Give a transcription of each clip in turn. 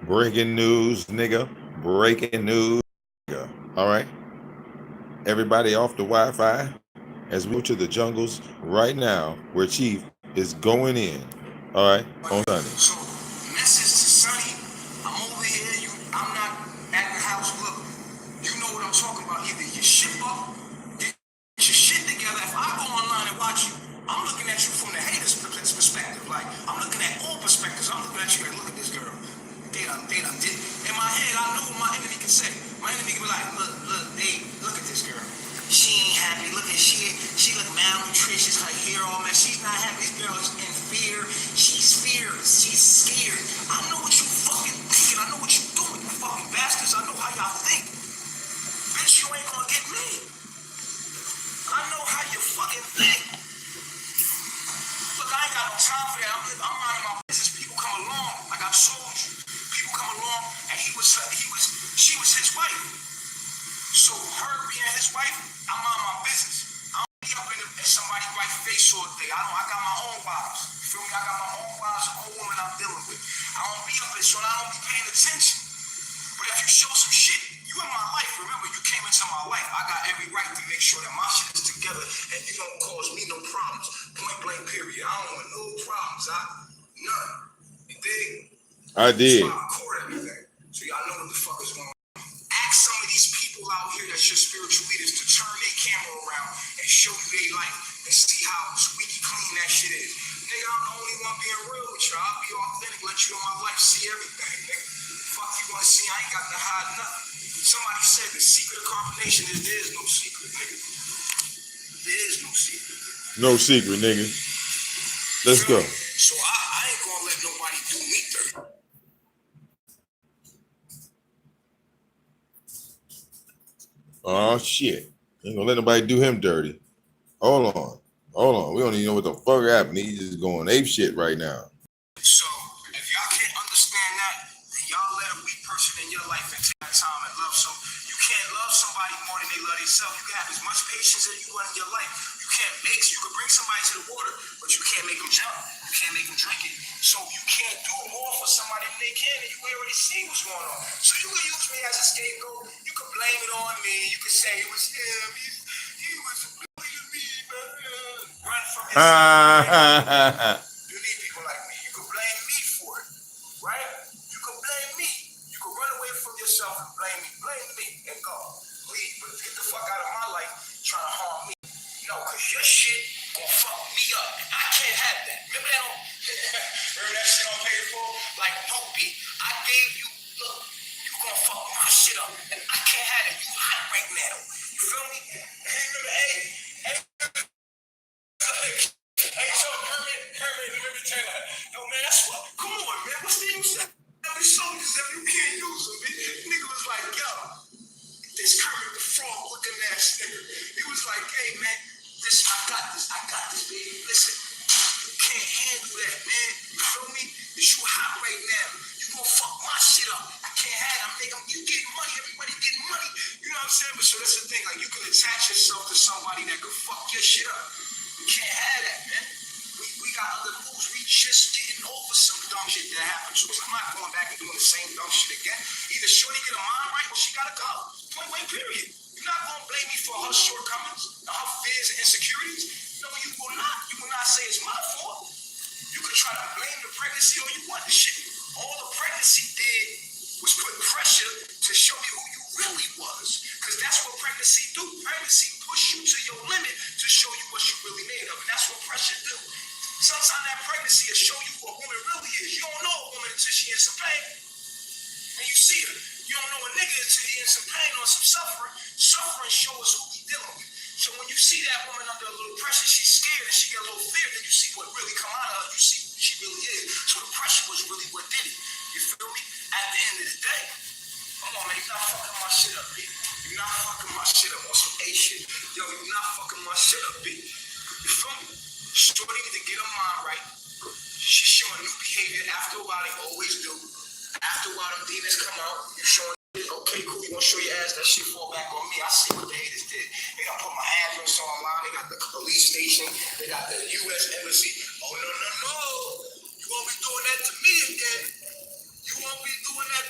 Breaking news, nigga. Breaking news, nigga. All right. Everybody off the Wi-Fi as we go to the jungles right now where Chief is going in. All right. On Sunny. So, message to Sunny. I'm over here. I'm not at the house. Look, you know what I'm talking about. Either you ship up, get your shit together. If I go online and watch you, I'm looking at you from the haters' perspective. Like, I'm looking at all perspectives. I'm looking at you like, look at this girl. They done did. In my head, I know what my enemy can say. My enemy can be like, look, look at this girl. She ain't happy. Look at she look malnutritious. Her hair all messed. She's not happy. This girl is in fear. She's fierce. She's scared. I know what you fucking thinking. I know what you doing, you fucking bastards. I know how y'all think. Bitch, you ain't gonna get me. I know how you fucking think. Look, I ain't got no time for that. I'm minding my business. People come along, like I told you. People come along, and she was his wife. So her being his wife, I mind my business. I don't be up in somebody's right face all day. I got my own wives. You feel me? I got my own wives, own women I'm dealing with. I don't be up in, so I don't be paying attention. But if you show some shit, you in my life. Remember, you came into my life. I got every right to make sure that my shit is together and you don't cause me no problems. Point blank, period. I don't want no problems. None. You dig? I did. So I record everything. So y'all know what the fuck is going on. Ask some of these people out here that's your spiritual leaders to turn their camera around and show you their life and see how squeaky clean that shit is. Nigga, I'm the only one being real with y'all. I'll be authentic, let you in my life see everything, nigga. Fuck you wanna see, I ain't got to hide nothing. Somebody said the secret of carbonation is there is no secret, nigga. There is no secret. No secret, nigga. Let's go. So I ain't gonna let nobody do me dirty. Oh shit. Ain't gonna let nobody do him dirty. Hold on. We don't even know what the fuck happened. He's just going ape shit right now. So if y'all can't understand that, then y'all let a weak person in your life and take that time and love. So you can't love somebody more than they love themselves. You can have as much patience as you want in your life. You can bring somebody to the water, but you can't make them jump. You can't make them drink it. So you can't do more for somebody than they can, and you already see what's going on. So you can use me as a scapegoat. You can blame it on me. You can say it was him. He was bullying me, man. Run from his You need people like me. You can blame me for it, right? You can blame me. You can run away from yourself and blame me. Blame me and go. Leave, but get the fuck out of my life trying to harm me. No, because your shit gonna fuck me up. I can't have that. Remember that? Remember that shit on Pay for? Like, no, B. I gave you, look, you gonna fuck my shit up. And I can't have it. You hot right now. You feel me? Hey, remember, Hey, so Herman, remember Taylor? Yo, man, that's what. Come on, man. What's the use of these soldiers if you can't use them? Nigga was like, yo, this Kermit the Frog looking ass nigga. He was like, hey, man, I got this, baby. Listen, you can't handle that, man. You feel me? It's you hot right now. You gonna fuck my shit up. I can't have it. You getting money. Everybody getting money. You know what I'm saying? But so that's the thing. Like, you can attach yourself to somebody that could fuck your shit up. You can't have that, man. We got other moves. We just getting over some dumb shit that happened to us. I'm not going back and doing the same dumb shit again. Either Shorty get her mind right or she gotta go. Point blank, period. You're not gonna blame me for her shortcomings, her fears and insecurities. No, you will not. You will not say it's my fault. You can try to blame the pregnancy all you want and shit. All the pregnancy did was put pressure to show you who you really was. Because that's what pregnancy do. Pregnancy push you to your limit to show you what you really made of. And that's what pressure do. Sometimes that pregnancy will show you who a woman really is. You don't know a woman until she in some pain. And you see her. You don't know a nigga until he in some pain or some suffering. Suffering shows who we dealing with. So when you see that woman under a little pressure, she's scared and she got a little fear, then you see what really come out of her. You see who she really is. So the pressure was really what did it. You feel me? At the end of the day, come on, man, you're not fucking my shit up, B. You're not fucking my shit up on some A shit. Yo, you're not fucking my shit up, B. You feel me? Shorty need to get her mind right. She's showing new behavior after a while, they always do. After a while, them demons come out, you showing okay, cool, you want to show your ass, that shit fall back on me. I see what the haters did. They done put my address online, they got the police station, they got the U.S. Embassy. Oh, no. You won't be doing that to me again. You won't be doing that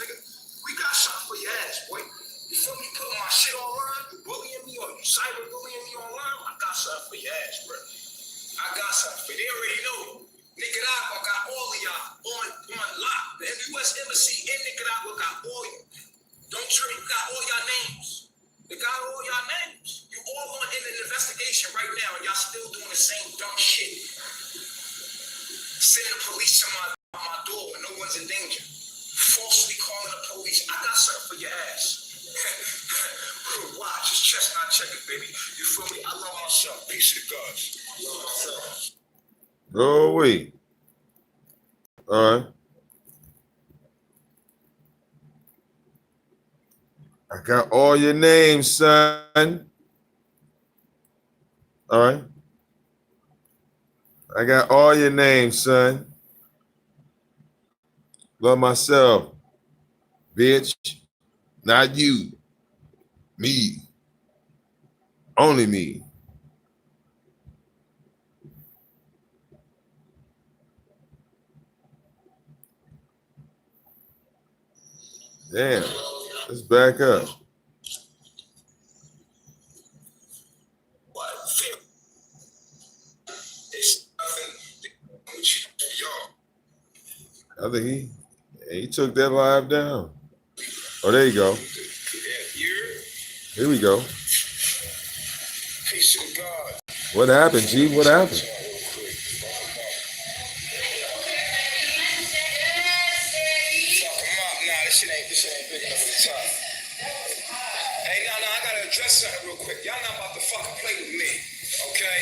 nigga. We got something for your ass, boy. You feel me? Putting my shit online, you bullying me, or you cyber bullying me online, I got something for your ass, bro. I got something for you. They already know. Nicaragua got all of y'all on lock. The U.S. Embassy in Nicaragua got all you. Don't trip, you got all y'all names. They got all y'all names. You all on in an investigation right now, and y'all still doing the same dumb shit. Sending the police to my door when no one's in danger. Falsely calling the police. I got something for your ass. Watch, it's chestnut checking, baby. You feel me? I love myself. Peace to the gods. I love myself. Oh, wait. All right. I got all your names, son. All right. I got all your names, son. Love myself. Bitch. Not you. Me. Only me. Damn. Let's back up. I think he took that live down. Oh, there you go. Here we go. What happened, G? What happened? This shit ain't big enough for the top. Hey, no, I gotta address something real quick. Y'all not about to fucking play with me, okay?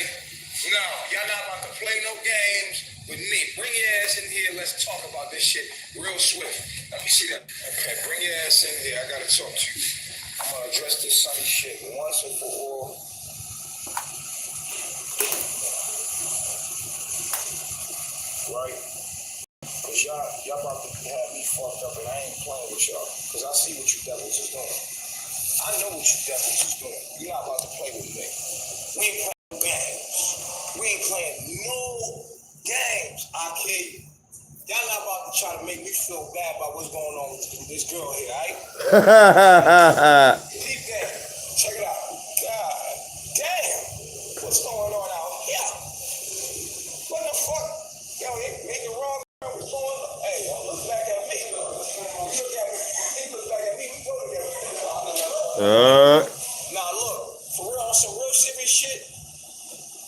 No, y'all not about to play no games with me. Bring your ass in here. Let's talk about this shit real swift. Let me see that. Okay, bring your ass in here. I gotta talk to you. I'm gonna address this Sunni shit once and for all. Right? Cause y'all about to have me fucked up, and I ain't playing with y'all. Cause I see what you devils is doing. I know what you devils is doing. You're not about to play with me. We ain't playing no games. We ain't playing no games, okay? Y'all not about to try to make me feel bad about what's going on with this girl here, alright? Deep down. Check it out. God damn. What's going on out here? What the fuck? Yo, make it wrong. What's going on? Hey, don't look back at me. You look at me. He look back at me. We go together. Now look, for real, on some real serious shit,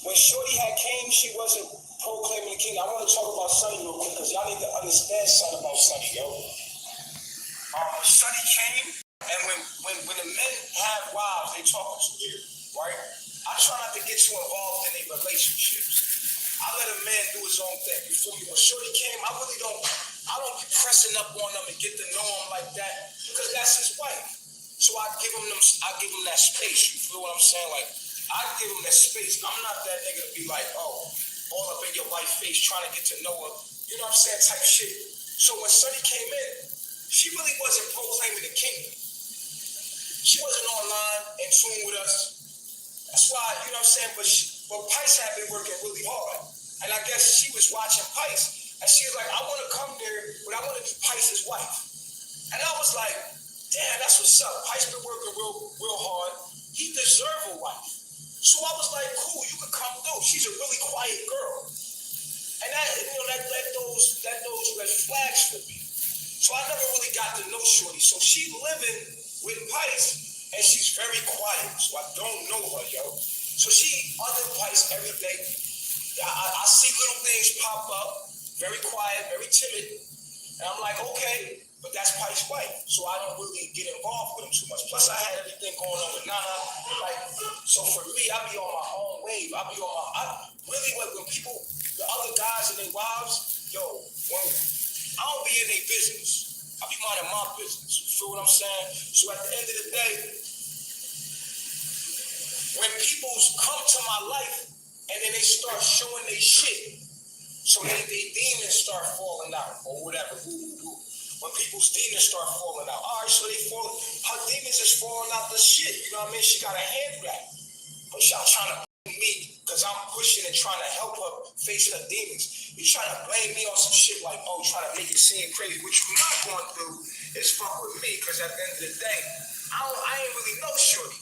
when Shorty had came, she wasn't proclaiming the king. I want to talk about Sunni real quick, because y'all need to understand something about Sunni, yo. Sunni came, and when the men have wives, they talk weird, right? I try not to get too involved in their relationships. I let a man do his own thing. You feel me? When Shorty came, I don't be pressing up on them and get to know him like that, because that's his wife. So I give him that space. You feel what I'm saying? Like, I give him that space. I'm not that nigga to be like, oh, all up in your wife's face trying to get to know her. You know what I'm saying? Type shit. So when Sunni came in, she really wasn't proclaiming the kingdom. She wasn't online in tune with us. That's why, you know what I'm saying? But Pice had been working really hard. And I guess she was watching Pice. And she was like, I want to come there, but I want to be Pice's wife. And I was like, damn, that's what's up. Pice been working real hard. He deserve a wife. So I was like, cool, you can come through. She's a really quiet girl. And that, you know, that those red flags for me. So I never really got to know Shorty. So she living with Pice, and she's very quiet. So I don't know her, yo. So she under Pice every day. I see little things pop up, very quiet, very timid. And I'm like, okay, but that's Pice's wife. So I don't really get involved with him too much. Plus I had everything going on with Nana. Like, so for me, I be on my own wave. When people, the other guys and their wives, yo, I don't be in their business. I be minding my business. You feel what I'm saying? So at the end of the day, when people come to my life and then they start showing their shit, so they demons start falling out or whatever. When people's demons start falling out, all right, so her demons is falling out the shit. You know what I mean? She got to handle that. But y'all trying to me because because I'm pushing and trying to help her face her demons. You trying to blame me on some shit like, oh, trying to make it seem crazy. What you're not going to do is fuck with me, because at the end of the day, I ain't really know shorty.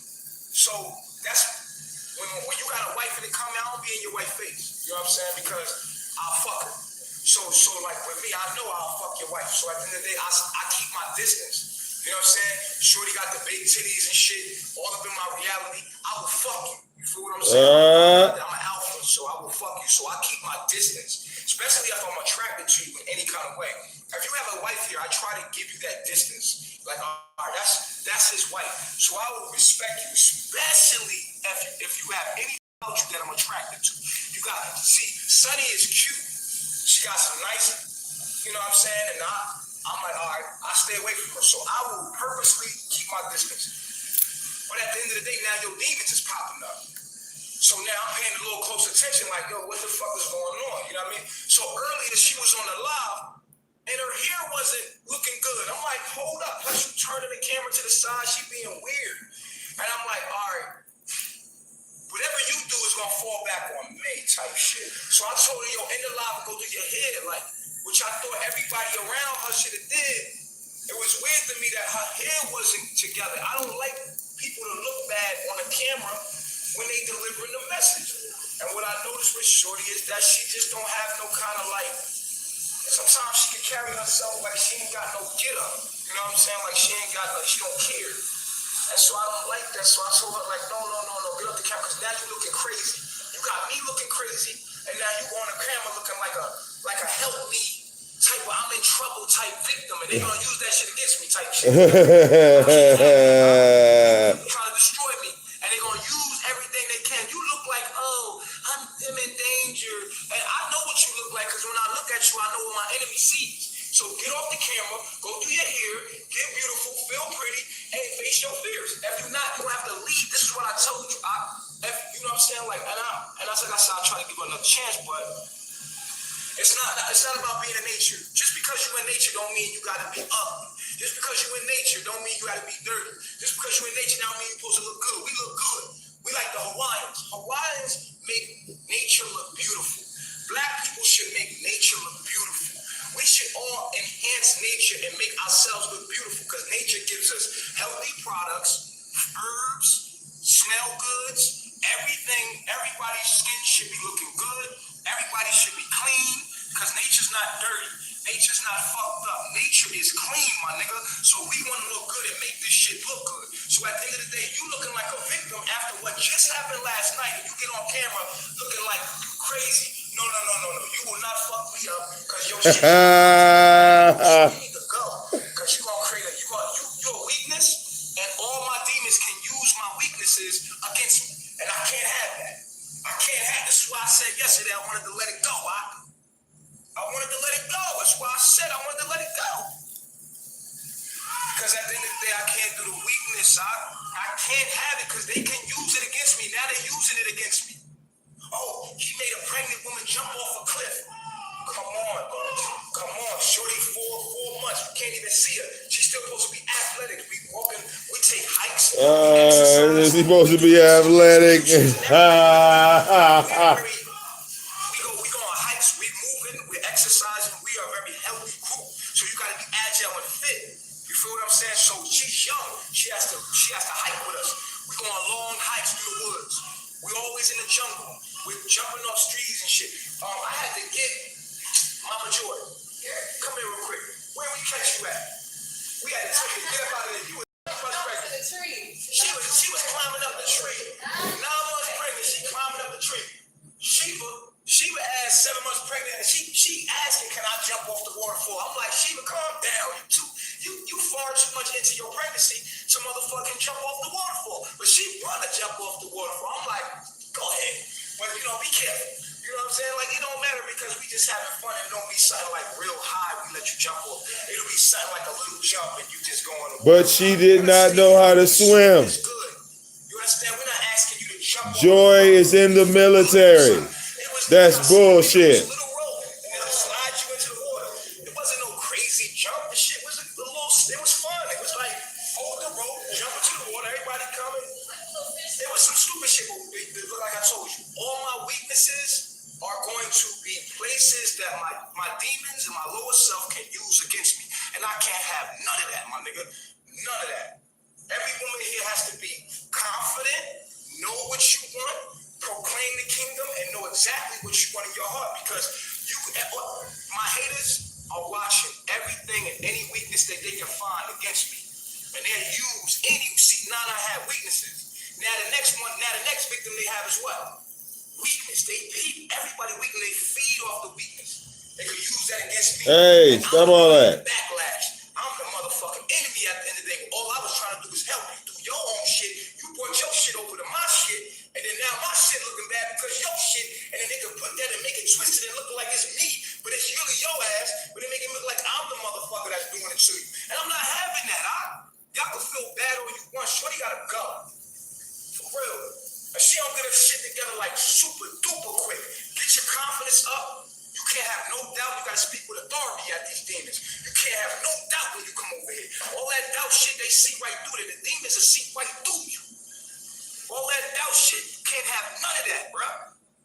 So that's when you got a wife and it come out, I don't be in your wife's face. You know what I'm saying? Because I'll fuck her. So like with me, I know I'll fuck your wife. So at the end of the day, I keep my distance. You know what I'm saying? Shorty got the big titties and shit all up in my reality. I will fuck you. You feel what I'm saying? I'm an alpha, so I will fuck you. So I keep my distance, especially if I'm attracted to you in any kind of way. If you have a wife here, I try to give you that distance. Like, all right, that's his wife. So I will respect you, especially if you have any about you that I'm attracted to. You got to see, Sunni is cute. She got some nice, you know what I'm saying? And I'm like, all right, I stay away from her. So I will purposely keep my distance. But at the end of the day, now your demons is popping up. So now I'm paying a little close attention, like, yo, what the fuck is going on? You know what I mean? So earlier she was on the live, and her hair wasn't looking good. I'm like, hold up. Plus you turning the camera to the side, she being weird. And I'm like, all right, whatever you do is gonna fall back on me type shit. So I told her, yo, end the live and go do your hair, like, which I thought everybody around her should have did. It was weird to me that her hair wasn't together. I don't like people to look bad on the camera when they delivering the message. And what I noticed with Shorty is that she just don't have no kind of like, sometimes she can carry herself like she ain't got no get up. You know what I'm saying? Like she ain't got no, she don't care. And so I don't like that. So I told her like, no, get up the camera, because now you looking crazy. You got me looking crazy, and now you on the camera looking like a help me type of I'm in trouble type victim, and they gonna use that shit against me type shit. Trying to destroy me, and they gonna use everything they can. You look like, oh, I'm in danger, and I know what you look like, because when I look at you, I know what my enemy sees. So get off the camera, go do your hair, get beautiful, feel pretty, and face your fears. If you're not, you don't have to leave. This is what I told you. You know what I'm saying? Like, and I said, I try to give her another chance, but it's not about being in nature. Just because you're in nature don't mean you gotta be ugly. Just because you're in nature don't mean you gotta be dirty. Just because you're in nature don't mean you're supposed to look good. We look good. We like the Hawaiians. Hawaiians make nature look beautiful. Black people should make nature look beautiful. We should all enhance nature and make ourselves look beautiful, because nature gives us healthy products, herbs, smell goods, everything. Everybody's skin should be looking good. Everybody should be clean, because nature's not dirty. Nature's not fucked up. Nature is clean, my nigga. So we want to look good and make this shit look good. So at the end of the day, you looking like a victim after what just happened last night, and you get on camera looking like you crazy. No. You will not fuck me up, because your shit you need to go. Because you're going to create your weakness, and all my demons can use my weaknesses against me. And I can't have that. I can't have this. Is why I said yesterday I wanted to let it go. I wanted to let it go. That's why I said I wanted to let it go. Because at the end of the day, I can't do the weakness. I can't have it, because they can use it against me. Now they're using it against me. Oh, he made a pregnant woman jump off a cliff. Come on, shorty, four months. We can't even see her. She's still supposed to be athletic. We walking, we take hikes. She's supposed to be athletic. We go on hikes. We moving. We're exercising. We are a very healthy group. So you gotta be agile and fit. You feel what I'm saying? So she's young. She has to hike with us. We go on long hikes through the woods. We always in the jungle. We're jumping off trees and shit. I had to get Mama Joy. Come here real quick. Where we catch you at? We had to tell you to get up out of there. You was pregnant. She was climbing up the tree. 9 months pregnant. She climbing up the tree. Sheba asked 7 months pregnant, and she asking, can I jump off the waterfall? I'm like, Sheba, calm down. You far too much into your pregnancy to motherfucking jump off the waterfall. But she wanna jump off the waterfall. I'm like, go ahead. But be careful. You know what I'm saying? Like, it don't matter, because we just having fun, and it don't be something like real high we let you jump off. It'll be something like a little jump and you just going to. But she did not know how to swim. It's good. You understand? We're not asking you to jump off. Joy is in the military. That's bullshit. It was a little rope, and it'll slide you into the water. It wasn't no crazy jump. The shit was a little, it was fun. It was like, hold the rope, jump into the water, everybody coming. It was some stupid shit, but like I told you, all my can't have none of that, my nigga. None of that. Every woman here has to be confident, know what you want, proclaim the kingdom, and know exactly what you want in your heart. Because my haters are watching everything and any weakness that they can find against me. And they'll use any. See, Nana had weaknesses. Now the next victim they have is what? Weakness. Everybody weak and they feed off the weakness. They could use that against me. Hey, stop all that. Backlash. I'm the motherfucking enemy at the end of the day. All I was trying to do was help you do your own shit. You brought your shit over to my shit, and then now my shit looking bad because your shit, and then they can put that and make it twisted and look like it's me, but it's really your ass, but they make it look like I'm the motherfucker that's doing it to you. And I'm not having that. Y'all can feel bad all you want. Shorty gotta go. For real. And she don't get her shit together like super duper quick. Get your confidence up. You can't have no doubt. You gotta speak with authority at these demons. You can't have no doubt when you come over here. All that doubt shit, they see right through it. The demons will see right through you. All that doubt shit, you can't have none of that, bro.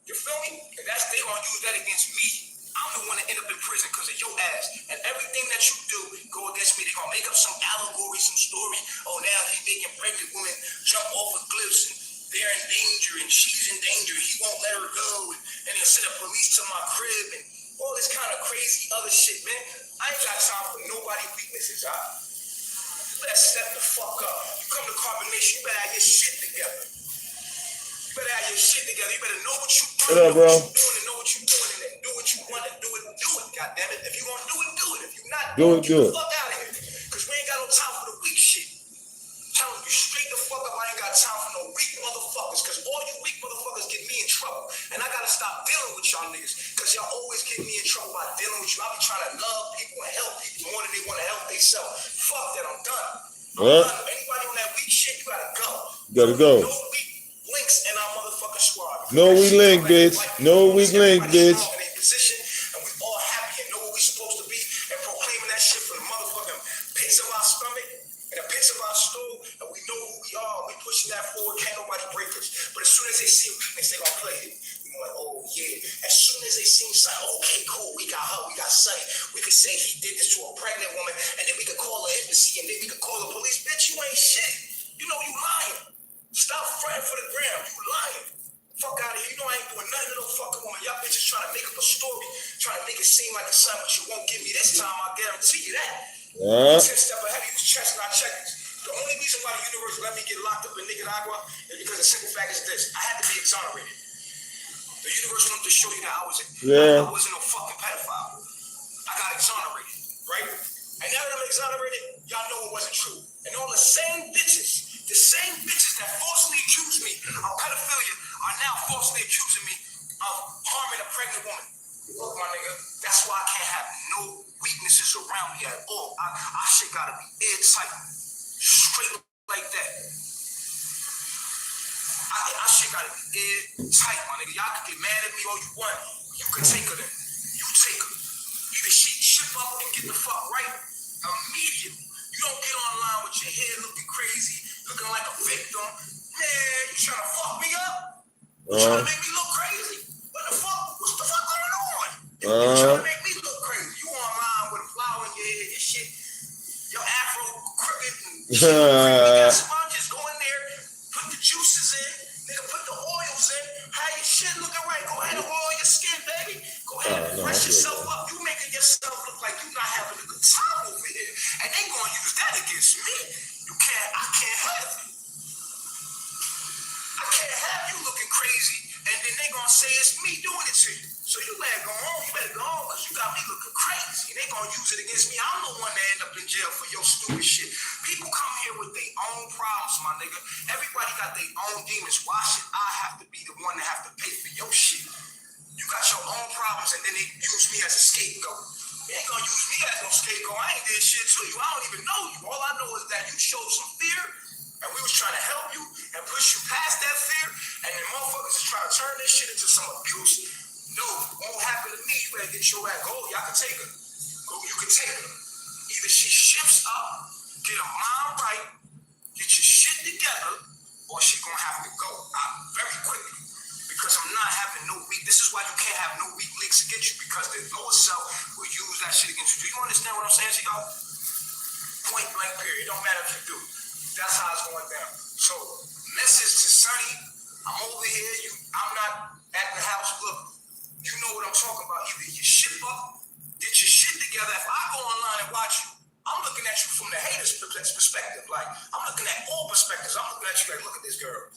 You feel me? And they gonna use that against me. I'm the one that end up in prison because of your ass. And everything that you do go against me. They're gonna make up some allegory, some story. Oh, now he's making pregnant women jump off of cliffs and they're in danger and she's in danger. He won't let her go. And he'll send the police to my crib and all this kind of crazy other shit, man. I ain't got time for nobody's weaknesses, huh? You better step the fuck up. You come to Carbonation, you better have your shit together. You better have your shit together. You better know what you want, What up, bro? know what you're doing, and then do what you want and do it, goddammit. If you gonna do it. If you're not Do it. the fuck out of here. Because we ain't got no time for the weak shit. I'm telling you straight the fuck up, I ain't got time for no weak motherfuckers. Because all you weak motherfuckers get me in trouble. And I gotta stop dealing with y'all niggas. Because y'all always get me in trouble by dealing with you. I be trying to love people and help people more than they want to help themselves. Fuck that, I'm done. What? Anybody on that weak shit, you gotta go. Gotta go. No weak links in our motherfucking squad. No weak link, bitch. No weak link, bitch. And we all happy and know what we supposed to be and proclaiming that shit from the motherfucking pits of our stomach and the pits of our stool. And we know who we are. We pushing that forward. Can't nobody break us. But as soon as they see weakness, they gonna play it. We like, oh yeah. As soon as they see something, okay, cool. We got her. We got Sunni. We could say he did this to a pregnant woman, and then we could call the embassy, and then we could call the police. Bitch, you ain't shit. You know you lying. Stop fronting for the gram. You lying. Fuck out of here. You know I ain't doing nothing to no fucking woman. Y'all bitches trying to make up a story, trying to make it seem like it's something, but you won't give me this time. I guarantee you that. 10 step ahead of you, chestnut checkers. The only reason why the universe let me get locked up in Nicaragua is because the simple fact is this: I had to be exonerated. The universe wanted to show you that I wasn't no fucking pedophile. I got exonerated, right? And now that I'm exonerated, y'all know it wasn't true. And all the same bitches that falsely accused me of pedophilia are now falsely accusing me of harming a pregnant woman. Look, my nigga, that's why I can't have no weaknesses around me at all. I shit gotta be airtight, straight like that. I shit gotta be airtight, my nigga. Y'all can get mad at me all you want. You can take her then. You take her. Either she ship up and get the fuck right immediately. You don't get online with your hair looking crazy, looking like a victim. Man, you trying to fuck me up? You trying to make me look crazy? What's the fuck going on? You trying to make me look crazy? You online with a flower in your head and shit. Your afro crooked and shit. You got sponges. Go in there, put the juices in, nigga, put the oils in. How your shit looking right? Go ahead and oil your skin, baby. Go ahead and fresh yourself up. You making yourself look like you not having a good time over here. And they gonna use that against me. I can't have it. I can't have you looking crazy, and then they gonna say it's me doing it to you. So you better go on, because you got me looking crazy. And they gonna use it against me. I'm the one that end up in jail for your stupid shit. People come here with their own problems, my nigga. Everybody got their own demons. Why should I have to be the one that have to pay for your shit? You got your own problems, and then they use me as a scapegoat. You ain't gonna use me as no scapegoat. I ain't did shit to you. I don't even know you. All I know is that you showed some fear, and we was trying to help you and push you past that fear, and then motherfuckers is trying to turn this shit into some abuse. No, it won't happen to me. You better get your ass. Go, y'all can take her. Go, you can take her. Either she shifts up, get her mind right, get your shit together, or she gonna have to go very quickly. Because I'm not having no weak. This is why you can't have no weak links against you, because the lower self will use that shit against you. Do you understand what I'm saying to y'all? don't matter if you do. That's how it's going down. So, message to Sunni. I'm over here. I'm not at the house. Look, you know what I'm talking about. Either you ship up, get your shit together. If I go online and watch you, I'm looking at you from the haters' perspective. Like, I'm looking at all perspectives. I'm looking at you like, look at this girl.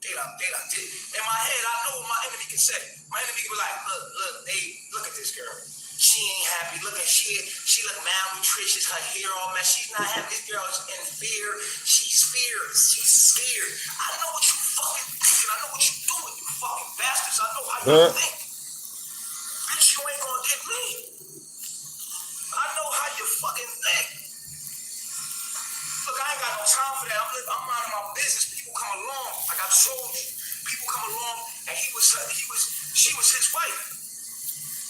They done did. In my head, I know what my enemy can say. My enemy can be like, look at this girl. She ain't happy. Look at she look malnutritious. Her hair all messed. She's not happy. This girl is in fear. She's scared. I know what you fucking thinking. I know what you doing, you fucking bastards. I know how you think. Bitch, you ain't gonna get me. I know how you fucking think. Look, I ain't got no time for that. I'm minding my business. People come along. I got soldiers. People come along, and she was his wife.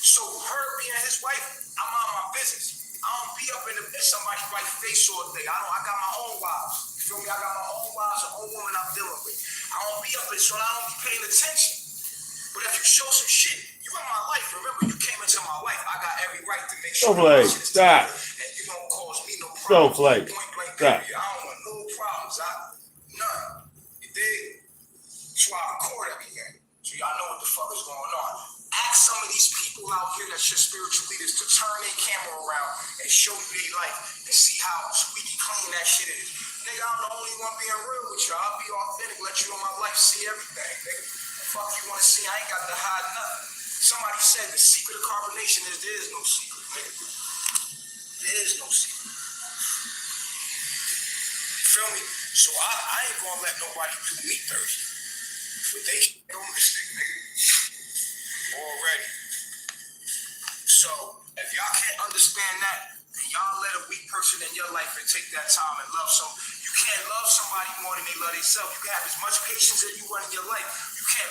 So her being his wife, I mind my business. I don't be up in somebody's right face all day. I got my own wives. You feel me? I got my own wives, my own woman I'm dealing with. I don't be up in, so I don't be paying attention. But if you show some shit, you in my life. Remember, you came into my life. I got every right to make sure that shit is together, and you don't cause me no problems. Point blank, period. I don't want no problems. None. You dig? That's why I record everything. So y'all know what the fuck is going on. Ask some of these people out here that's your spiritual leaders to turn their camera around and show you their life and see how squeaky clean that shit is. Nigga, I'm the only one being real with you. I'll be authentic, let you know my life, see everything, nigga. Fuck you want to see, I ain't got to hide nothing. Somebody said the secret of carbonation is there is no secret, nigga. There is no secret. You feel me? So I ain't gonna let nobody do me thirsty. But they don't mistake, nigga. Already. So if y'all can't understand that, then y'all let a weak person in your life and take that time and love some. You can't love somebody more than they love themselves. You can have as much patience as you want in your life. You can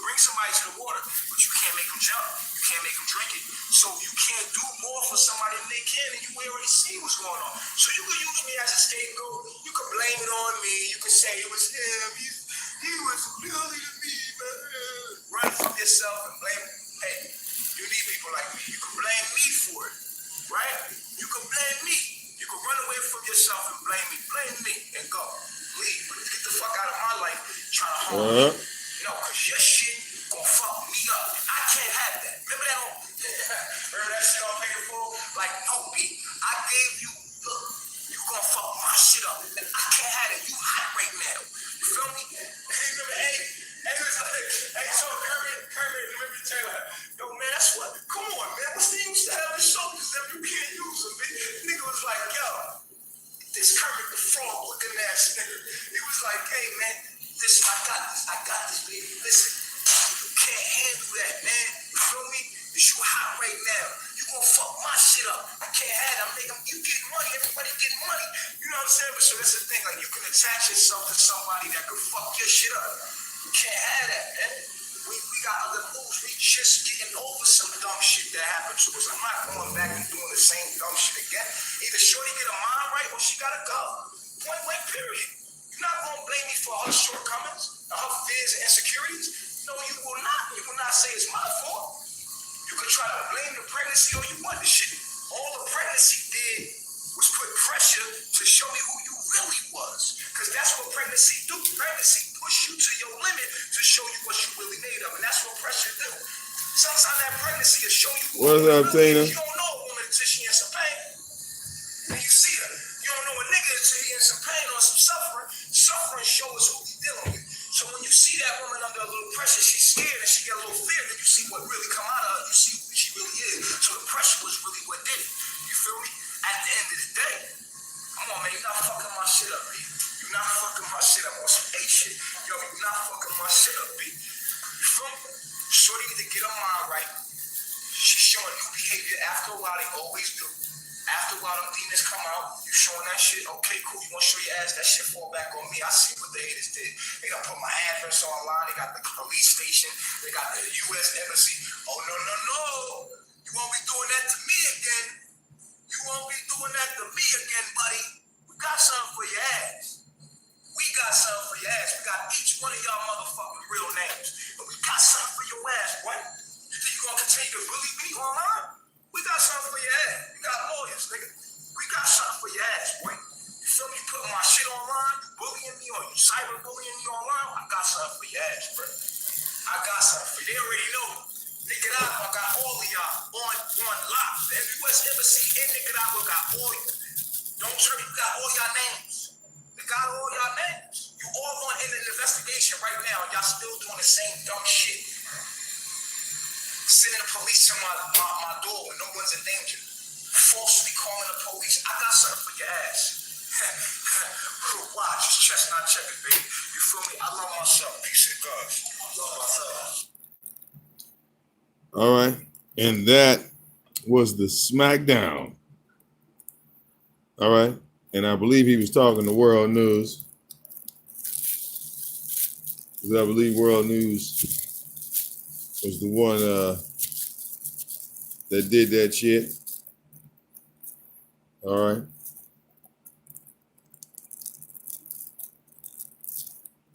bring somebody to the water, but you can't make them jump. You can't make them drink it. So you can't do more for somebody than they can, and you already see what's going on. So you can use me as a scapegoat. You can blame it on me. You can say it was him. He was really to me, man. Run from yourself and blame him. Hey, you need people like me. You can blame me for it, right? You can blame me. You can run away from yourself and blame me. Blame me and go. Leave. But get the fuck out of my life trying to harm me. No, because your shit gonna fuck me up. I can't have that. Remember that old, heard that shit on paper for? Like, no, B, I gave you, look, you gonna fuck my shit up. I can't have it. You hot right now. You feel me? Hey, remember, hey, so Kermit, remember Taylor? Yo, man, that's what, come on, man. What's the use to have the shoulders if you can't use them, man? Nigga was like, yo, this Kermit the Frog looking ass nigga. He was like, hey, man, listen, I got this, baby. Listen, you can't handle that, man. You feel me? You hot right now. You gonna fuck my shit up. I can't have it. You getting money. Everybody getting money. You know what I'm saying? But so that's the thing. Like, you can attach yourself to somebody that could fuck your shit up. You can't have that, man. We got other moves. We just getting over some dumb shit that happened to us. I'm not going back and doing the same dumb shit again. Either Shorty get her mind right or she gotta go. Point blank, period. You're not gonna blame me for her shortcomings, her fears and insecurities. No, you will not. You will not say it's my fault. You can try to blame the pregnancy all you want. The shit, all the pregnancy did was put pressure to show me who you really was. Because that's what pregnancy do. Pregnancy push you to your limit to show you what you really made of. And that's what pressure do. Sometimes that pregnancy will show you who What's up, Tina? You don't know a woman until she in some pain. And you see her. You don't know a nigga until he in some pain or some suffering. Suffering shows who he's dealing with. So when you see that woman under a little pressure, she's scared and she got a little fear, then you see what really come out of her. You see who she really is. So the pressure was really what did it. You feel me? At the end of the day, come on, man, you're not fucking my shit up, B. You're not fucking my shit up on some A shit. Yo, you're not fucking my shit up, B. You feel me? Shorty need to get her mind right. She's showing new behavior. After a while, they always do. After a while, them demons come out. You showing that shit. Okay, cool. You want to show your ass? That shit fall back on me. I see what the haters did. They got to put my address online. They got the police station. They got the U.S. Embassy. Oh, no. You won't be doing that to me again. You won't be doing that to me again, buddy. We got something for your ass. We got something for your ass. We got each one of y'all motherfucking real names. But we got something for your ass, boy. You think you going to continue to bully me online? We got something for your ass. We got lawyers, nigga. We got something for your ass, boy. You feel me? Put got all y'all names. They got all y'all names. You all on in an investigation right now. Y'all still doing the same dumb shit. Sending the police to my door when no one's in danger. Falsely calling the police. I got something for your ass. Watch, it's chestnut checkers, baby. You feel me? I love myself. Peace and God. I love myself. All right. And that was the Smackdown. All right. And I believe he was talking to World News. Because I believe World News was the one that did that shit. All right.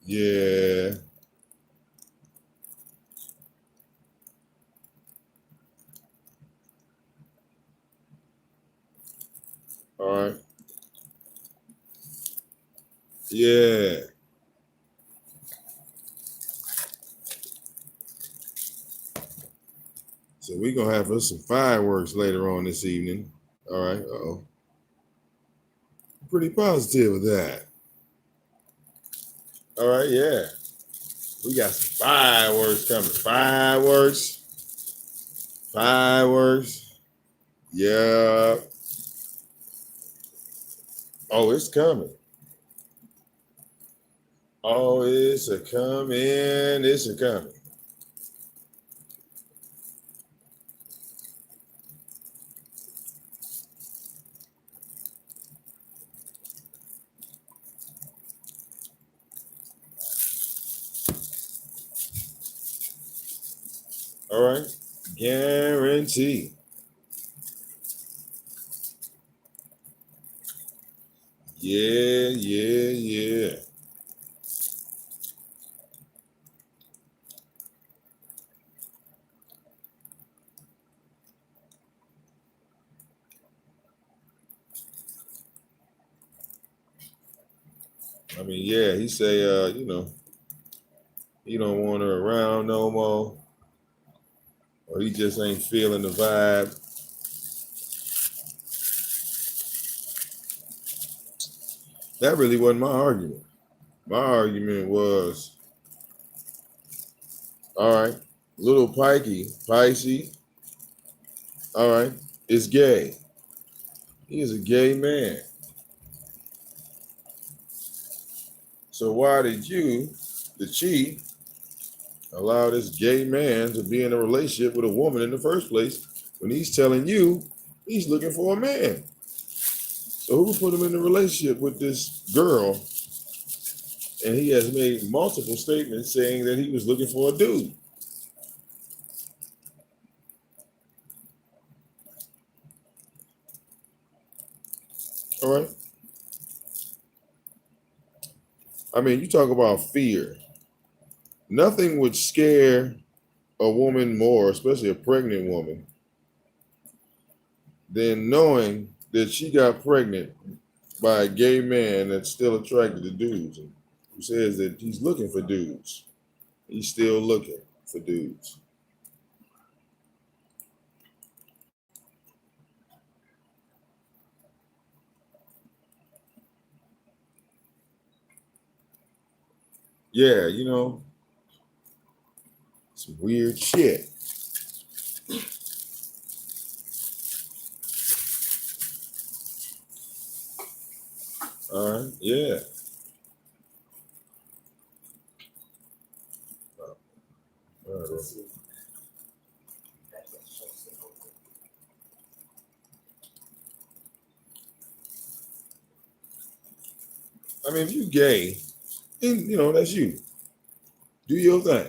Yeah. All right. Yeah. So we're going to have us some fireworks later on this evening. All right. Uh-oh. Pretty positive with that. All right. Yeah. We got some fireworks coming. Fireworks. Fireworks. Yeah. Oh, it's coming. Oh, it's a coming. It's a coming. All right. Guarantee. Yeah, yeah, yeah. I mean, yeah, he say, he don't want her around no more, or he just ain't feeling the vibe. That really wasn't my argument. My argument was, all right, little Pikey, all right, is gay. He is a gay man. So why did you, the chief, allow this gay man to be in a relationship with a woman in the first place when he's telling you he's looking for a man? So who put him in a relationship with this girl? And he has made multiple statements saying that he was looking for a dude. All right. I mean, you talk about fear. Nothing would scare a woman more, especially a pregnant woman, than knowing that she got pregnant by a gay man that's still attracted to dudes, who says that he's looking for dudes. He's still looking for dudes. Yeah, some weird shit. All right, yeah. All right. I mean, if you gay, then that's you. Do your thing.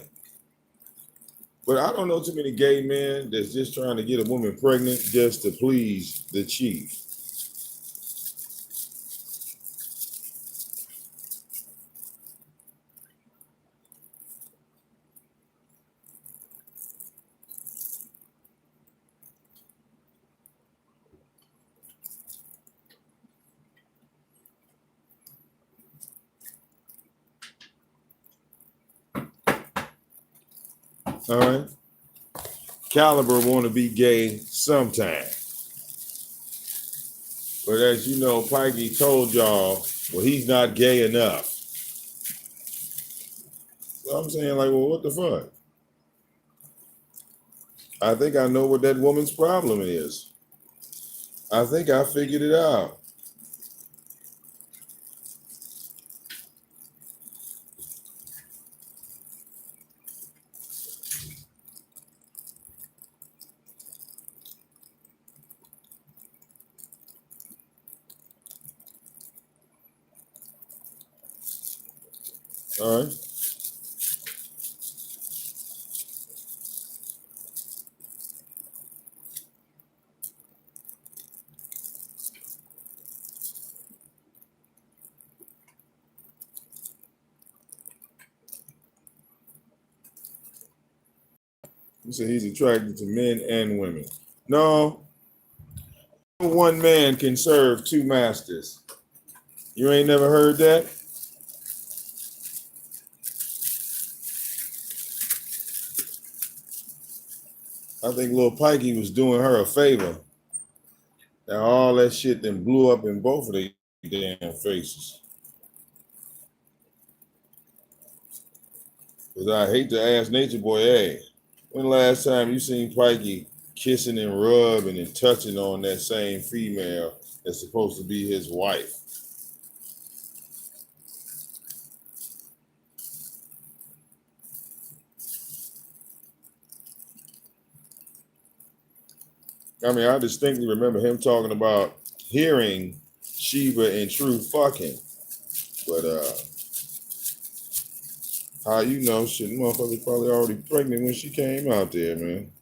But I don't know too many gay men that's just trying to get a woman pregnant just to please the chief. All right. Caliber want to be gay sometime. But as you know, Pikey told y'all, well, he's not gay enough. So I'm saying, like, well, what the fuck? I think I know what that woman's problem is. I think I figured it out. All right. You said he's attracted to men and women. No, one man can serve two masters. You ain't never heard that? I think Lil Pikey was doing her a favor. Now all that shit then blew up in both of their damn faces. Cause I hate to ask Nature Boy, hey, when the last time you seen Pikey kissing and rubbing and touching on that same female that's supposed to be his wife? I mean, I distinctly remember him talking about hearing Sheba and True fucking. But how you know shit, motherfucker probably already pregnant when she came out there, man.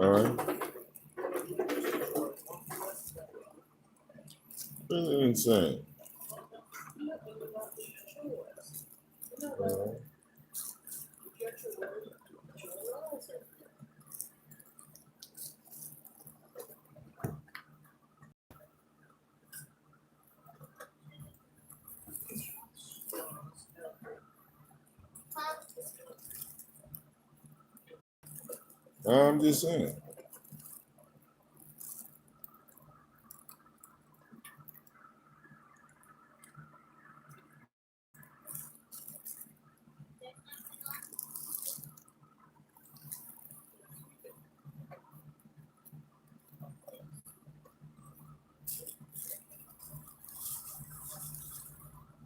All right. Really insane. I'm just saying.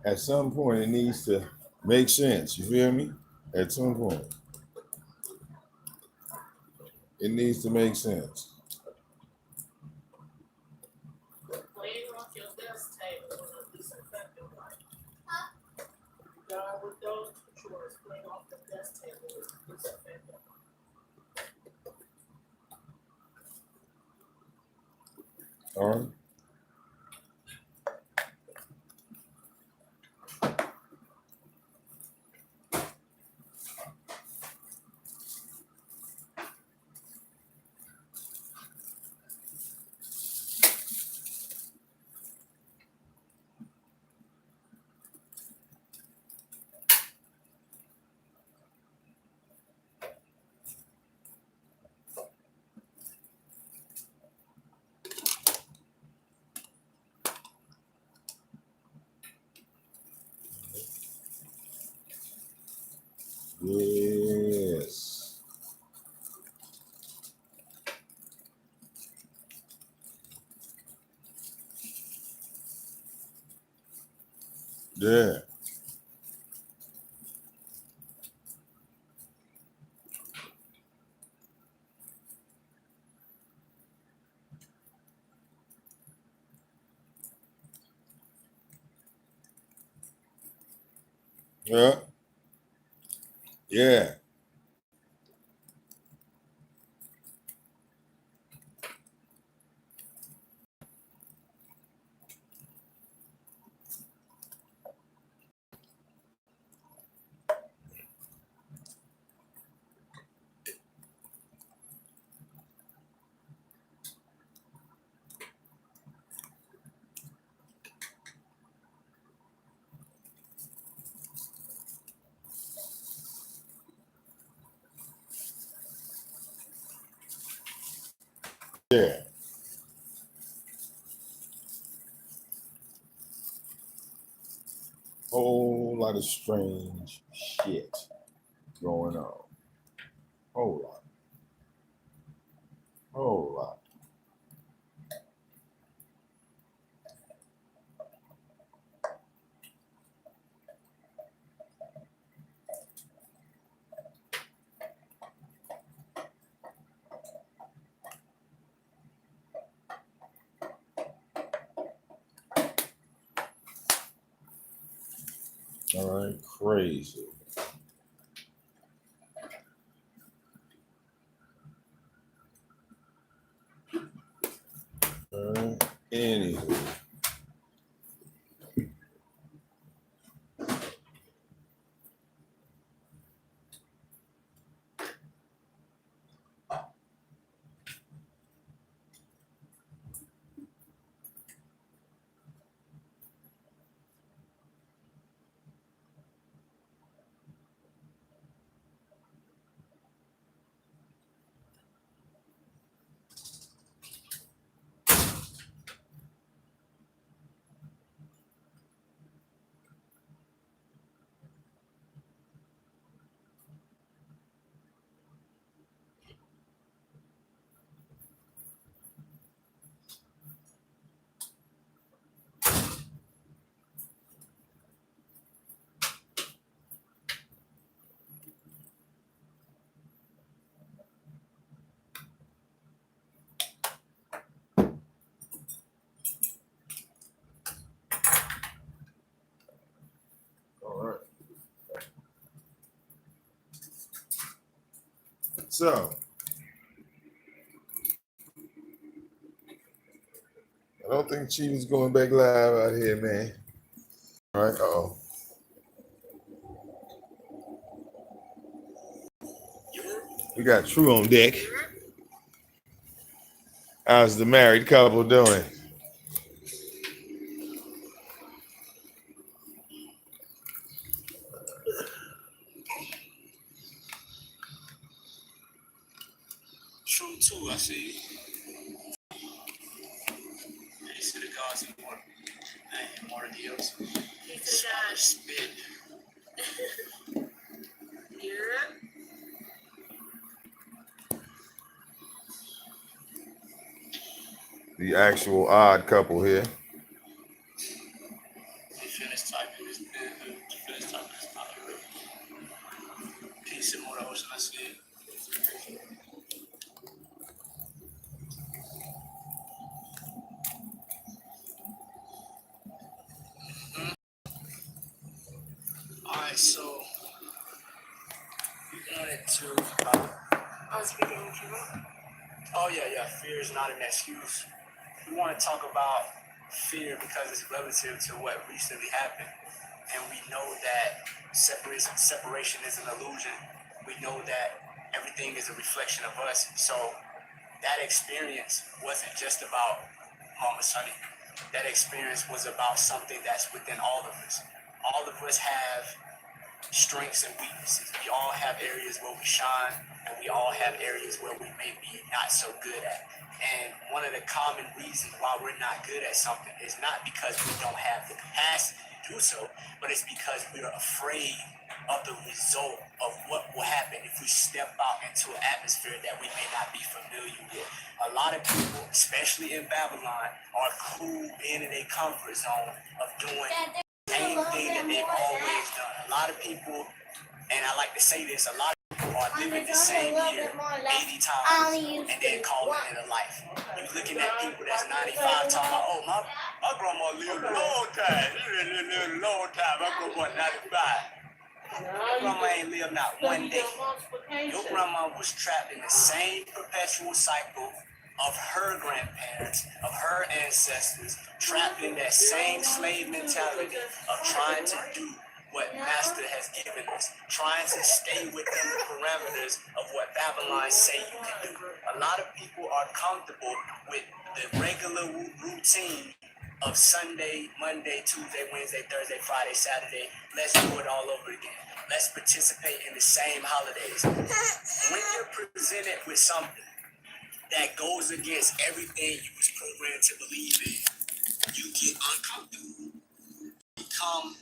At some point, it needs to make sense. You feel me? At some point, it needs to make sense. All right. Yes. Yeah. Yeah. Yeah. Yeah. Whole lot of strange shit going on. Whole lot. Whole lot. All right, crazy. All right, anywho. All right. So, I don't think Cheetah's going back live out here, man. All right, uh-oh. We got True on deck. How's the married couple doing? True too, I see. You see the cars in more. And more deals. Spit. Yeah. The actual odd couple here. You finish typing this. Finish typing this. Peace and more ocean, I see. Alright, so we wanted to I was speaking with you. Oh yeah, fear is not an excuse. We want to talk about fear because it's relative to what recently happened. And we know that separation is an illusion. We know that everything is a reflection of us. So that experience wasn't just about Mama Sunni. That experience was about something that's within all of us. All of us have strengths and weaknesses. We all have areas where we shine, and we all have areas where we may be not so good at. And one of the common reasons why we're not good at something is not because we don't have the capacity to do so, but it's because we're afraid of the result of what will happen if we step out into an atmosphere that we may not be familiar with. A lot of people, especially in Babylon, are cool being in a comfort zone of doing same thing that they've always done. A lot of people, and I like to say this, a lot of people are living the same year 80 times and then calling it a life. You're looking at people that's 95 talking about, oh, my grandma lived a long time. She lived a long time. My grandma 95. Your grandma ain't lived not one day. Your grandma was trapped in the same perpetual cycle of her grandparents, of her ancestors, trapped in that same slave mentality of trying to do what Master has given us, trying to stay within the parameters of what Babylon say you can do. A lot of people are comfortable with the regular routine of Sunday, Monday, Tuesday, Wednesday, Thursday, Friday, Saturday. Let's do it all over again. Let's participate in the same holidays. When you're presented with something that goes against everything you was programmed to believe in, you get uncomfortable, become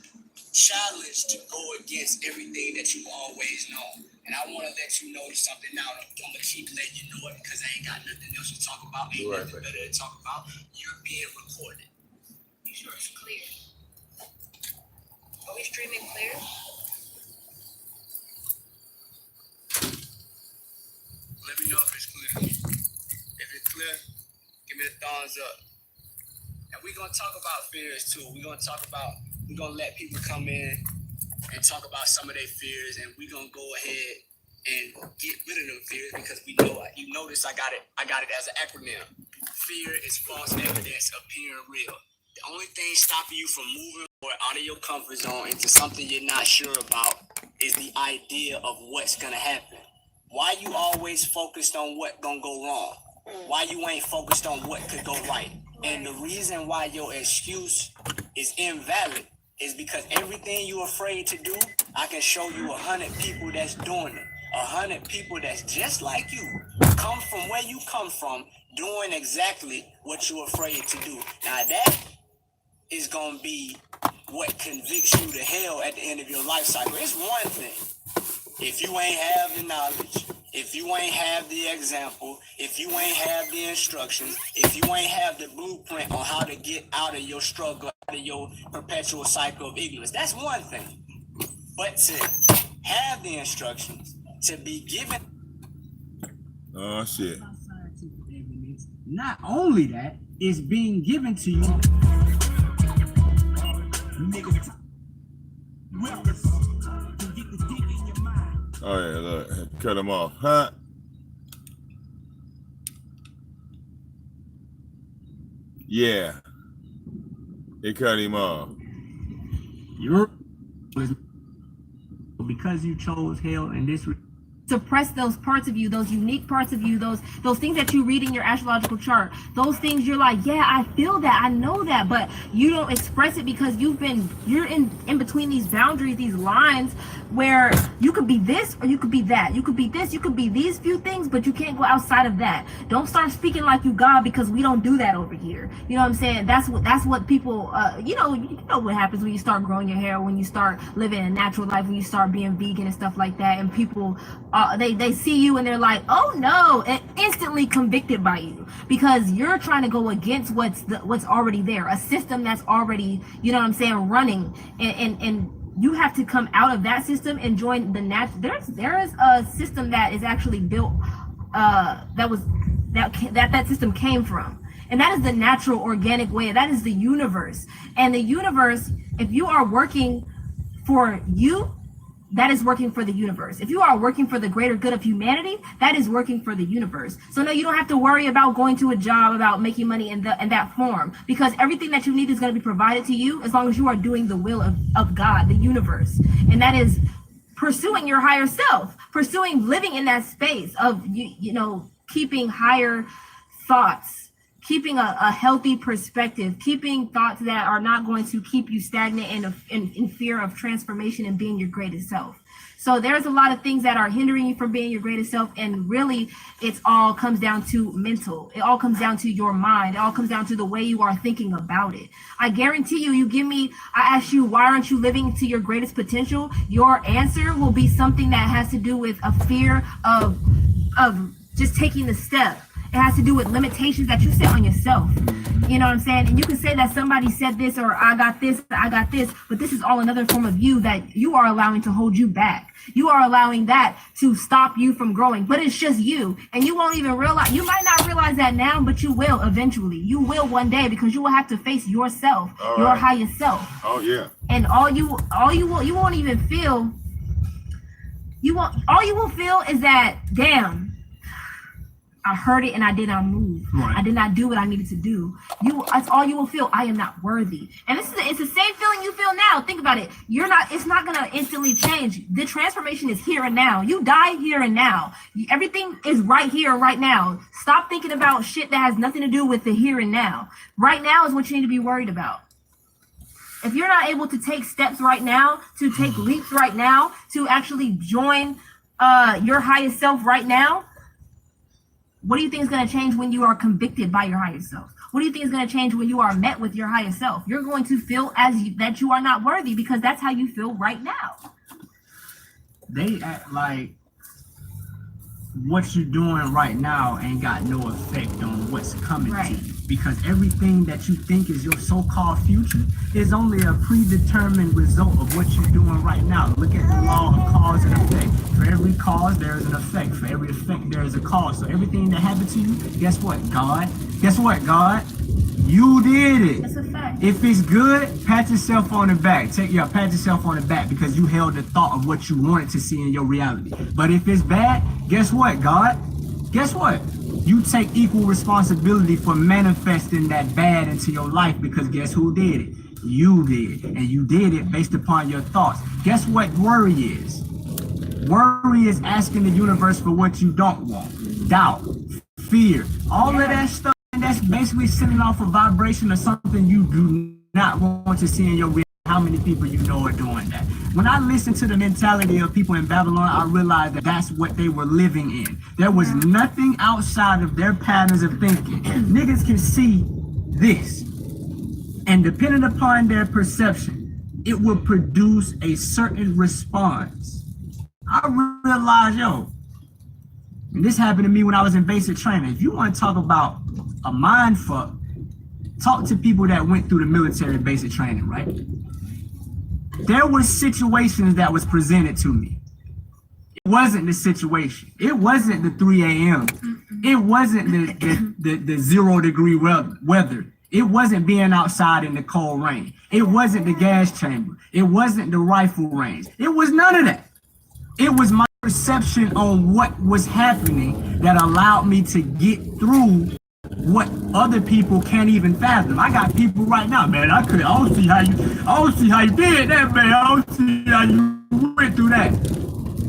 challenged to go against everything that you've always known. And I want to let you know something now. I'm going to keep letting you know it because I ain't got nothing else to talk about. Ain't nothing better to talk about. You're being recorded. You sure it's clear? Are we streaming clear? Let me know if it's clear. If it's clear, give me a thumbs up. And we're going to talk about fears too. We're going to let people come in and talk about some of their fears, and we're going to go ahead and get rid of them fears because we know, you notice I got it as an acronym. Fear is false evidence appearing real. The only thing stopping you from moving forward out of your comfort zone into something you're not sure about is the idea of what's going to happen. Why you always focused on what gonna go wrong? Why you ain't focused on what could go right? And the reason why your excuse is invalid is because everything you're afraid to do, I can show you 100 people that's doing it. 100 people that's just like you, come from where you come from, doing exactly what you're afraid to do. Now that is gonna be what convicts you to hell at the end of your life cycle. It's one thing. If you ain't have the knowledge, if you ain't have the example, if you ain't have the instructions, if you ain't have the blueprint on how to get out of your struggle, out of your perpetual cycle of ignorance, that's one thing. But to have the instructions, to be given... Oh, shit. Not only that, it's being given to you. Oh, yeah, look. Cut him off. Huh? Yeah. They cut him off. You're because you chose hell and this. Suppress those parts of you, those unique parts of you, those things that you read in your astrological chart, those things you're like, yeah, I feel that, I know that, but you don't express it because you're in between these boundaries, these lines where you could be this or you could be that, you could be this, you could be these few things, but you can't go outside of that. Don't start speaking like you God, because we don't do that over here. You know what I'm saying? That's what people you know what happens when you start growing your hair, when you start living a natural life, when you start being vegan and stuff like that, and people they see you and they're like, oh no, and instantly convicted by you because you're trying to go against what's already there, a system that's already, you know what I'm saying, running, and you have to come out of that system and join the natural. There is a system that is actually built that system came from, and that is the natural organic way. That is the universe. And the universe, if you are working for you, that is working for the universe. If you are working for the greater good of humanity, that is working for the universe. So no, you don't have to worry about going to a job, about making money in that form, because everything that you need is going to be provided to you as long as you are doing the will of God, the universe. And that is pursuing your higher self, pursuing living in that space of, you know, keeping higher thoughts, keeping a healthy perspective, keeping thoughts that are not going to keep you stagnant and in fear of transformation and being your greatest self. So there's a lot of things that are hindering you from being your greatest self, and really it's all comes down to mental. It all comes down to your mind. It all comes down to the way you are thinking about it. I guarantee you, I ask you, why aren't you living to your greatest potential? Your answer will be something that has to do with a fear of just taking the step. It has to do with limitations that you set on yourself. You know what I'm saying? And you can say that somebody said this, or I got this, but this is all another form of you that you are allowing to hold you back. You are allowing that to stop you from growing, but it's just you. And you won't even realize, you might not realize that now, but you will eventually. You will one day, because you will have to face yourself, your higher self. Oh yeah. And all you will feel is that, damn, I heard it and I did not move. Right. I did not do what I needed to do. That's all you will feel. I am not worthy. And it's the same feeling you feel now. Think about it. It's not gonna instantly change. The transformation is here and now. You die here and now. Everything is right here, right now. Stop thinking about shit that has nothing to do with the here and now. Right now is what you need to be worried about. If you're not able to take steps right now, to take leaps right now, to actually join your highest self right now, What do you think is going to change when you are convicted by your higher self? What do you think is going to change when you are met with your higher self? You're going to feel that you are not worthy, because that's how you feel right now. They act like what you're doing right now ain't got no effect on what's coming to you, because everything that you think is your so-called future is only a predetermined result of what you're doing right now. Look at the law of cause and effect. For every cause, there is an effect. For every effect, there is a cause. So everything that happened to you, guess what, God? Guess what, God? You did it. That's a fact. If it's good, pat yourself on the back. Pat yourself on the back, because you held the thought of what you wanted to see in your reality. But if it's bad, guess what, God? Guess what? You take equal responsibility for manifesting that bad into your life, because guess who did it? You did. And you did it based upon your thoughts. Guess what worry is? Worry is asking the universe for what you don't want. Doubt, fear, all of that stuff. And that's basically sending off a vibration of something you do not want to see in your reality. How many people you know are doing that? When I listen to the mentality of people in Babylon, I realized that that's what they were living in. There was nothing outside of their patterns of thinking. Niggas can see this, and depending upon their perception, it will produce a certain response. I realized, and this happened to me when I was in basic training. If you want to talk about a mind fuck, talk to people that went through the military basic training, right? There were situations that was presented to me. It wasn't the situation. It wasn't the 3 a.m. It wasn't the 0 degree weather. It wasn't being outside in the cold rain. It wasn't the gas chamber. It wasn't the rifle range. It was none of that. It was my perception on what was happening that allowed me to get through what other people can't even fathom. I got people right now, man. I don't see how you did that, man. I don't see how you went through that.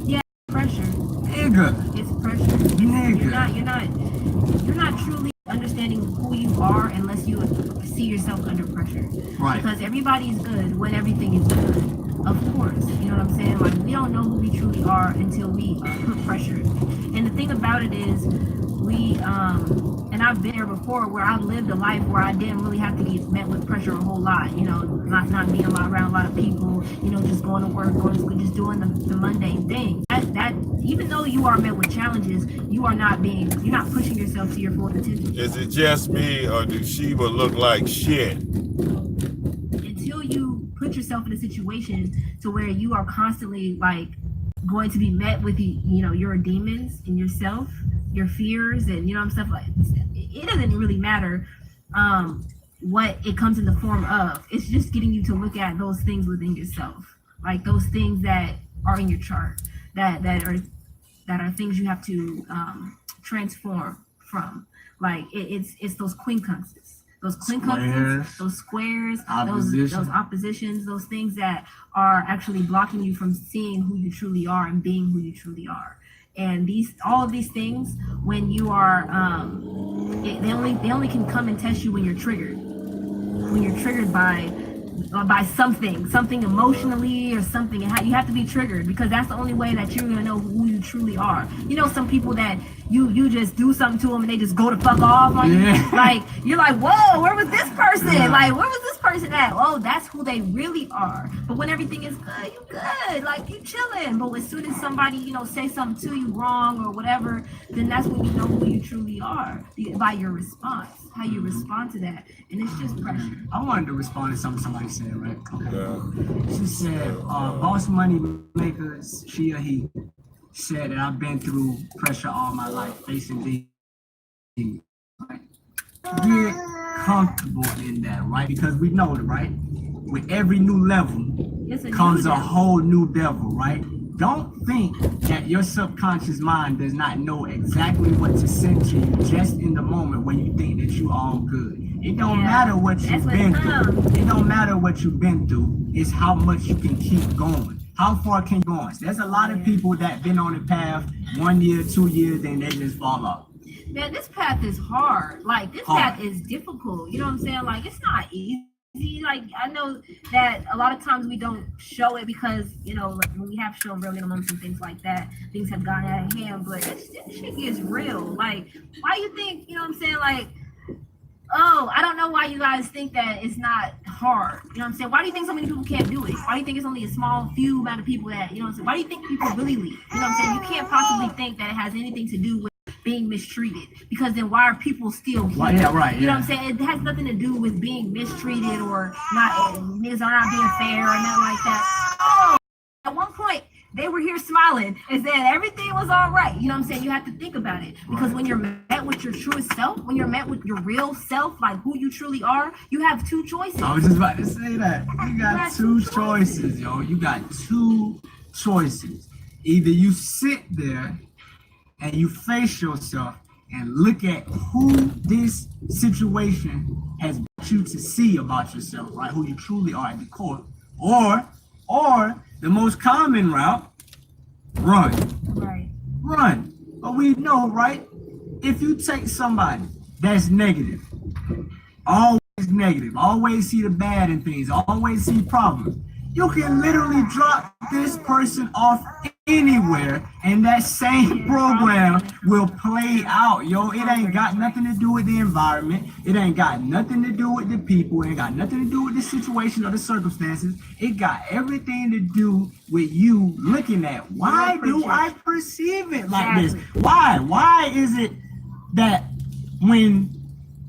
Yeah, pressure. Nigga. It's pressure. Nigga. You're not truly understanding who you are unless you see yourself under pressure. Right. Because everybody's good when everything is good. Of course, you know what I'm saying? Like, we don't know who we truly are until we put pressure. And the thing about it is, and I've been there before, where I've lived a life where I didn't really have to get met with pressure a whole lot, not being around a lot of people, just going to work, going to school, just doing the mundane things. That even though you are met with challenges, you're not pushing yourself to your full potential. Is it just me, or does Sheba look like shit? Until you put yourself in a situation to where you are constantly going to be met with your demons and yourself, your fears, and stuff like it doesn't really matter what it comes in the form of. It's just getting you to look at those things within yourself, like those things that are in your chart, that are things you have to transform from. Like it's those quincunxes, those squares, those oppositions, those things that are actually blocking you from seeing who you truly are and being who you truly are. And all of these things, when you are, they only can come and test you when you're triggered. When you're triggered by something emotionally or something, and you have to be triggered, because that's the only way that you're gonna know who you truly are. Some people that you just do something to them and they just go to fuck off on you. Like, you're like, whoa, where was this person? Like, where was this person at? Oh, that's who they really are. But when everything is good, you good, like you chilling. But as soon as somebody say something to you wrong or whatever, then that's when you know who you truly are, by your response, how you respond to that. And it's just pressure. I wanted to respond to something somebody said, right? Yeah. She said, boss money makers, she or he, said that I've been through pressure all my life, facing demons. Right? Get comfortable in that, right? Because we know that, right? With every new level comes a whole new devil, right? Don't think that your subconscious mind does not know exactly what to send to you just in the moment when you think that you all good. It don't matter what you've been through. It don't matter what you've been through. It's how much you can keep going. How far can you go? There's a lot of people that been on the path 1 year, 2 years, then they just fall off. Man, this path is hard. Like, this path is difficult. You know what I'm saying? Like, it's not easy. See, like I know that a lot of times we don't show it because like when we have shown real minimums and things like that, things have gone out of hand. But that shit gets real. Like, why you think? You know what I'm saying? Like, oh, I don't know why you guys think that it's not hard. You know what I'm saying? Why do you think so many people can't do it? Why do you think it's only a small few amount of people that, you know what I'm saying? Why do you think people really leave? You know what I'm saying? You can't possibly think that it has anything to do with being mistreated, because then why are people still here? Well, yeah, right. You know what I'm saying? It has nothing to do with being mistreated or not, niggas are not being fair or nothing like that. Oh, at one point, they were here smiling and said everything was all right. You know what I'm saying? You have to think about it, because when you're met with your truest self, when you're met with your real self, like who you truly are, you have two choices. I was just about to say that. You got two choices, yo. You got two choices. Either you sit there and you face yourself and look at who this situation has brought you to see about yourself, right? Who you truly are at the core. Or the most common route, run. Right. Run. But we know, right? If you take somebody that's negative, always negative, always see the bad in things, always see problems, you can literally drop this person off anywhere and that same program will play out, yo. It ain't got nothing to do with the environment. It ain't got nothing to do with the people. It ain't got nothing to do with the situation or the circumstances. It got everything to do with you looking at, why do I perceive it like this? Why is it that when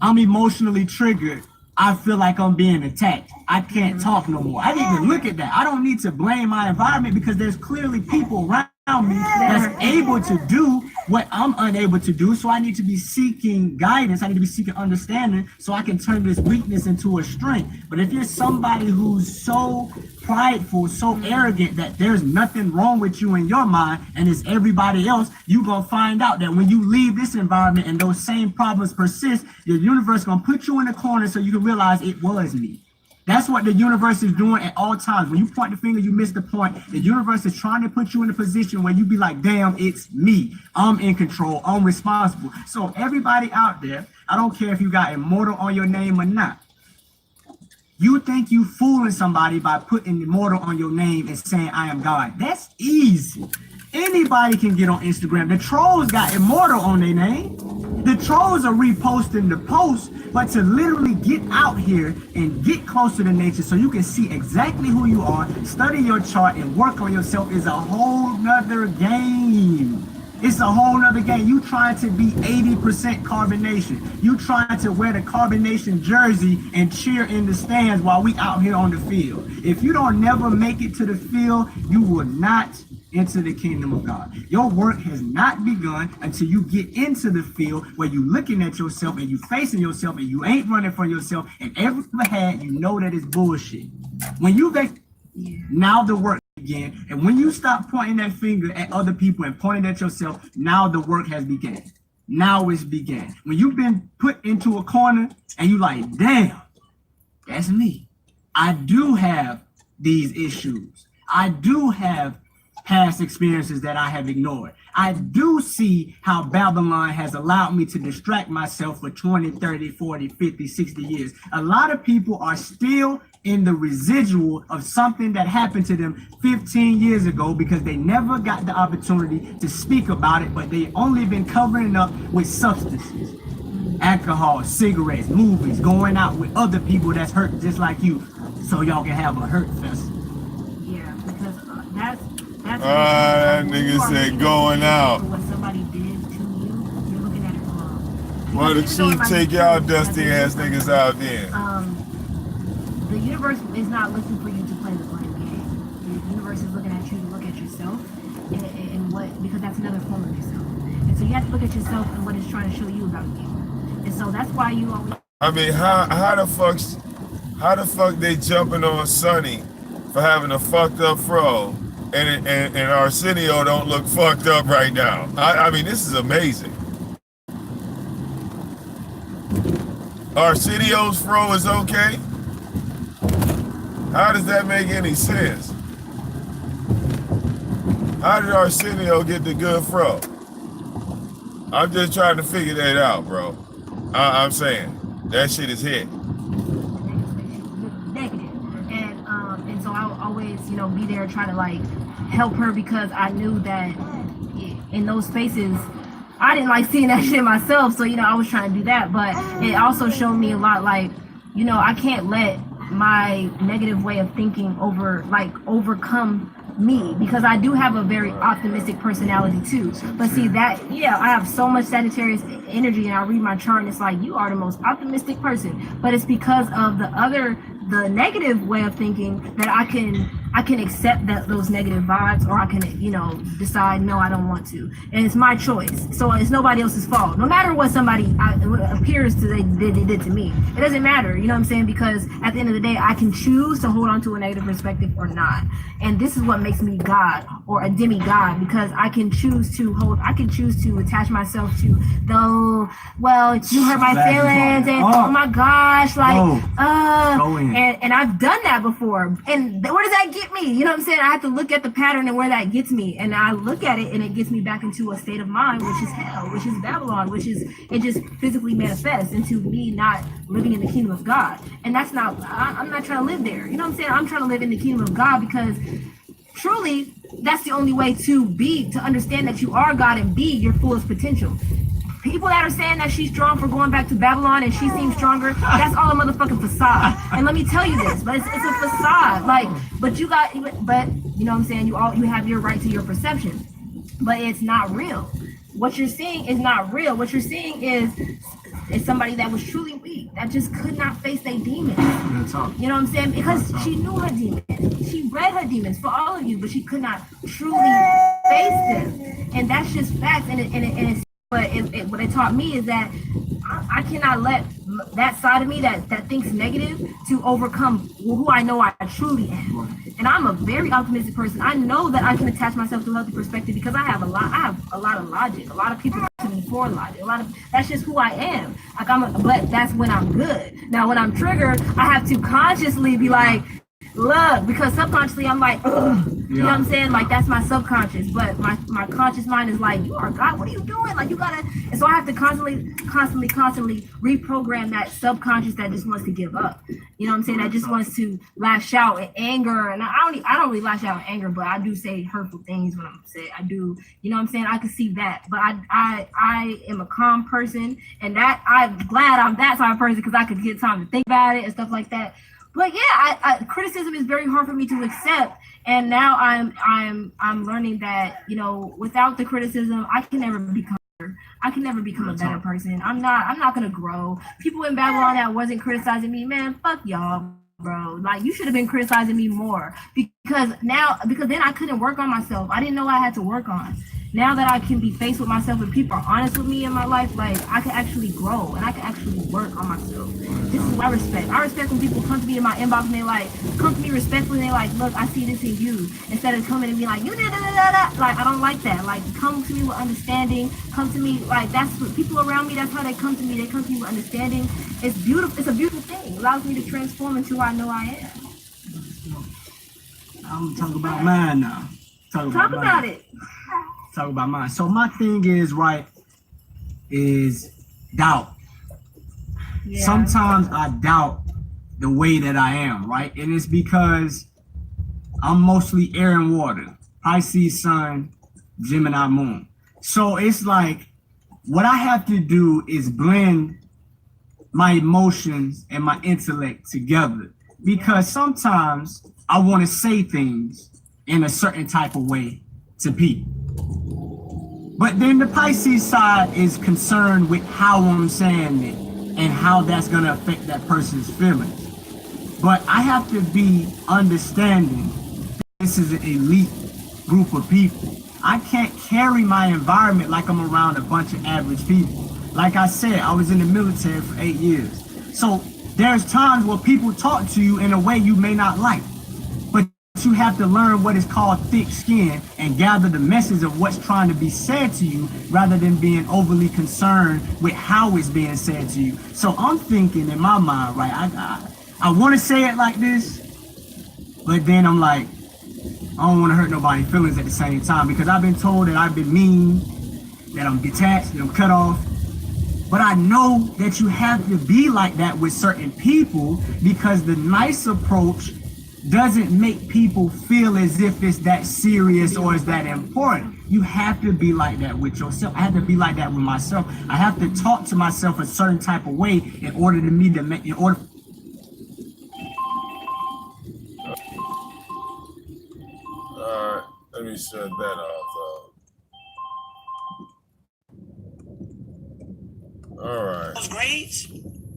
I'm emotionally triggered, I feel like I'm being attacked? I can't talk no more. I need to look at that. I don't need to blame my environment, because there's clearly people around me that's able to do what I'm unable to do. So I need to be seeking guidance. I need to be seeking understanding so I can turn this weakness into a strength. But if you're somebody who's so prideful, so arrogant that there's nothing wrong with you in your mind and it's everybody else, you're going to find out that when you leave this environment and those same problems persist, your universe going to put you in the corner so you can realize it was me. That's what the universe is doing at all times. When you point the finger, you miss the point. The universe is trying to put you in a position where you be like, damn, it's me. I'm in control. I'm responsible. So everybody out there, I don't care if you got immortal on your name or not. You think you fooling somebody by putting immortal on your name and saying, I am God. That's easy. Anybody can get on Instagram. The trolls got immortal on their name. The trolls are reposting the post, but to literally get out here and get closer to nature so you can see exactly who you are, study your chart and work on yourself is a whole nother game. It's a whole nother game. You trying to be 80% carbonation. You trying to wear the carbonation jersey and cheer in the stands while we out here on the field. If you don't never make it to the field, you will not enter the kingdom of God. Your work has not begun until you get into the field where you looking at yourself and you facing yourself and you ain't running from yourself, and every had you know that it's bullshit. When you now the work begin, and when you stop pointing that finger at other people and pointing at yourself, now the work has begun. Now it's began. When you've been put into a corner and you like, damn, that's me. I do have these issues. I do have past experiences that I have ignored. I do see how Babylon has allowed me to distract myself for 20, 30, 40, 50, 60 years. A lot of people are still in the residual of something that happened to them 15 years ago because they never got the opportunity to speak about it, but they only been covering up with substances, alcohol, cigarettes, movies, going out with other people that's hurt just like you, so y'all can have a hurt fest. Yeah, because that's that nigga said going out. What somebody did to you, you're looking at it wrong. Well, the chief take y'all dusty ass niggas out then. The universe is not looking for you to play the blame game. The universe is looking at you to look at yourself and what, because that's another form of yourself. And so you have to look at yourself and what it's trying to show you about you. And so that's why you always. I mean, how the fuck they jumping on Sunni for having a fucked up fro, and Arsenio don't look fucked up right now? I mean, this is amazing. Arsenio's fro is okay? How does that make any sense? How did Arsenio get the good fro? I'm just trying to figure that out, bro. I'm saying that shit is hit. be there trying to like help her because I knew that in those spaces I didn't like seeing that shit myself. So, you know, I was trying to do that. But it also showed me a lot like, you know, I can't let my negative way of thinking overcome me, because I do have a very optimistic personality too. But see that, yeah, I have so much Sagittarius energy, and I read my chart and it's like, you are the most optimistic person. But it's because of the negative way of thinking that I can accept those negative vibes, or I can, you know, decide no, I don't want to, and it's my choice. So it's nobody else's fault, no matter what somebody appears to they did to me. It doesn't matter, you know what I'm saying? Because at the end of the day, I can choose to hold on to a negative perspective or not, and this is what makes me God or a demigod, because I can choose to attach myself to the, well, you hurt my feelings, and oh my gosh, like and I've done that before, and where does that get me? You know what I'm saying? I have to look at the pattern and where that gets me, and I look at it and it gets me back into a state of mind, which is hell, which is Babylon, which is, it just physically manifests into me not living in the kingdom of God. And that's not, I'm not trying to live there. You know what I'm saying? I'm trying to live in the kingdom of God, because truly that's the only way to understand that you are God and be your fullest potential. People that are saying that she's strong for going back to Babylon and she seems stronger, that's all a motherfucking facade. And let me tell you this, but it's a facade. Like, but you know what I'm saying? You have your right to your perception, but it's not real. What you're seeing is not real. What you're seeing is somebody that was truly weak, that just could not face their demons. You know what I'm saying? Because she knew her demons. She read her demons for all of you, but she could not truly face them. And that's just facts. And it's what it taught me is that I cannot let that side of me that thinks negative to overcome who I know I truly am. And I'm a very optimistic person. I know that I can attach myself to a healthy perspective because I have a lot of logic. A lot of people come to me for logic. That's just who I am. But that's when I'm good. Now when I'm triggered, I have to consciously be like, look, because subconsciously I'm like, ugh. You know what I'm saying? Like, that's my subconscious, but my conscious mind is like, you are God, what are you doing? Like, you gotta, and so I have to constantly reprogram that subconscious that just wants to give up. You know what I'm saying? That just wants to lash out in anger. And I don't really lash out in anger, but I do say hurtful things when I'm upset. I do, you know what I'm saying? I can see that, but I am a calm person, and that I'm glad I'm that type of person, because I could get time to think about it and stuff like that. But yeah, criticism is very hard for me to accept, and now I'm learning that, you know, without the criticism, I can never become a better person. I'm not gonna grow. People in Babylon that wasn't criticizing me, man, fuck y'all, bro. Like, you should have been criticizing me more, because then I couldn't work on myself. I didn't know what I had to work on. Now that I can be faced with myself and people are honest with me in my life, like, I can actually grow and I can actually work on myself. This is what I respect. I respect when people come to me in my inbox and they like, come to me respectfully and they like, look, I see this in you. Instead of coming to me like, you da da da da. Like, I don't like that. Like, come to me with understanding. Come to me, like, that's what people around me, that's how they come to me. They come to me with understanding. It's beautiful. It's a beautiful thing. It allows me to transform into who I know I am. I'm talking about mine now. Talk about it. Talk about mine. So my thing is, right, is doubt. Yeah. Sometimes I doubt the way that I am, right? And it's because I'm mostly air and water. Pisces sun, Gemini moon. So it's like, what I have to do is blend my emotions and my intellect together, because sometimes I want to say things in a certain type of way to people. But then the Pisces side is concerned with how I'm saying it and how that's going to affect that person's feelings. But I have to be understanding this is an elite group of people. I can't carry my environment like I'm around a bunch of average people. Like I said, I was in the military for 8 years. So there's times where people talk to you in a way you may not like. But you have to learn what is called thick skin and gather the message of what's trying to be said to you, rather than being overly concerned with how it's being said to you. So I'm thinking in my mind, right, I want to say it like this, but then I'm like, I don't want to hurt nobody's feelings at the same time, because I've been told that I've been mean, that I'm detached, that I'm cut off. But I know that you have to be like that with certain people, because the nice approach doesn't make people feel as if it's that serious or is that important. You have to be like that with yourself. I have to be like that with myself. I have to talk to myself a certain type of way in order to me to make, in order. All right, let me shut that off. All right. Those grades,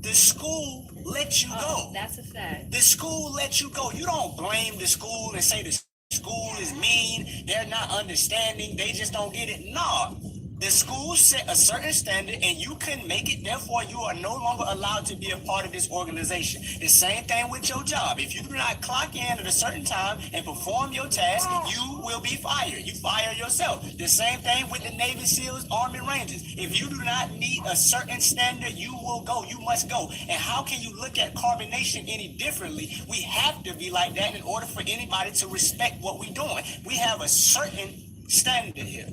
the school lets you go. That's a fact. The school lets you go. You don't blame the school and say the school is mean, they're not understanding, they just don't get it. No. The school set a certain standard and you couldn't make it, therefore you are no longer allowed to be a part of this organization. The same thing with your job. If you do not clock in at a certain time and perform your task, you will be fired. You fire yourself. The same thing with the Navy SEALs, Army Rangers. If you do not meet a certain standard, you will go. You must go. And how can you look at carbonation any differently? We have to be like that in order for anybody to respect what we're doing. We have a certain standard here.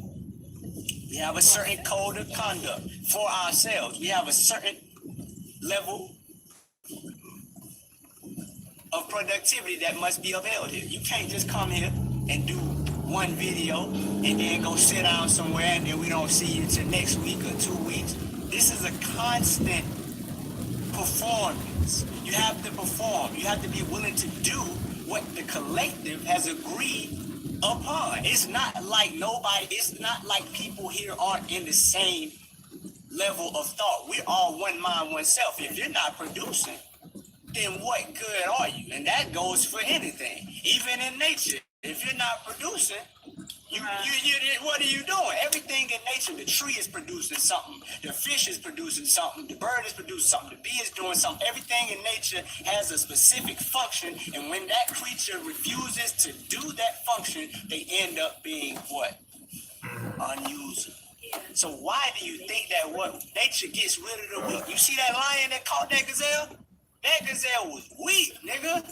We have a certain code of conduct for ourselves. We have a certain level of productivity that must be upheld here. You can't just come here and do one video and then go sit down somewhere and then we don't see you till next week or 2 weeks. This is a constant performance. You have to perform. You have to be willing to do what the collective has agreed upon. It's not like it's not like people here aren't in the same level of thought. We're all one mind, one self. If you're not producing, then what good are you? And that goes for anything, even in nature. If you're not producing, what are you doing? Everything in nature, the tree is producing something, the fish is producing something, the bird is producing something, the bee is doing something. Everything in nature has a specific function, and when that creature refuses to do that function, they end up being what? Unusable. So why do you think that what nature gets rid of the weak? You see that lion that caught that gazelle? That gazelle was weak, nigga.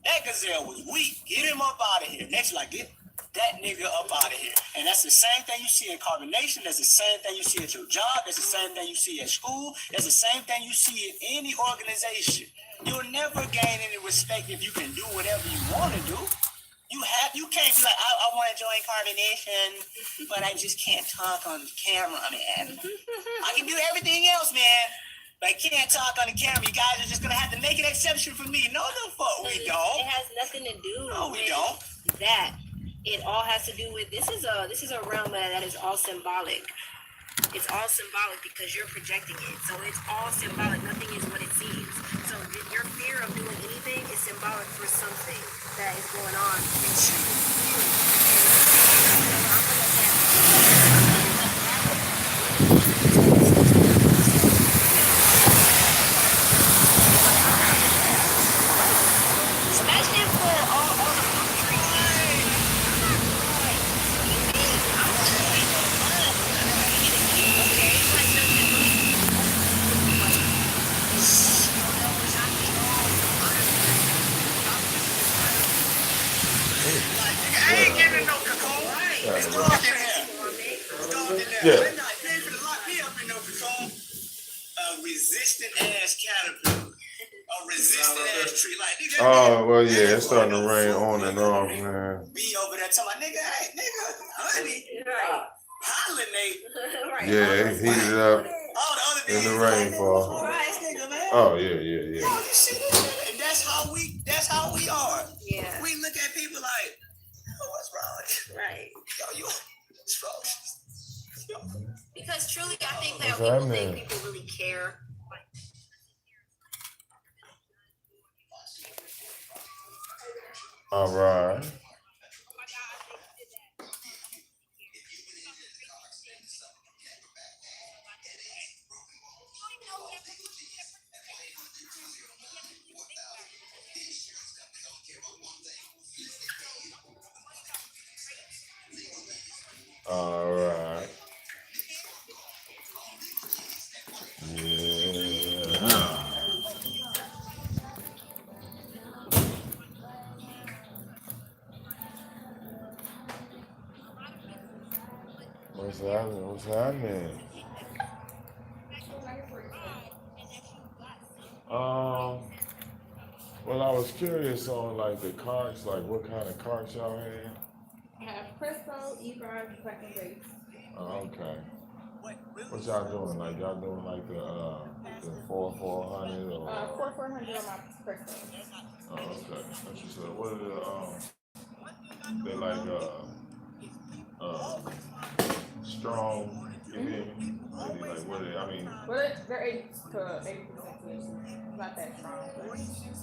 That gazelle was weak. Get him up out of here. Next, like, get that nigga up out of here. And that's the same thing you see in carbonation. That's the same thing you see at your job. That's the same thing you see at school. That's the same thing you see in any organization. You'll never gain any respect if you can do whatever you want to do. You can't be like, I want to join carbonation, but I just can't talk on the camera, man. I can do everything else, man. But I can't talk on the camera. You guys are just gonna have to make an exception for me. No, the fuck we don't. It has nothing to do No, we with don't. that. It all has to do with this is a realm that is all symbolic. It's all symbolic because you're projecting it. So it's all symbolic. Nothing is what it seems. So your fear of doing anything is symbolic for something that is going on in I ain't getting no cocoon. It's dark in here. It's dark in there. Yeah. They're not paying for to lock me up in no cocoon. A resistant ass caterpillar. A resistant ass tree. Like, nigga. Oh, well, yeah, it's starting to rain on and off, man. Be over there telling my nigga, hey, nigga, honey, pollinate. right. Yeah, it heated up All the other in the niggas like, rainfall. Christ, nigga, man. Oh, yeah. Yo, you see this nigga? And that's how we are. Yeah. We look at people like, oh, what's wrong with you? Right. Yo, you what's wrong? Because truly, I think that What's people happening? think people really care. All right. All right. Yeah. What's happening? What's happening? Well, I was curious on like the carts, like what kind of carts y'all had. I have Presto, E-Drive, second base. Oh, okay. What y'all doing? Like y'all doing like the 400 or 400 on my Presto. oh, okay. What you said? What are they like strong? You feel me? Like what are they? I mean. Well, they're 80 to 80% fish. Not that strong.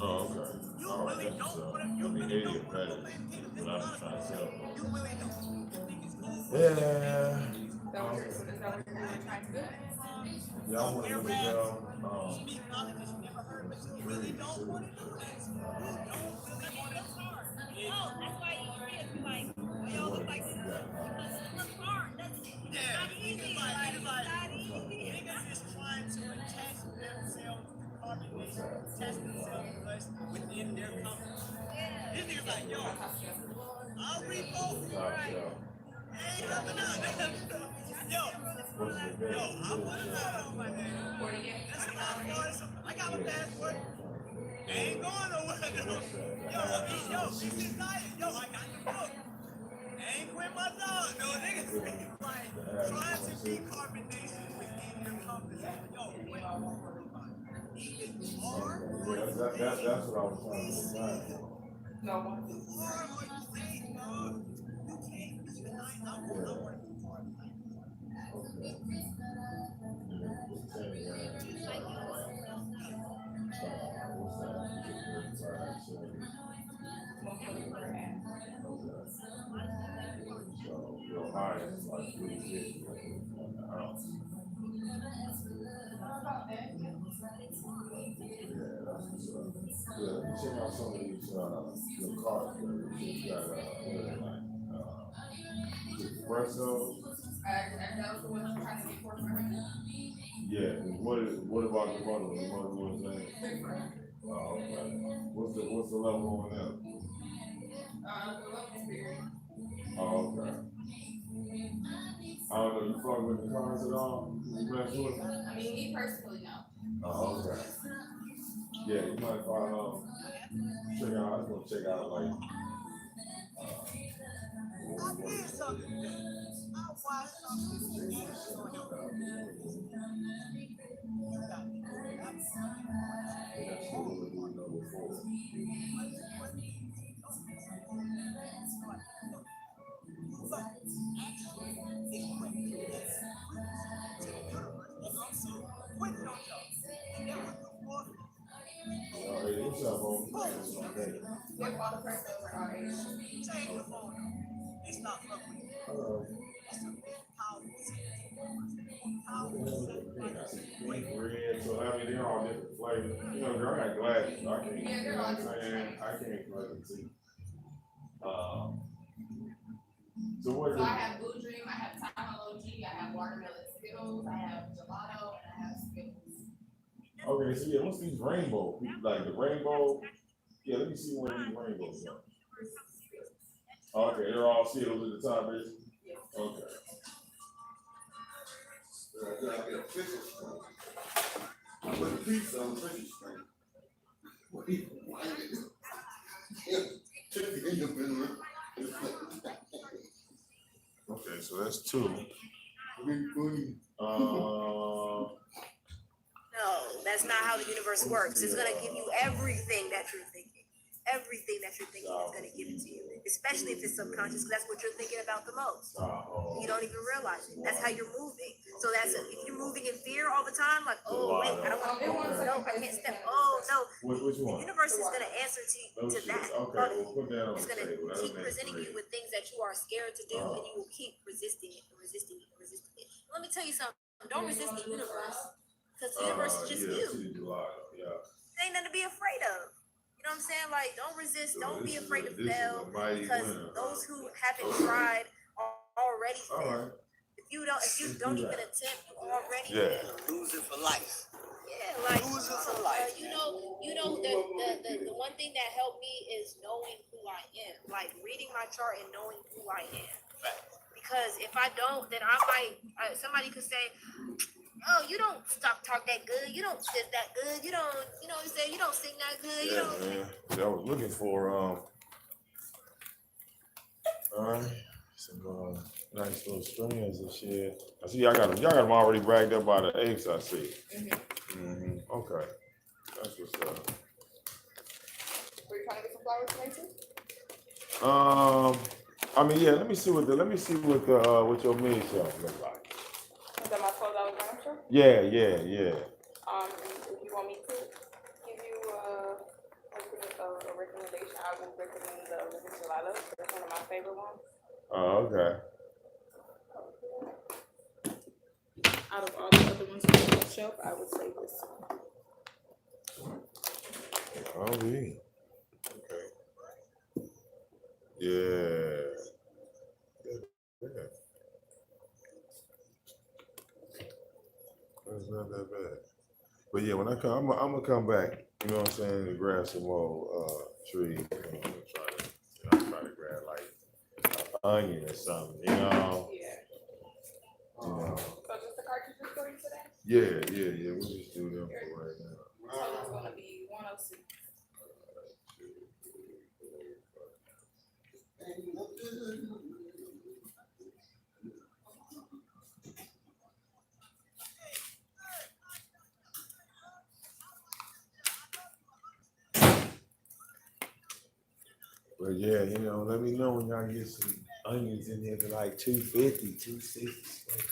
Oh, okay. All right. That's I mean, 80 or better. But I'm trying to tell. Yeah. Is that what you're trying to do? Y'all want to go That's why you see us like, yo, like this is hard. That's not easy. Like, it's not easy. Niggas is trying to attach themselves to carbon nation, attach themselves to us within their company. These niggas like, yo, I'll repo. Ain't nothing out. Yo, I want to know, my nigga. That's enough, yo. I got a passport. Ain't going nowhere. Yo, she's excited. Yo, I got the book. Ain't quit my dog. No, niggas like trying to decarbonate within your company. Yo, wait. That's what I was trying to decide. No. So your high is like 350 an ounce. Yeah, check out some of these your cars that you got espressos. That was the one I'm trying to get 400. Yeah, what about the mother? The mother was that? Oh, okay. What's the level on that? The level spirit. Oh, okay. I don't know, you fuck with the cars at all? You mess with them? I mean, me personally, no. Oh, okay. Yeah, you might find check out. I was gonna check out like. I did something. I watched something. That's what we were doing before. Hey, what's up, home? What all the Prestos are our age? It's not fucking. Red, so I mean, they're all different flavors. You know, girl, I got glasses. So I can't, you know what I'm saying? I can't fucking see. So what? So I have Blue Dream, I have Tamalo G, I have watermelon Skittles, I have gelato, and I have Skittles. Okay, so yeah, what's these rainbow? Like the rainbow? Yeah, let me see one of these rainbows. Okay, they're all sealed at the top, is? Yes. Okay. I get a fishy string. I put the pizza on the fishy string. What do you want? Okay, so that's two. No, that's not how the universe works. It's gonna give you everything that you're thinking. Everything that you're thinking is gonna give it to you, especially if it's subconscious, because that's what you're thinking about the most. You don't even realize it. That's how you're moving. So if you're moving in fear all the time, like, oh wait, I don't want to move. No, I can't step. Oh no. Which one? The universe is gonna answer to that. Okay, we'll put that on It's the gonna table. keep presenting you with things that you are scared to do, and you will keep resisting it and resisting it and resisting it. Let me tell you something. Don't resist the universe, because the universe is just you. There ain't nothing to be afraid of. You know what I'm saying? Like, don't resist. So don't be this afraid is to a- this is fail, a mighty because winner. those who haven't tried already All fail. right. If you don't even attempt, you already Yeah. fail. Losing for life. Yeah, like Losing for life. you know the one thing that helped me is knowing who I am, like reading my chart and knowing who I am. Right. Because if I don't, then somebody could say, oh, you don't talk that good. You don't sit that good. You don't, you know what I'm saying? You don't sing that good. You Yeah, don't. man. See, I was looking for some nice little strings and shit. I see y'all got them already bragged up by the apes. I see. Okay, that's what's up. Were you trying to get some flowers today too? I mean, yeah. Let me see what what your mid shelf look like. Is that my $12 round show? Yeah. If you want me to give you a recommendation, I would recommend the Living Gelato. That's one of my favorite ones. Oh, okay. Out of all the other ones on the shelf, I would say this one. Oh, yeah. Okay. Yeah. That's not that bad. But yeah, when I come, I'm gonna come back. You know what I'm saying? To grab some more trees. Try to grab like an onion or something. You know. Yeah. You know. So just the cartridges for you today? Yeah. We'll just do them for right now. So it's gonna be 106. But yeah, you know, let me know when y'all get some onions in there for like 250, 260.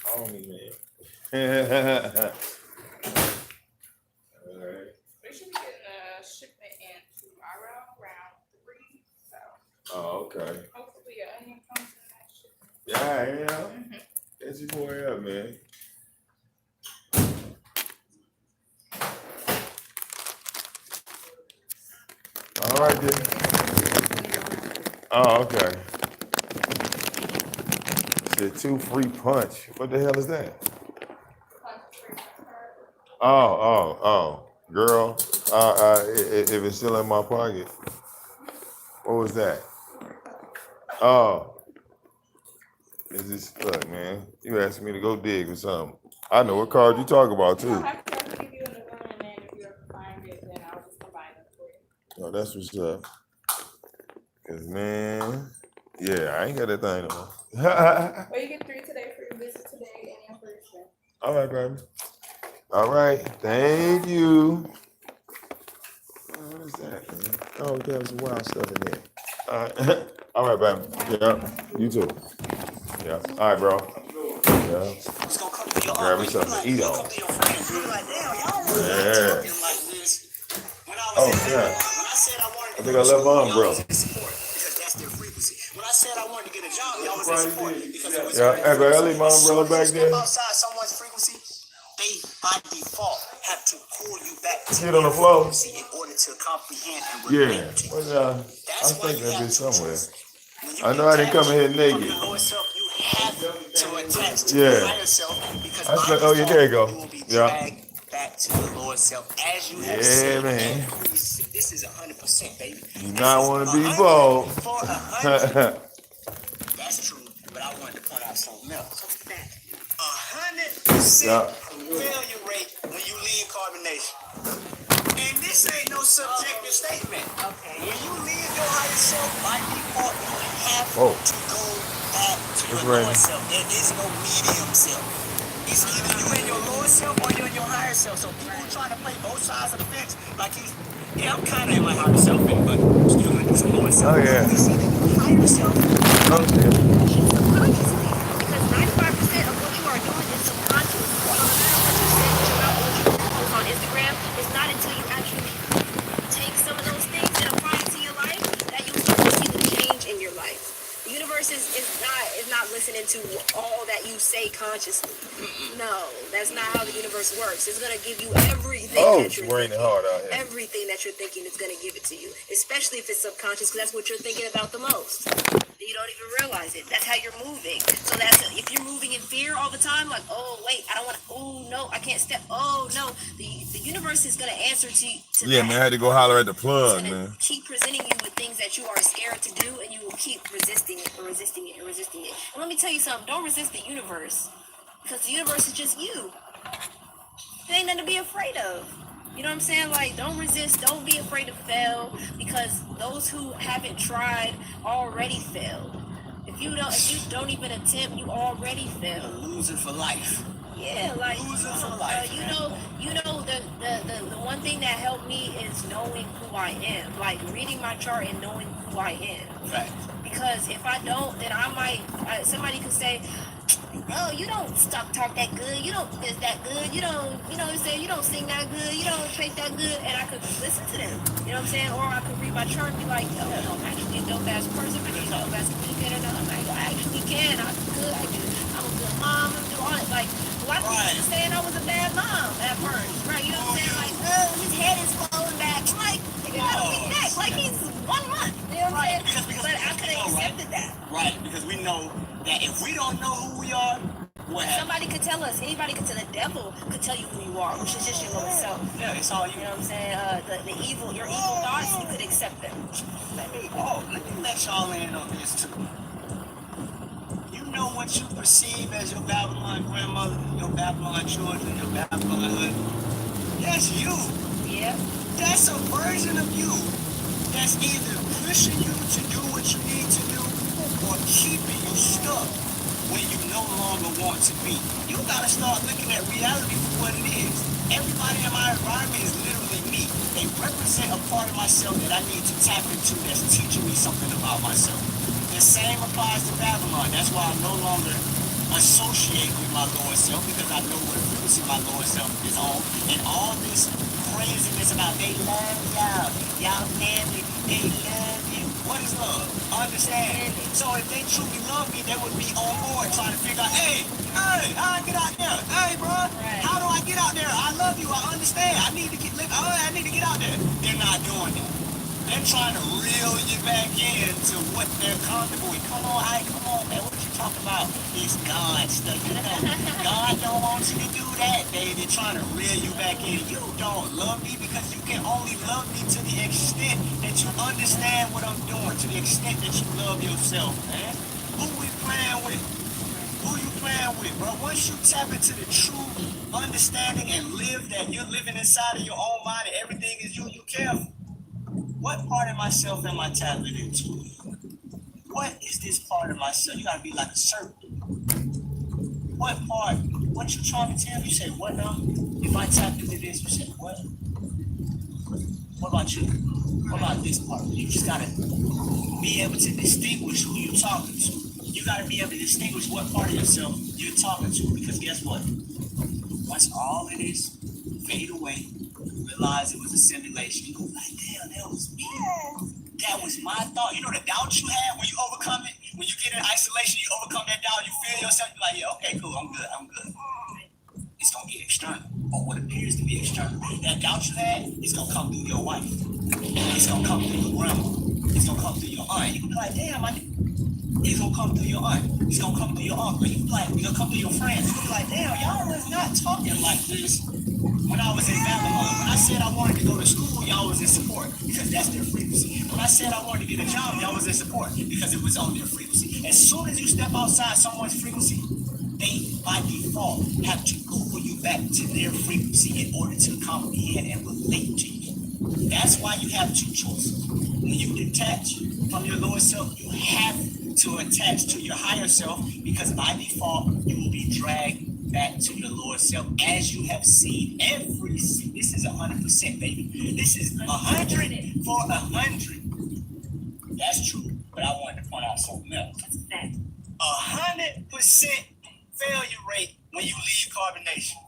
Call me, man. All right. We should be getting a shipment in tomorrow around 3. So Oh, okay. hopefully your onion comes in that shipment. Yeah. That's your boy up, man. All right, then. Oh, okay. The 2 free punch. What the hell is that? Oh. Girl, if it's still in my pocket. What was that? Oh. Is this, look, man, you asked me to go dig or something. I know what card you talk about, too. I'll have to give you another one, and then if you ever find it, then I'll just combine it for you. Oh, that's what's up. Cause, man, yeah, I ain't got that thing no more. Well, you get 3 today for your visit today and your first day. All right, baby. All right, thank you. What is that, man? Oh, there's some wild stuff in there. All right, baby. Yeah, you too. Yeah. All right, bro. Yeah. It's gonna come to your Grab me uncle. something to eat You'll on. come to your friends. You'll be like, damn, y'all really Yeah. talking like this. When I was Oh, in yeah. when I said I wanted to I think I left my umbrella. support because that's their frequency. When I said I wanted to get a job, y'all was in support because it was Yeah, hey, bro, I leave my umbrella back step there. outside someone's frequency, they by default have to pull you back to Sit on the floor. frequency in order to comprehend and Yeah. relate to you. Well, I That's was why thinking you that have bitch to somewhere. choose. When you I know I didn't come in here from naked. your lower self, you have to attach to Yeah. the higher self because I was by like, oh, yeah, there you go. default, you will be Yeah. dragged back to the lower self as you have Yeah, seen man. every. This is 100%, baby. You not want to be bold. For 100. That's true, but I wanted to point out something else. What's that? 100% Yeah. failure rate when you leave carbonation. And this ain't no subjective statement. Okay. When you leave your higher self, by default, you have to go back to your lower self. There is no medium self. It's either you in your lower self or you're in your higher self. So people who try to play both sides of the fence, like I'm kind of in my higher self, but still in some lower self. Oh, yeah. You see the higher self? Okay. Subconsciously, because 95% of what you are doing is subconscious. So no matter what you say with your mouth or what you post on Instagram, it's not until you actually take some of those things and apply it to your life that you start to see the change in your life. The universe is not listening to all that you say consciously. No, that's not how the universe works. It's gonna give you everything that you're raining thinking. hard out here. Everything that you're thinking is gonna give it to you, especially if it's subconscious, because that's what you're thinking about the most. You don't even realize it. That's how you're moving. So if you're moving in fear all the time, like, oh wait, I don't want to. Oh no, I can't step. Oh no, the universe is gonna answer to Yeah, that. man, I had to go holler at the It's plug, gonna man. keep presenting you with things that you are scared to do, and you will keep resisting it and resisting it and resisting it. And let me tell you something. Don't resist the universe, because the universe is just you. There ain't nothing to be afraid of. You know what I'm saying? Like, don't resist. Don't be afraid to fail, because those who haven't tried already failed. If you don't even attempt, you already failed. Losing for life. Yeah, like Losing for life, you know the one thing that helped me is knowing who I am. Like reading my chart and knowing who I am. Right. Because if I don't, then somebody could say, "Oh, you don't talk that good. You don't is that good. You don't, you don't sing that good. You don't take that good." And I could listen to them. You know what I'm saying? Or I could read my chart and be like, "Yo, I'm actually a dope ass person. I'm actually a dope ass communicator. No, I actually can. I'm good. I'm a good mom. I'm doing all it." Like a lot of people were saying I was a bad mom at first, right? You know what I'm saying? Like, oh, his head is falling back. I'm like, you got a weak neck. Like he's 1 month. You know what I'm saying? But I could have accepted that. Right, because we know that if we don't know who we are, what happens? Somebody could tell us. Anybody could tell. The devil could tell you who you are, which is just your lower self. Yeah, it's all you. You know what I'm saying? Your evil thoughts, you could accept them. Let me let y'all in on this too. You know what you perceive as your Babylon grandmother, your Babylon children, your Babylon hood. That's you. Yeah. That's a version of you that's either pushing you to do what you need to do or keeping you stuck when you no longer want to be. You gotta start looking at reality for what it is. Everybody in my environment is literally me. They represent a part of myself that I need to tap into that's teaching me something about myself. The same applies to Babylon. That's why I no longer associate with my lower self, because I know what frequency my lower self is on. And all this craziness about they love y'all family, they love you. What is love? Understand. So if they truly love me, they would be on board trying to figure out, hey, how do I get out there? Hey, bro, how do I get out there? I love you. I understand. I need to get out there. They're not doing that. They're trying to reel you back into what they're comfortable with. Come on, man. What you talking about? It's God stuff. You know, God don't want you to do that, baby. They're trying to reel you back in. You don't love me because you can only love me to the extent that you understand what I'm doing, to the extent that you love yourself, man. Who we playing with? Who you playing with, bro? Once you tap into the true understanding and live that you're living inside of your own mind and everything is you careful. What part of myself am I tapping into? What is this part of myself? You gotta be like a circle. What part? What you trying to tell me? You say, what now? If I tap into this, you say, what? What about you? What about this part? You just gotta be able to distinguish who you're talking to. You gotta be able to distinguish what part of yourself you're talking to, because guess what? Once all of this fade away, realize it was a simulation. You go like, damn, that was me. That was my thought. You know the doubt you had when you overcome it? When you get in isolation, you overcome that doubt, you feel yourself, you're like, yeah, okay, cool, I'm good. It's gonna get external, or what appears to be external. That doubt you had, it's gonna come through your wife. It's gonna come through your grandma. It's gonna come through your aunt. You can be like, damn, it's gonna come through your aunt. It's gonna come through your uncle. You can be like, it's gonna come through your friends. You can be like, damn, y'all was not talking like this when I was in Babylon. When I said I wanted to go to school, y'all was in support because that's their frequency. When I said I wanted to get a job, y'all was in support because it was on their frequency. As soon as you step outside someone's frequency, they by default have to pull you back to their frequency in order to comprehend and relate to you. That's why you have two choices. When you detach from your lower self, you have to attach to your higher self, because by default you will be dragged back to your lower self, as you have seen this is 100%, baby. This is 100 for 100. That's true, but I wanted to point out something else. 100% failure rate when you leave carbonation.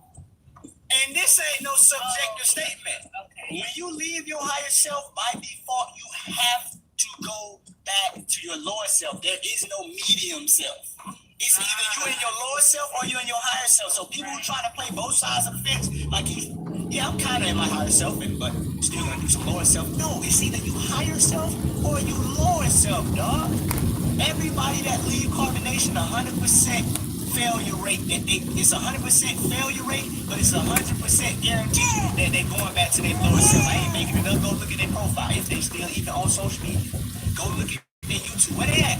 And this ain't no subjective statement. Okay. When you leave your higher self, by default, you have to go back to your lower self. There is no medium self. It's either you in your lower self or you in your higher self. So people who try to play both sides of the fence, like I'm kind of in my higher self, but still gonna do some lower self. No, it's either you higher self or you lower self, dog. Everybody that leave carbonation, 100% failure rate. It's 100% failure rate, but it's 100% guaranteed that they're going back to their lower self. I ain't making it up. Go look at their profile if they still even on social media. Go look at their YouTube. Where they at?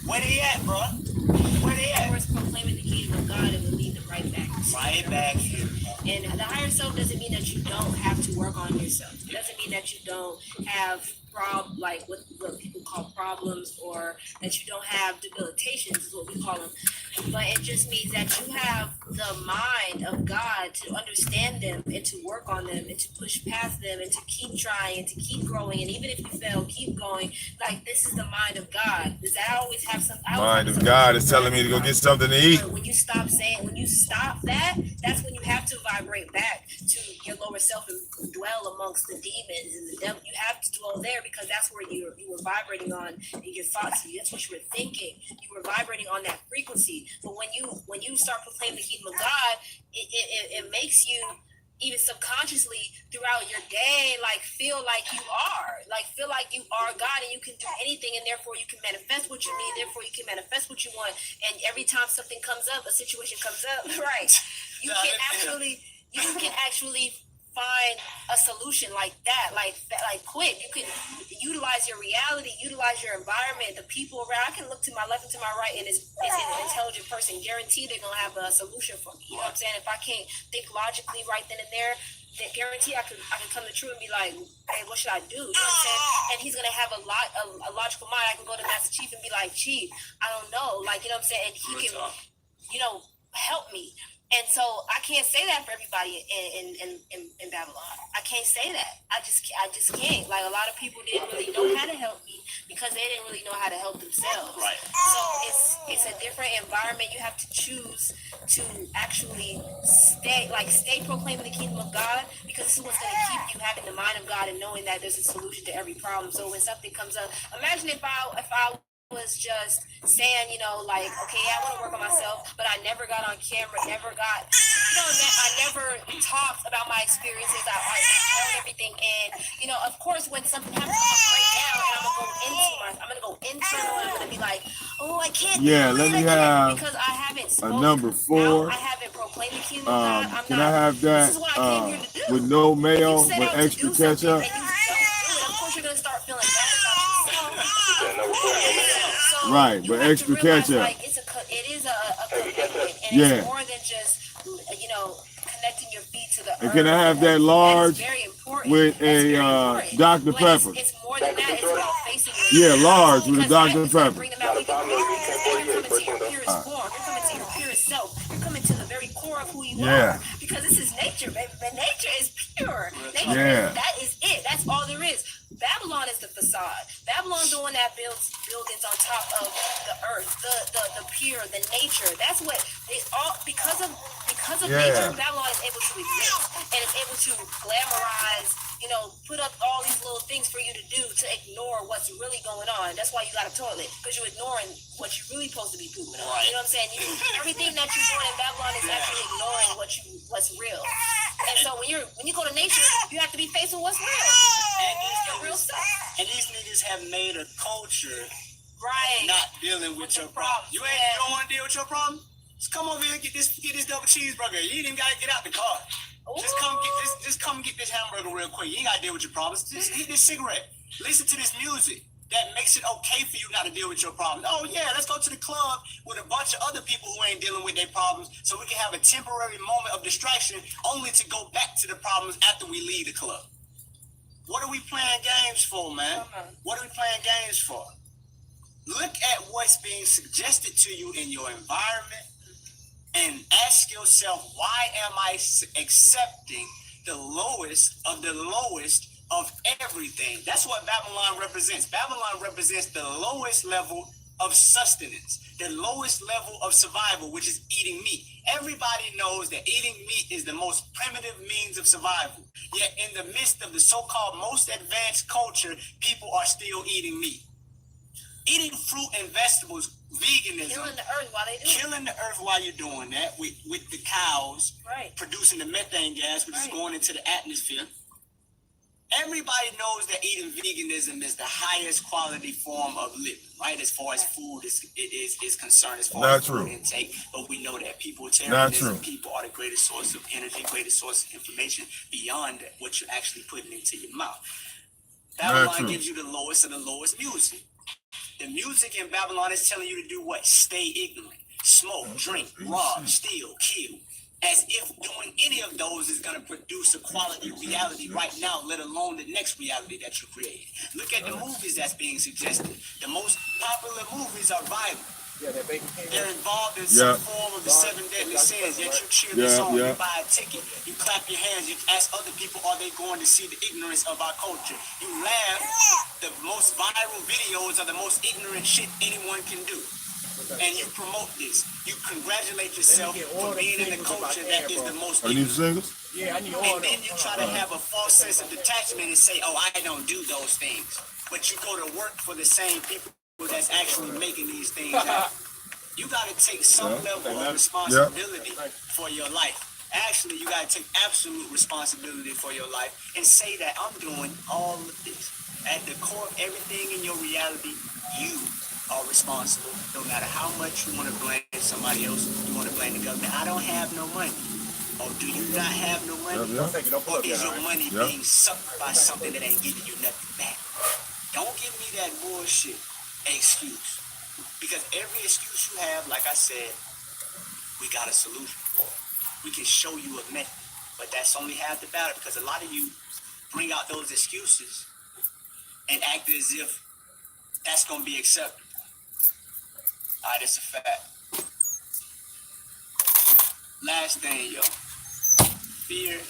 Where they at, bro? Where they at? Proclaiming the kingdom of God, and will lead them right back. Right back here. And the higher self doesn't mean that you don't have to work on yourself. It doesn't mean that you don't have like what people call problems, or that you don't have debilitations is what we call them. But it just means that you have the mind of God to understand them and to work on them and to push past them and to keep trying and to keep growing. And even if you fail, keep going. Like, this is the mind of God. Does that always have some? Mind of God is telling me to go get something to eat. When you stop that, that's when you have to vibrate back to your lower self and dwell amongst the demons and the devil. You have to dwell there because that's where you were vibrating on in your thoughts. That's what you were thinking. You were vibrating on that frequency. But when you start proclaiming the kingdom of God, it makes you even subconsciously throughout your day, like feel like you are God, and you can do anything, and therefore you can manifest what you need, therefore you can manifest what you want. And every time something comes up, a situation comes up, right, you can actually find a solution like that, like quick. You can utilize your reality, utilize your environment, the people around. I can look to my left and to my right, and it's an intelligent person. Guaranteed they're gonna have a solution for me. You know what I'm saying? If I can't think logically right then and there, then guarantee I can come to True and be like, hey, what should I do? You know what I'm saying? And he's gonna have a logical mind. I can go to Master Chief and be like, Chief, I don't know, like, you know what I'm saying? And he can, help me. And so I can't say that for everybody in Babylon. I can't say that. I just can't. Like, a lot of people didn't really know how to help me because they didn't really know how to help themselves. Right. So it's a different environment. You have to choose to actually stay proclaiming the kingdom of God, because this is what's going to keep you having the mind of God and knowing that there's a solution to every problem. So when something comes up, imagine if I was just saying, okay, I want to work on myself, but I never got on camera, I never talked about my experiences. I held everything in. Of course, when something happens, I'm gonna break down and I'm gonna go internal, and I'm gonna be like, oh, I can't. Yeah, let me have because I haven't spoken. a number 4. I haven't proclaimed the kingdom of God. Can I have that with no mayo but extra ketchup? Of course, you're gonna start feeling bad about yourself. Right, but extra ketchup. Like, it is a commitment, and it's more than just connecting your feet to the earth. And can I have that large with a Dr. Pepper? It's more than that. It's about facing your large with a Dr. Pepper. Bring them out. You're coming to your purest form. You're coming to your purest self. You're coming to the very core of who you are. Because this is nature, baby. But nature is pure. Nature that is it. That's all there is. Babylon is the facade. Babylon's the one that builds buildings on top of the earth, the pure, the nature. That's what they all because of nature. Babylon is able to exist, and it's able to glamorize, put up all these little things for you to do to ignore what's really going on. That's why you got a toilet, because you're ignoring what you're really supposed to be pooping on. You know what I'm saying? Everything that you're doing in Babylon is actually ignoring what's real. And so when you go to nature, you have to be faced with what's real. And real stuff. And these niggas have made a culture not dealing with your problem. You don't want to deal with your problem? Just come over here and get this double cheeseburger. You ain't even gotta get out the car. Just come get this hamburger real quick. You ain't gotta deal with your problems. Just hit this cigarette. Listen to this music that makes it okay for you not to deal with your problems. Oh yeah, let's go to the club with a bunch of other people who ain't dealing with their problems, so we can have a temporary moment of distraction, only to go back to the problems after we leave the club. What are we playing games for, man? What are we playing games for? Look at what's being suggested to you in your environment and ask yourself, why am I accepting the lowest of everything? That's what Babylon represents. Babylon represents the lowest level of sustenance, the lowest level of survival, which is eating meat. Everybody knows that eating meat is the most primitive means of survival. Yet in the midst of the so-called most advanced culture, people are still eating meat. Eating fruit and vegetables, veganism. Killing the earth while they do it. Killing the earth while you're doing that with the cows producing the methane gas, which is going into the atmosphere. Everybody knows that eating veganism is the highest quality form of living, right? As far as food is concerned, as far as food intake. But we know that people are the greatest source of energy, greatest source of information beyond what you're actually putting into your mouth. Babylon gives you the lowest of the lowest music. The music in Babylon is telling you to do what? Stay ignorant, smoke, drink, rob, steal, kill. as if doing any of those is going to produce a quality reality right now, let alone the next reality that you create. Look at the movies that's being suggested. The most popular movies are violent. They're involved in some form of the 7 deadly sins. Yet you cheer this on, you buy a ticket, you clap your hands, you ask other people, are they going to see the ignorance of our culture? You laugh. The most viral videos are the most ignorant shit anyone can do. And you promote this. You congratulate yourself for being in the culture that is the most Are you singles? Yeah, I need oil. And then you try to have a false sense of detachment and say, oh, I don't do those things. But you go to work for the same people that's actually making these things happen. You got to take some level of responsibility for your life. Actually, you got to take absolute responsibility for your life and say that I'm doing all of this. At the core of everything in your reality, you are responsible. No matter how much you want to blame somebody else, you want to blame the government. I don't have no money. Or do you not have no money? Or is your money being sucked by something that ain't giving you nothing back? Don't give me that bullshit excuse. Because every excuse you have, like I said, we got a solution for it. We can show you a method. But that's only half the battle, because a lot of you bring out those excuses and act as if that's going to be acceptable. All right, it's a fact. Last thing, yo. Fear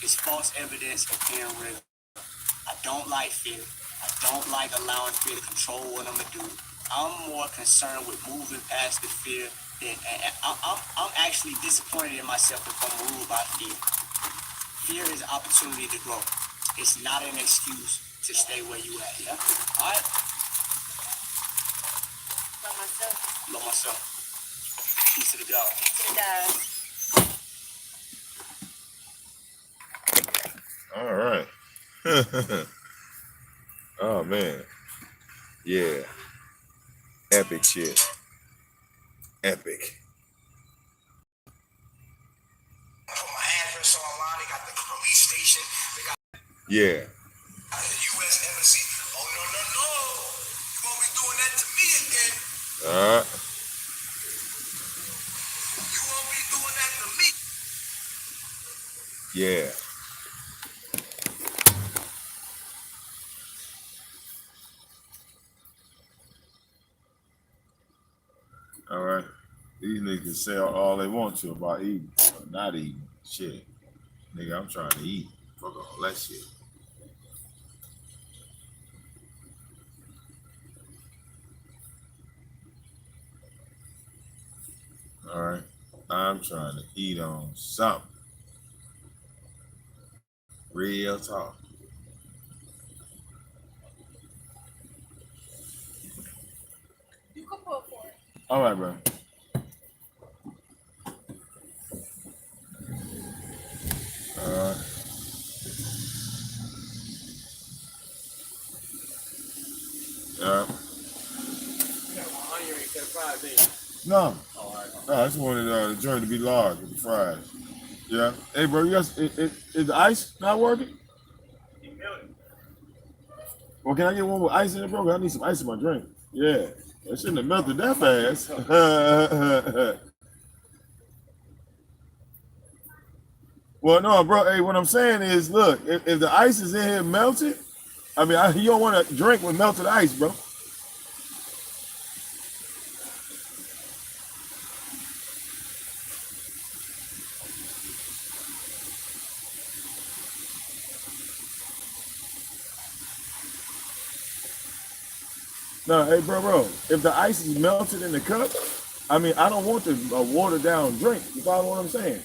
is false evidence appearing real. I don't like fear. I don't like allowing fear to control what I'm going to do. I'm more concerned with moving past the fear than I'm actually disappointed in myself if I'm ruled by fear. Fear is an opportunity to grow. It's not an excuse to stay where you at, yeah? All right? Love myself. Love myself. Peace to the God. To the All right. Oh man. Yeah. Epic shit. Epic. Put my address online. They got the police station. They got Yeah. the U.S. Embassy. Oh, no. You won't be doing that to me again. You won't be doing that to me. Yeah. All right. These niggas say all they want to about eating or not eating. Shit. Nigga, I'm trying to eat. Fuck all that shit. All right. I'm trying to eat on something. Real talk. You can put for it. All right, bro. No. No, I just wanted the joint to be large with the fries. Yeah. Hey, bro, you guys, is the ice not working? Well, can I get one with ice in it, bro? I need some ice in my drink. Yeah. It shouldn't have melted that fast. Well, no, bro. Hey, what I'm saying is, look, if the ice is in here melted, I mean, you don't want to drink with melted ice, bro. No, hey, bro, if the ice is melted in the cup, I mean, I don't want the watered down drink. You follow what I'm saying?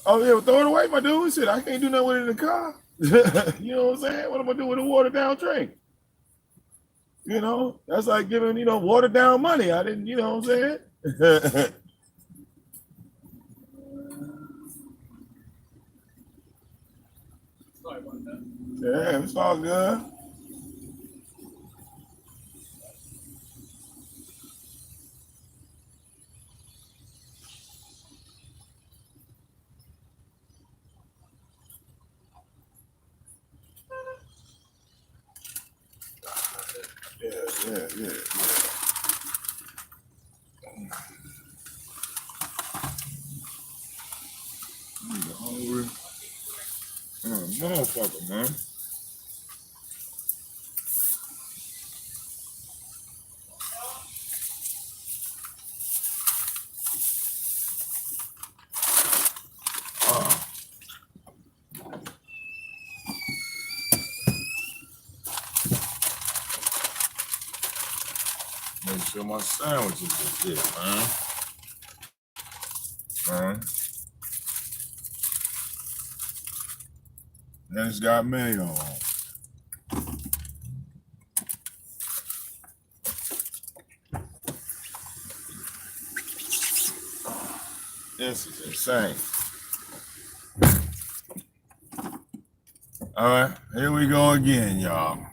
Oh, yeah, well, throw it away, my dude. Shit, I can't do nothing with it in the car. You know what I'm saying? What am I going to do with a watered down drink? You know, that's like giving, watered down money. I didn't, you know what I'm saying? Sorry about that. Yeah, it's all good. Yeah. motherfucker, man. Make sure my sandwiches is here, man. Then it's got mayo on. This is insane. All right, here we go again, y'all.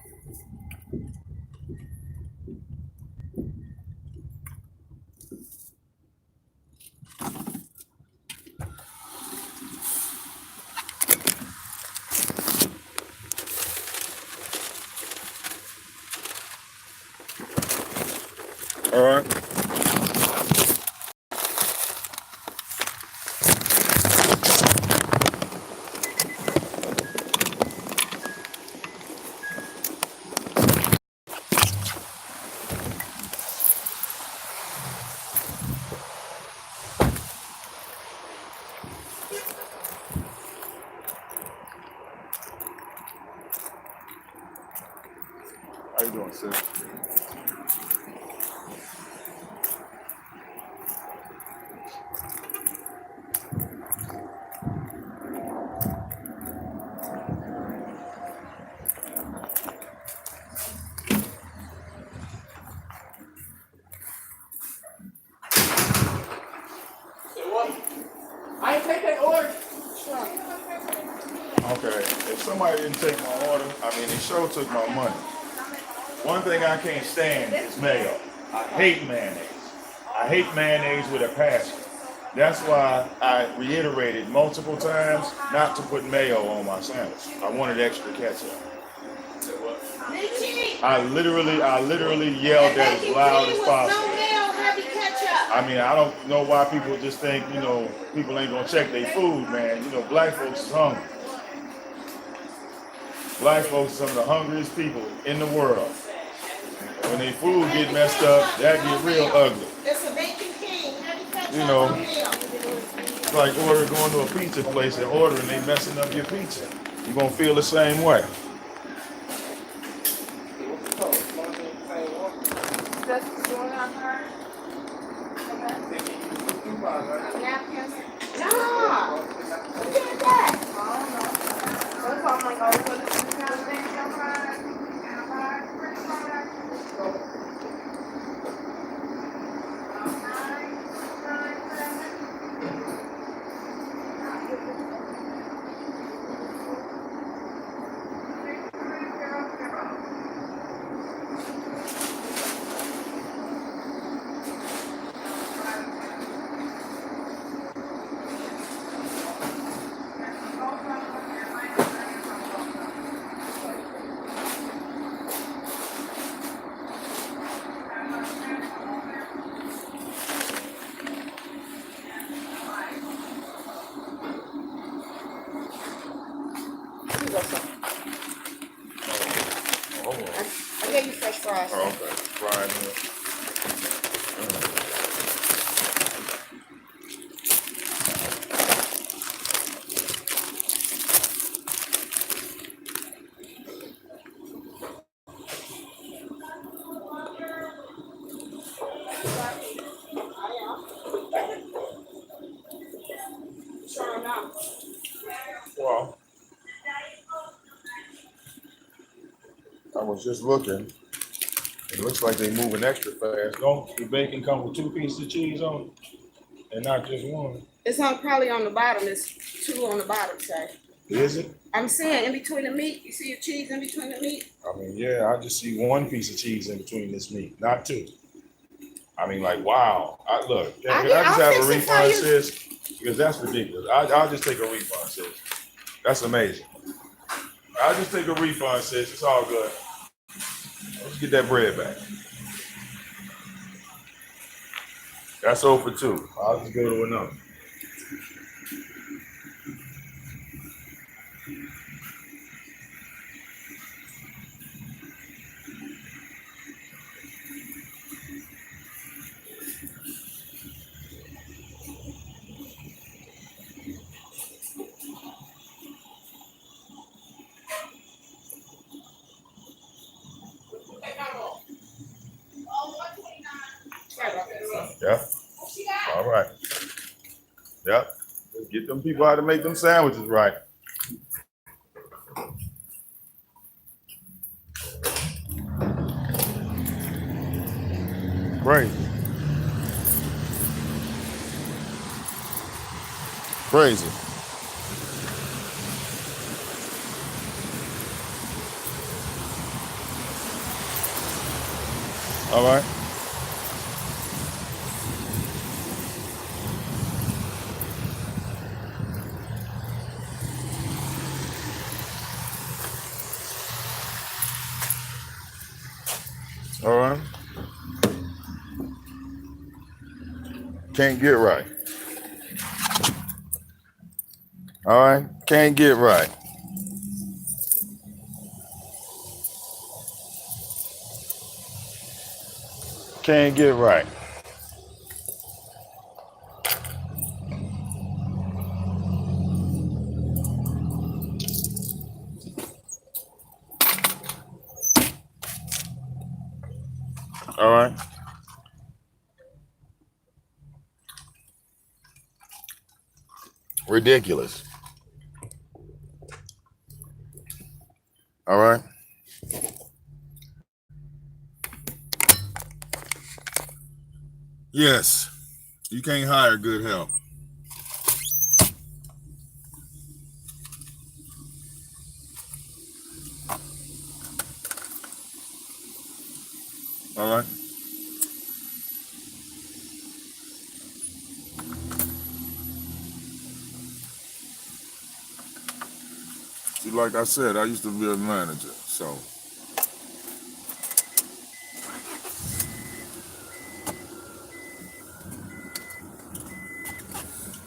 All right. How you doing, sis? I ain't take that order. Okay, if somebody didn't take my order, I mean, they sure took my money. One thing I can't stand is mayo. I hate mayonnaise. I hate mayonnaise with a passion. That's why I reiterated multiple times not to put mayo on my sandwich. I wanted extra ketchup. I literally yelled that as loud as possible. I mean, I don't know why people just think, you know, people ain't gonna check their food, man. You know, black folks is hungry. Black folks are some of the hungriest people in the world. When their food get messed up, that get real ugly. You know, it's like going to a pizza place and ordering, they messing up your pizza. You're gonna feel the same way. I gave you fresh fries. Oh, okay. Fried milk. Well, I was just looking. It looks like they're moving extra fast. Don't the bacon come with 2 pieces of cheese on it and not just one? It's probably on the bottom. It's 2 on the bottom side. Is it? I'm saying in between the meat. You see your cheese in between the meat? I mean, yeah, I just see 1 piece of cheese in between this meat, not 2. I mean, like, wow. Look, can I just have a refund, sis? Because that's ridiculous. I'll just take a refund, sis. That's amazing. I'll just take a refund, sis. It's all good. Let's get that bread back. That's 0 for 2. I'll just go to another. Yeah. All right. Yep. Get them people how to make them sandwiches right. Crazy. Crazy. All right. All right. Can't get right. All right. Can't get right. Can't get right. All right. Ridiculous. All right. Yes. You can't hire good help. All right. See, like I said, I used to be a manager, so.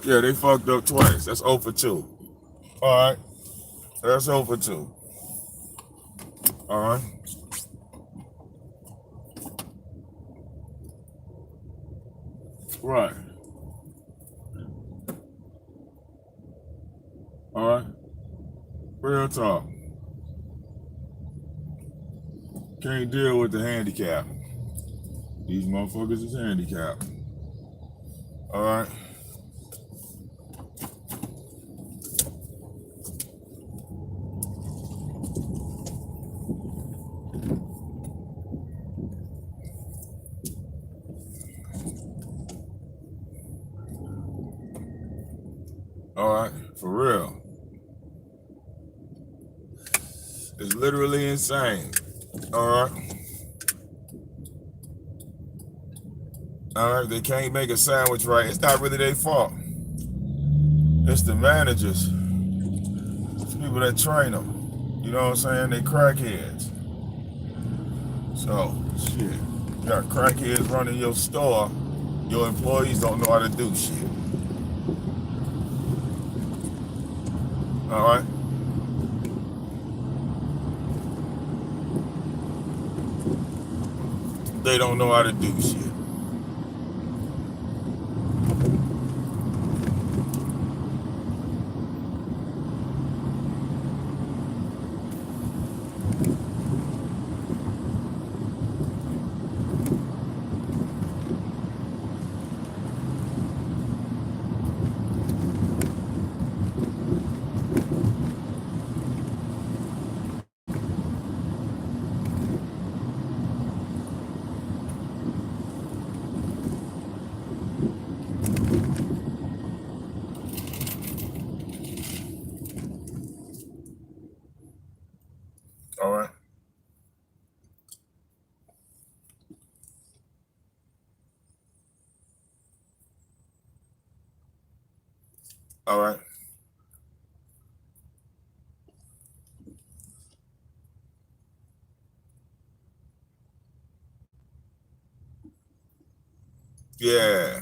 Yeah, they fucked up twice. That's 0 for 2. All right. That's 0 for 2. All right. Right. All right. Real talk. Can't deal with the handicap. These motherfuckers is handicapped. All right. All right. For real. It's literally insane. All right. All right. They can't make a sandwich right. It's not really their fault. It's the managers. It's people that train them. You know what I'm saying? They crackheads. So, shit. You got crackheads running your store. Your employees don't know how to do shit. All right. They don't know how to do shit. All right. All right. Yeah.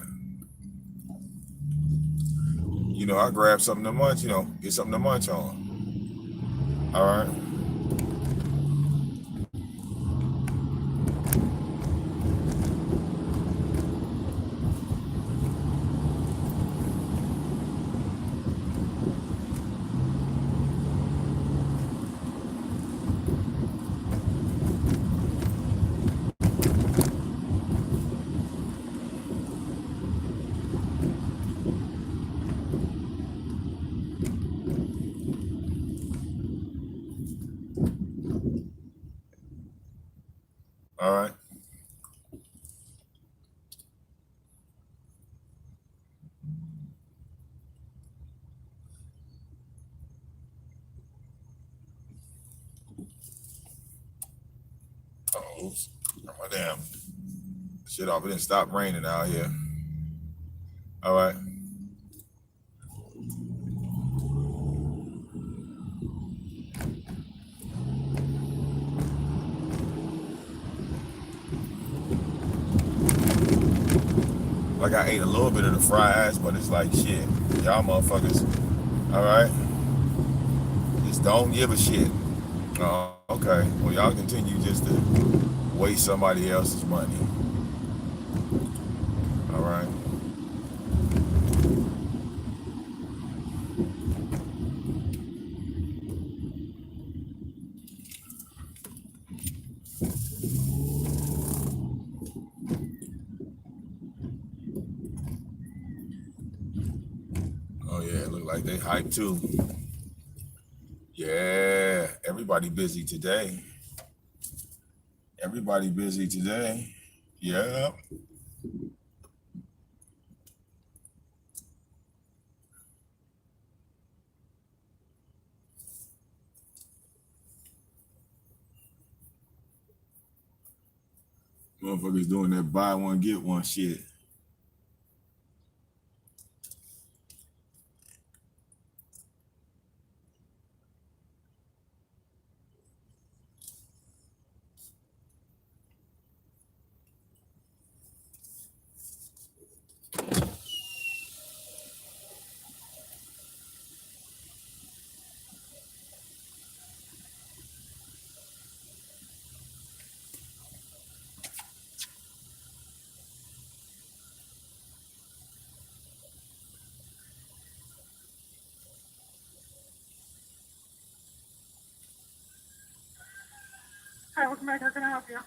You know, I grab something to munch, get something to munch on. All right. Oops. Got my damn shit off. It didn't stop raining out here. All right. Like I ate a little bit of the fries, but it's like shit. Y'all motherfuckers. All right. Just don't give a shit. Oh, okay. Well, y'all continue just to waste somebody else's money. All right. Oh yeah, it look like they hyped too. Yeah, everybody busy today. Everybody busy today. Yeah. Motherfuckers doing that buy one, get one shit. Hi, welcome back. How can I help you?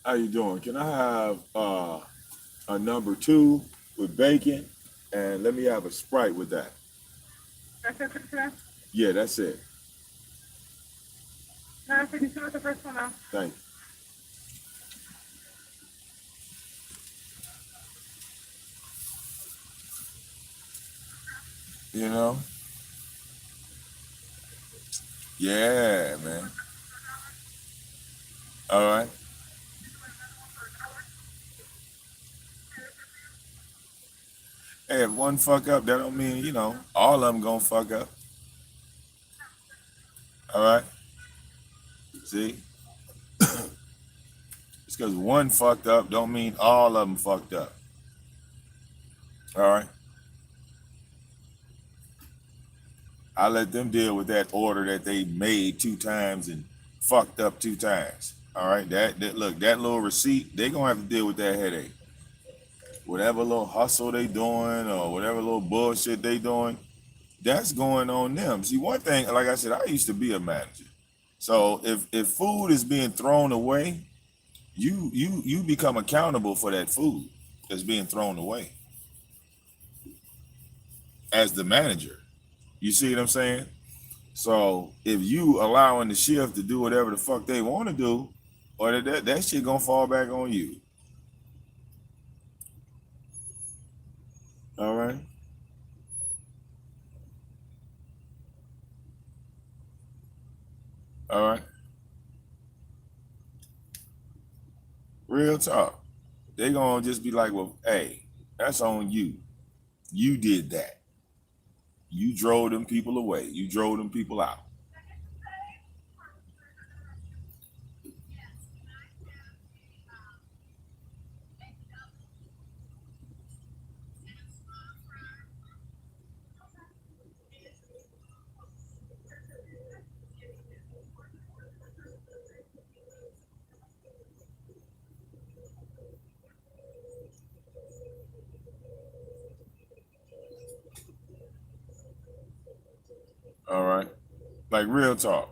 How you doing? Can I have a number 2 with bacon, and let me have a Sprite with that. That's it for today? Yeah, that's it. No, so you can with the first one now. Thank you. You know? Yeah, man. All right. Hey, if one fuck up, that don't mean, you know, all of them gonna fuck up. All right. See? Just because one fucked up don't mean all of them fucked up. All right. I let them deal with that order that they made 2 times and fucked up 2 times. All right. That look, that little receipt, they gonna have to deal with that headache. Whatever little hustle they doing or whatever little bullshit they doing, that's going on them. See, one thing, like I said, I used to be a manager. So if food is being thrown away, you become accountable for that food that's being thrown away as the manager. You see what I'm saying? So if you allowing the shift to do whatever the fuck they want to do, or that shit gonna fall back on you. All right. All right. Real talk. They gonna just be like, well, hey, that's on you. You did that. You drove them people away. You drove them people out. All right. Like real talk.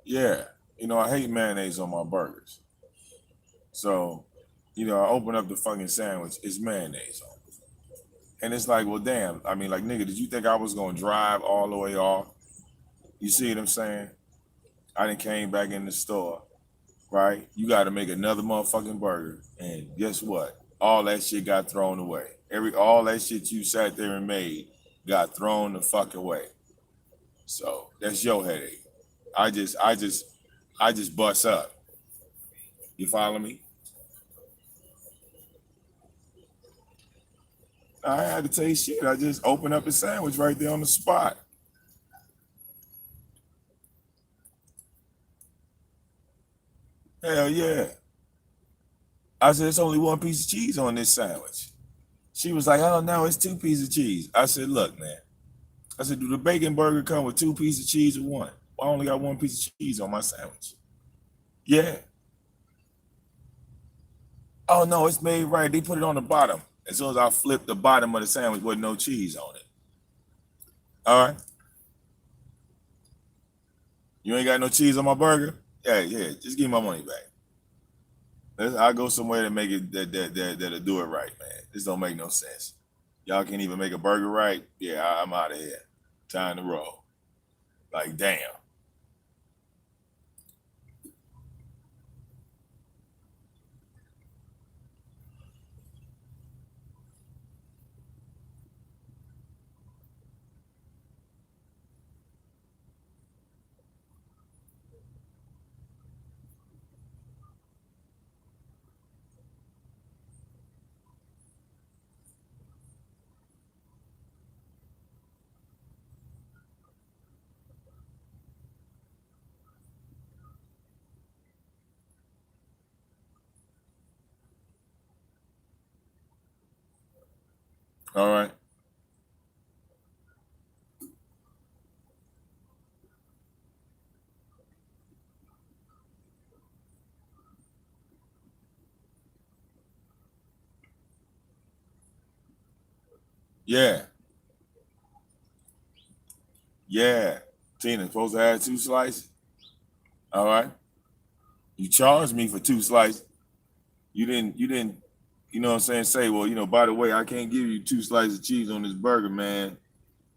Yeah. You know, I hate mayonnaise on my burgers. So, you know, I open up the fucking sandwich, it's mayonnaise on it. And it's like, well, damn. I mean, like, nigga, did you think I was gonna drive all the way off? You see what I'm saying? I done came back in the store, right? You got to make another motherfucking burger. And guess what? All that shit got thrown away. All that shit you sat there and made got thrown the fuck away. So that's your headache. I just bust up. You follow me? I had to taste shit. I just opened up the sandwich right there on the spot. Hell yeah. I said, it's only one piece of cheese on this sandwich. She was like, oh no, it's 2 pieces of cheese. I said, look, man. I said, do the bacon burger come with 2 pieces of cheese or one? Well, I only got 1 piece of cheese on my sandwich. Yeah. Oh no, it's made right. They put it on the bottom. As soon as I flipped the bottom of the sandwich with no cheese on it. All right. You ain't got no cheese on my burger? Yeah, just give me my money back. I'll go somewhere to make it that'll do it right, man. This don't make no sense. Y'all can't even make a burger right? Yeah, I'm out of here. Time to roll. Like, damn. All right. Yeah. Yeah. Tina, supposed to have 2 slices? All right. You charged me for 2 slices. You didn't, you know what I'm saying, say, well, by the way, I can't give you 2 slices of cheese on this burger, man.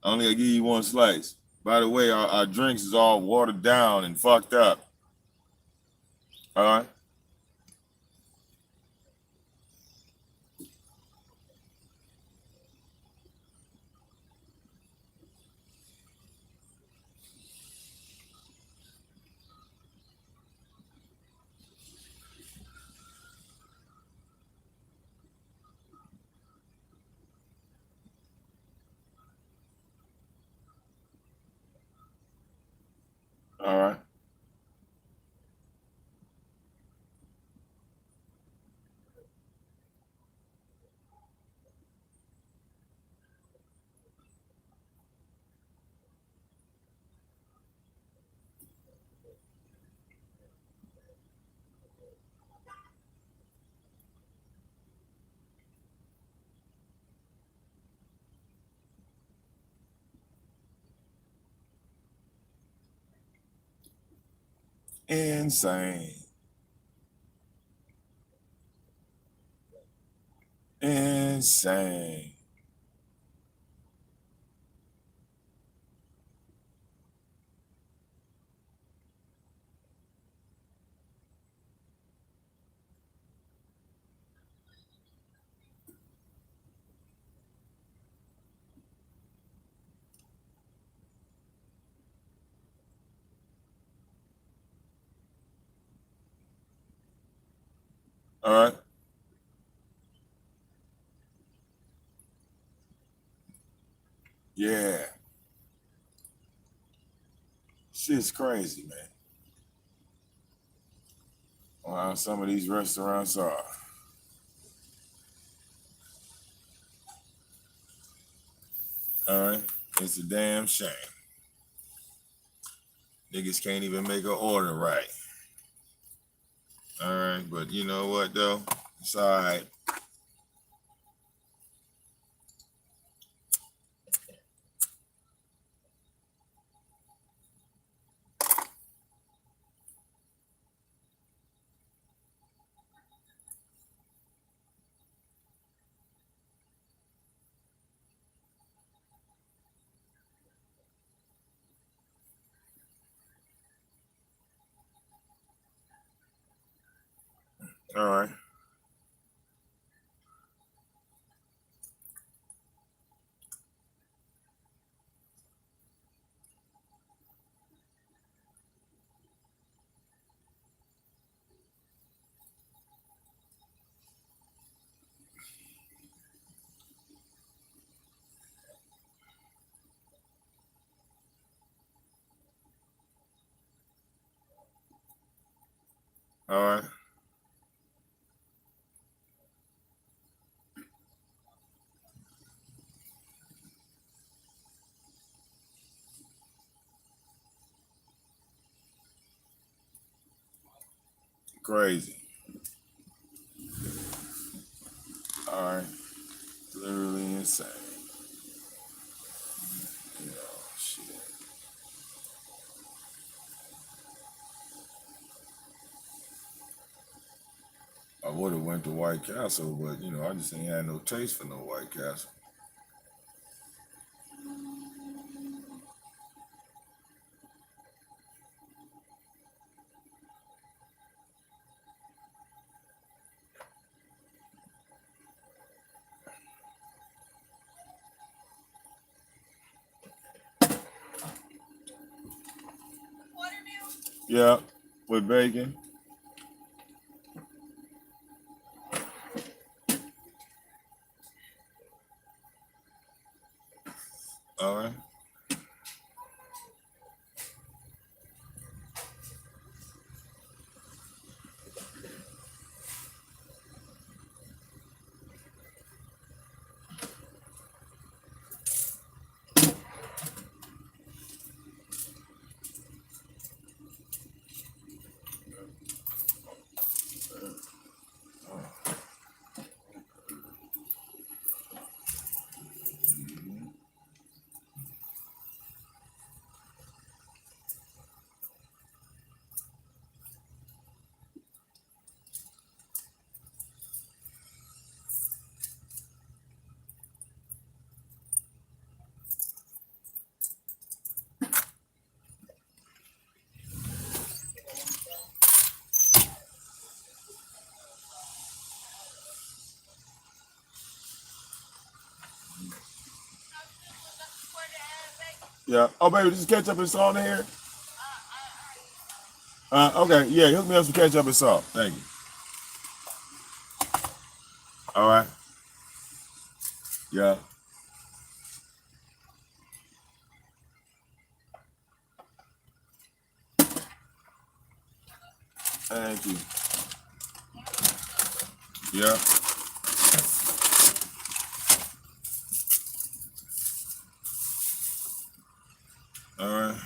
I only gotta give you 1 slice. By the way, our drinks is all watered down and fucked up. All right. All right. Insane. Insane. All right. Yeah. Shit's crazy, man. Wow, some of these restaurants are. All right. It's a damn shame. Niggas can't even make an order right. All right. But you know what, though? It's all right. All right. All right. Crazy. All right. Literally insane. You know, shit. I would have went to White Castle, but you know, I just ain't had no taste for no White Castle. Yeah, with bacon. All right. Yeah. Oh, baby, just ketchup and salt in here. Okay. Yeah, hook me up some ketchup and salt. Thank you. All right. Yeah. Thank you. Yeah. All right.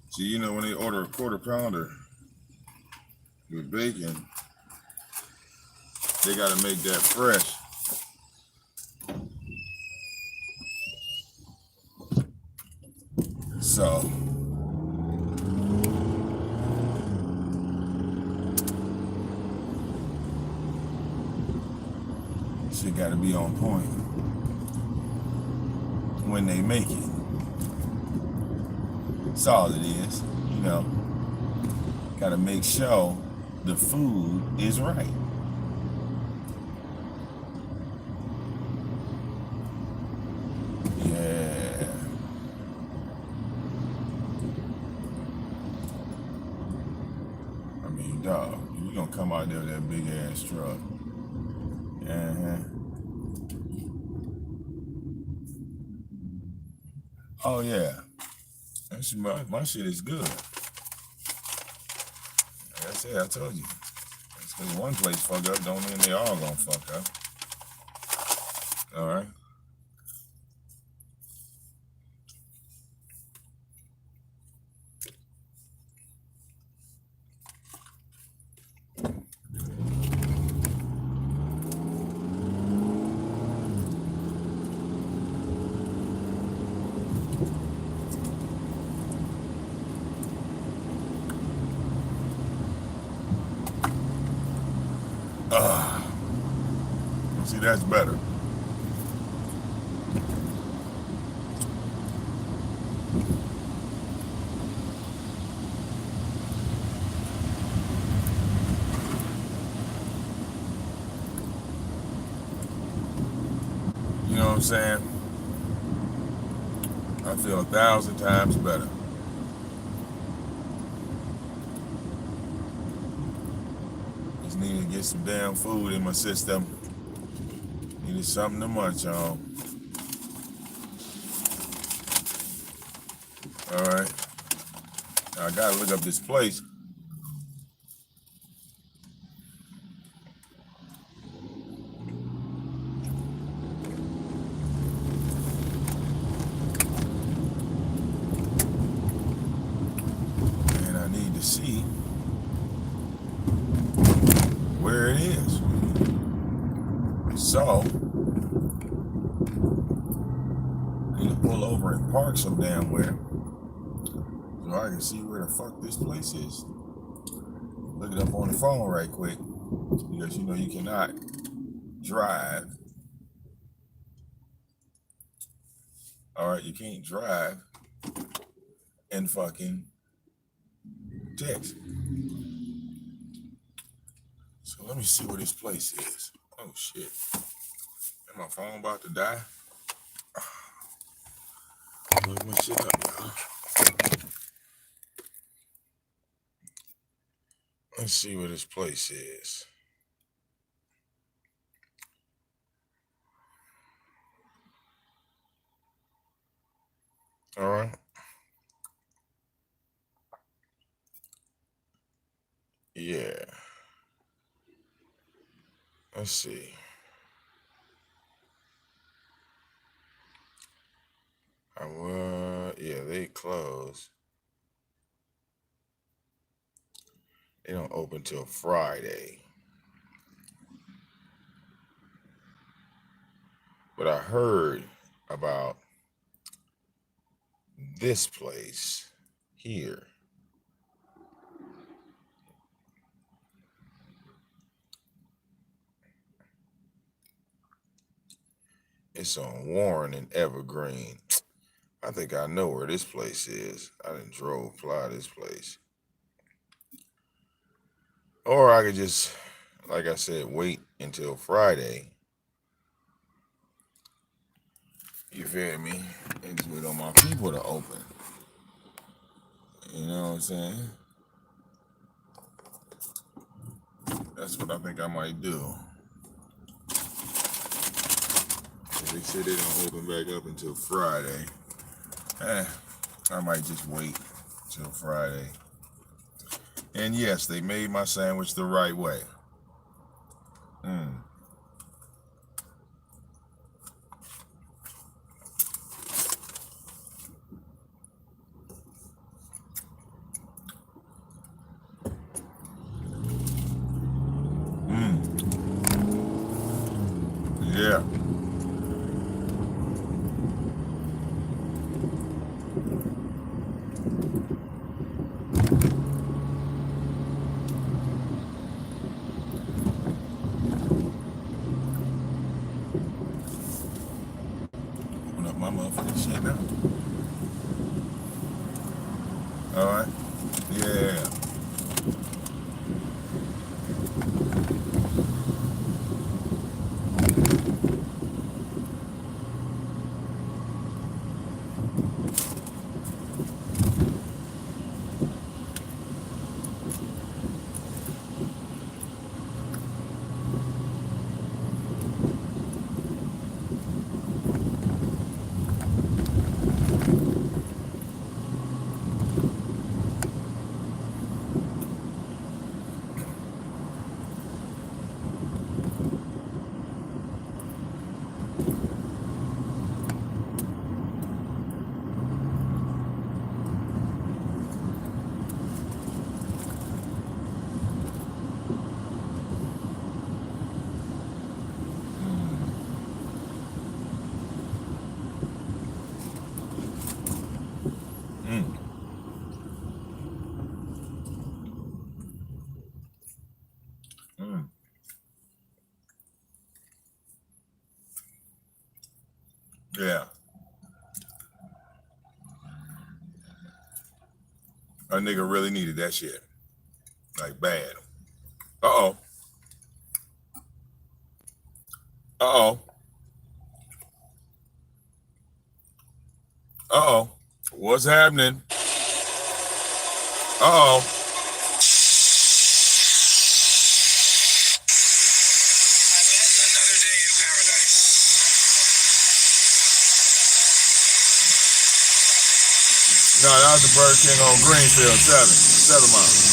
See, you know, when they order a quarter pounder with bacon, they got to make that fresh. So, shit got to be on point when they make it. That's all it is, you know. Got to make sure the food is right. Yeah. I mean, dog, you gonna come out there with that big ass truck. Oh yeah. That's my shit is good. Like I said, I told you. It's because one place fuck up don't mean they all gonna fuck up. All right. See, that's better. You know what I'm saying? I feel 1,000 times better. Just need to get some damn food in my system. Needed something to munch on. All right. Now I gotta look up this place. And I need to see where it is. So, I need to pull over and park some damn where so I can see where the fuck this place is. Look it up on the phone right quick because you know you cannot drive. All right, you can't drive and fucking text. So let me see where this place is. Oh shit. Is my phone about to die? Look my shit up, y'all. Let's see where this place is. All right. Yeah. Let's see. Yeah, they close. They don't open till Friday. But I heard about this place here. It's on Warren and Evergreen. I think I know where this place is. I done drove by this place. Or I could just, like I said, wait until Friday. You feel me? And just wait on my people to open. You know what I'm saying? That's what I think I might do. If they say they don't open back up until Friday, I might just wait till Friday. And yes, they made my sandwich the right way. Yeah. Open up my motherfucking shit now. All right. Yeah. Yeah. A nigga really needed that shit. Like bad. Uh-oh. Uh-oh. Uh-oh. What's happening? Uh-oh. Another day in paradise. No, that was the Burger King on Greenfield, 7 Mile.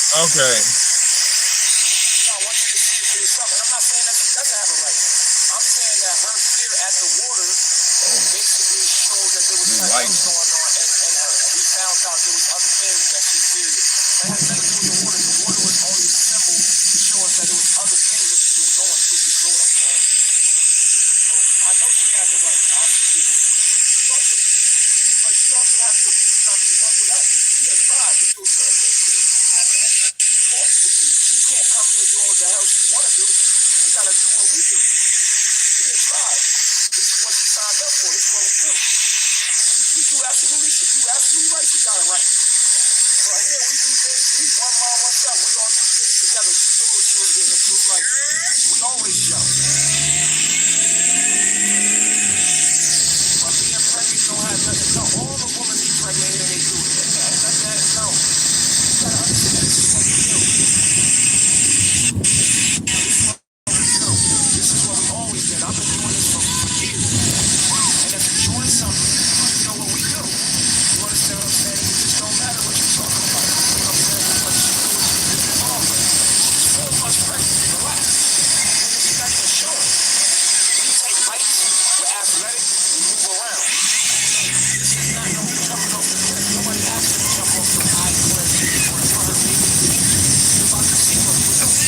Okay. I want you to see it for yourself. And I'm not saying that she doesn't have a right. I'm saying that her fear at the water basically showed that there was something else going on in her. And we found out there was other things that she feared. That had nothing to do with the water. The water was only a symbol to show us that there was other things that she was going through. You know what I'm saying? So I know she has a right. Absolutely. But she also has to, you know what I mean, one with us. We are tried. We do certain things to this. She can't come here doing what the hell she want to do. We got to do what we do. We are tried. This is what she signed up for. This is what we do. You absolutely right. She got it right. But here we do things. We one mom, one son. We all do things together. She knew what she was getting into. Like, we always show. But being pregnant don't have nothing. No, all the women be pregnant here, they do it. No. You gotta understand this is what we do. This is what we always did. I've been doing this for years. And if you're doing something, you know what we do. You understand what I'm saying? It just don't matter what you're talking about. You know what I'm saying? Because she knew what she was getting involved with. She's 4 months pregnant. Relax. Niggas, you got to show it. We take heights. We're athletic. We move around. This is not no jumping off the cliff. Nobody asked you to jump off the high cliff for her baby. You're about to see what we're doing.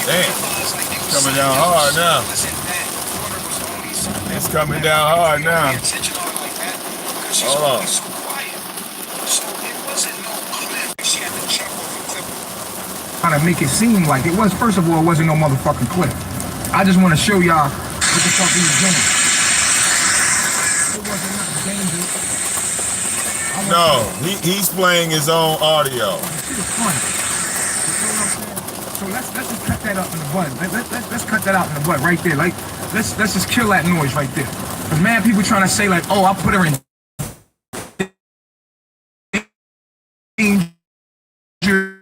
Damn, coming down hard now. It's coming down hard now. Hold on. Trying to make it seem like it was. First of all, it wasn't no motherfucking clip. I just want to show y'all what the fuck he was doing. It wasn't nothing dangerous. No, he's playing his own audio. Shit is funny. So let's just cut that up in the bud. Let's cut that out in the bud right there. Like let's just kill that noise right there. Cause man, people trying to say like, oh, I put her in danger.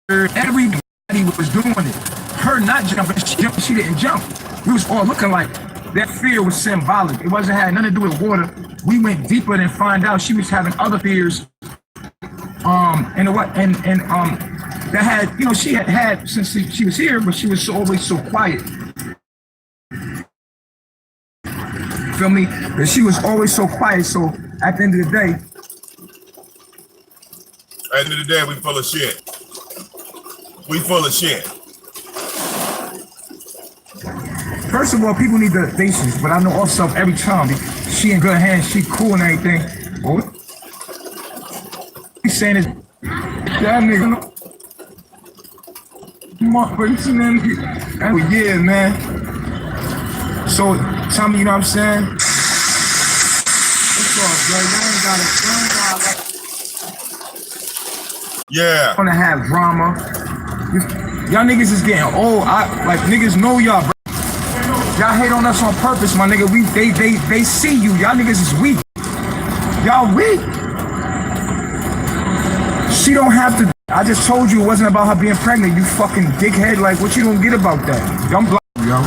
Everybody was doing it. Her not jumping, she didn't jump. We was all looking like that. Fear was symbolic. It wasn't had nothing to do with water. We went deeper and find out she was having other fears. That had, you know, she had since she was here, but she was always so quiet. Feel me? But she was always so quiet. So at the end of the day, At the end of the day, we full of shit. We full of shit. first of all, people need the patience, but I know herself every time. She in good hands, she cool and everything. But what he's saying is, that nigga, yeah, man. So tell me, you know what I'm saying? What's up, bro? Y'all ain't got it. Yeah. Gonna have drama. Y'all niggas is getting old. Like niggas know y'all, bro. Y'all hate on us on purpose, my nigga. They see you. Y'all niggas is weak. Y'all weak. She don't have to. I just told you it wasn't about her being pregnant. You fucking dickhead. Like, what you gonna get about that? Don't block you, yo.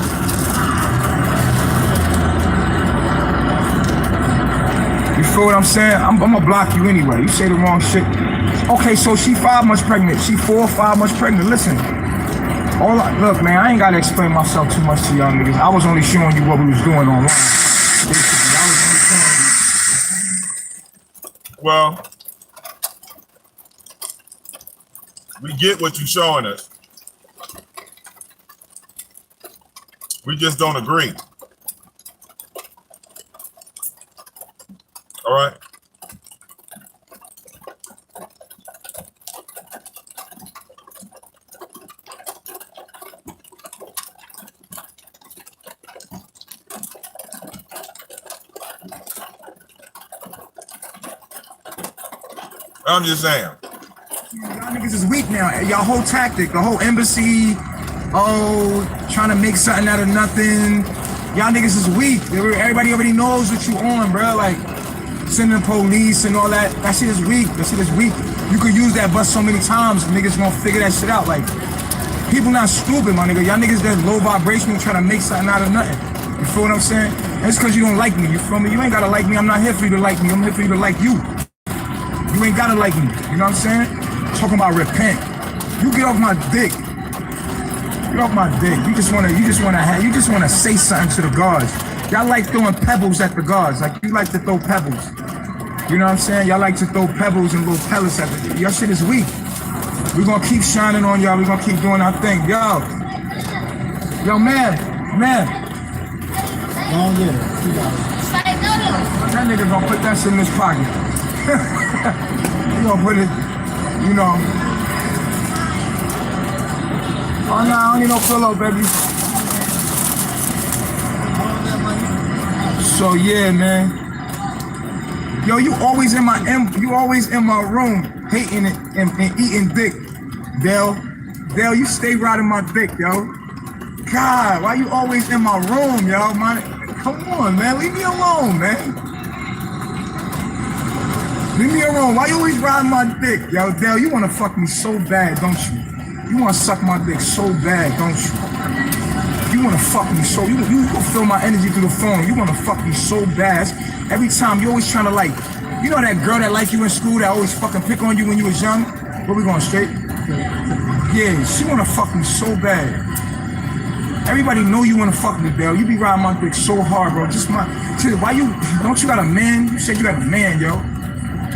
You feel what I'm saying? I'm gonna block you anyway. You say the wrong shit. Okay, so she 5 months pregnant. She 4 or 5 months pregnant. Listen. Look, man, I ain't gotta explain myself too much to y'all niggas. I was only showing you what we was doing online. Well, we get what you're showing us. We just don't agree. All right? I'm just saying. Y'all niggas is weak now. Y'all whole tactic, the whole embassy, trying to make something out of nothing. Y'all niggas is weak. Everybody already knows what you on, bro. Like, sending police and all that. That shit is weak. That shit is weak. You could use that bus so many times, niggas won't figure that shit out. Like, people not stupid, my nigga. Y'all niggas that low vibrational trying to make something out of nothing. You feel what I'm saying? That's because you don't like me. You feel me? You ain't gotta like me. I'm not here for you to like me. I'm here for you to like you. You ain't gotta like me. You know what I'm saying? Talking about repent. You get off my dick. Get off my dick. You just wanna say something to the gods. Y'all like throwing pebbles at the gods. Like, you like to throw pebbles. You know what I'm saying? Y'all like to throw pebbles and little pellets at the. Y'all shit is weak. We gonna keep shining on y'all. We gonna keep doing our thing. Yo, man. Oh yeah, you got it. That nigga gonna put that shit in his pocket. You gonna put it, you know. Oh no, I don't need no pillow, baby. So yeah, man. Yo, you always in my room hating it and eating dick. Dale, you stay riding my dick, yo. God, why you always in my room, yo? Come on, man, leave me alone, man. Leave me alone. Why you always riding my dick, yo? Dale, you wanna fuck me so bad, don't you? You wanna suck my dick so bad, don't you? You wanna fuck me so, you can feel my energy through the phone. You wanna fuck me so bad. Every time you always trying to like, you know that girl that like you in school that always fucking pick on you when you was young? Where we going, straight? Yeah, she wanna fuck me so bad. Everybody know you wanna fuck me, Dale. You be riding my dick so hard, bro. Why don't you got a man? You said you got a man, yo.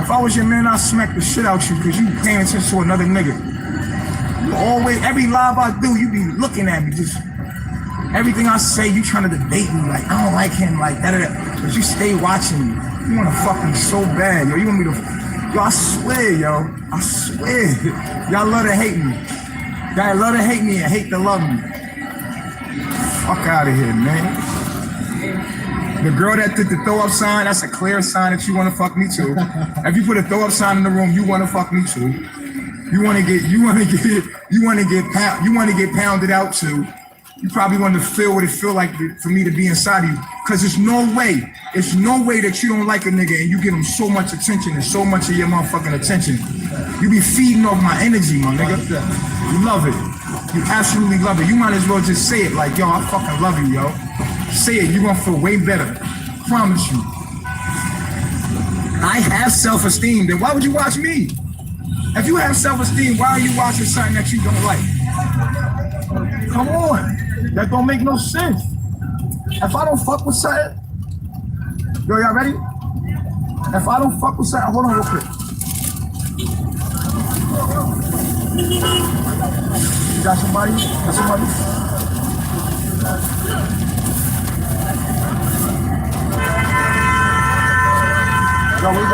If I was your man, I'd smack the shit out you because you paying attention to another nigga. You always, every live I do, you be looking at me, just everything I say, you trying to debate me, like, I don't like him, like, that. But you stay watching me. You wanna fuck me so bad, yo. You want me to, yo, I swear, yo. I swear. Y'all love to hate me. Y'all love to hate me and hate to love me. Fuck out of here, man. The girl that did the throw up sign, that's a clear sign that you want to fuck me too. If you put a throw up sign in the room, you want to fuck me too. You want to get pounded out too. You probably want to feel what it feel like for me to be inside of you. Cause it's no way that you don't like a nigga and you give him so much attention and so much of your motherfucking attention. You be feeding off my energy, my nigga. You love it. You absolutely love it. You might as well just say it like, yo, I fucking love you, yo. Say it, you're gonna feel way better. Promise you. I have self-esteem, then why would you watch me? If you have self-esteem, why are you watching something that you don't like? Come on, that don't make no sense. If I don't fuck with something, yo, y'all ready? If I don't fuck with something, hold on real quick. You got somebody? Got somebody? Yo, where you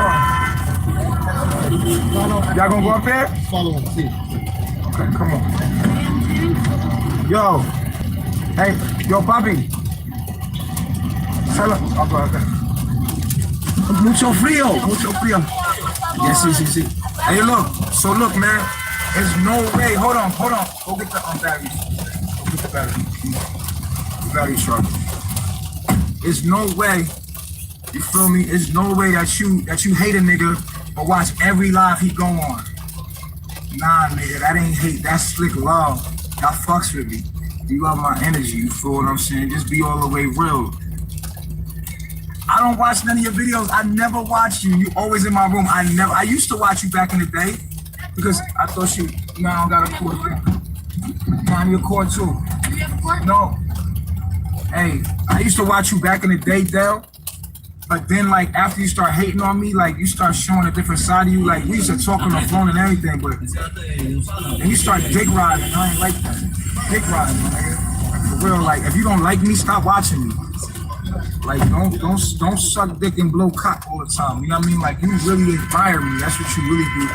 going? Y'all gonna go up there? Follow him, see. Okay, come on. Yo, hey, yo, Bobby. Tell him. Okay. Mucho frío. Yes, sí. Hey, look. So look, man. There's no way. Hold on. Go get the batteries. Go get the battery. The battery charger. There's no way. You feel me? There's no way that you hate a nigga but watch every live he go on. Nah, nigga, that ain't hate. That's slick love. Y'all fucks with me. You love my energy. You feel what I'm saying? Just be all the way real. I don't watch none of your videos. I never watch you. You always in my room. I used to watch you back in the day because I thought I don't got a cord. I need a cord too. No. Hey, I used to watch you back in the day, Dell. But then, like, after you start hating on me, like, you start showing a different side of you. Like, we used to talk on the phone and everything, but then you start dick riding. I ain't like that. Dick riding, nigga. For real, like, if you don't like me, stop watching me. Like, don't suck dick and blow cock all the time. You know what I mean? Like, you really admire me. That's what you really do.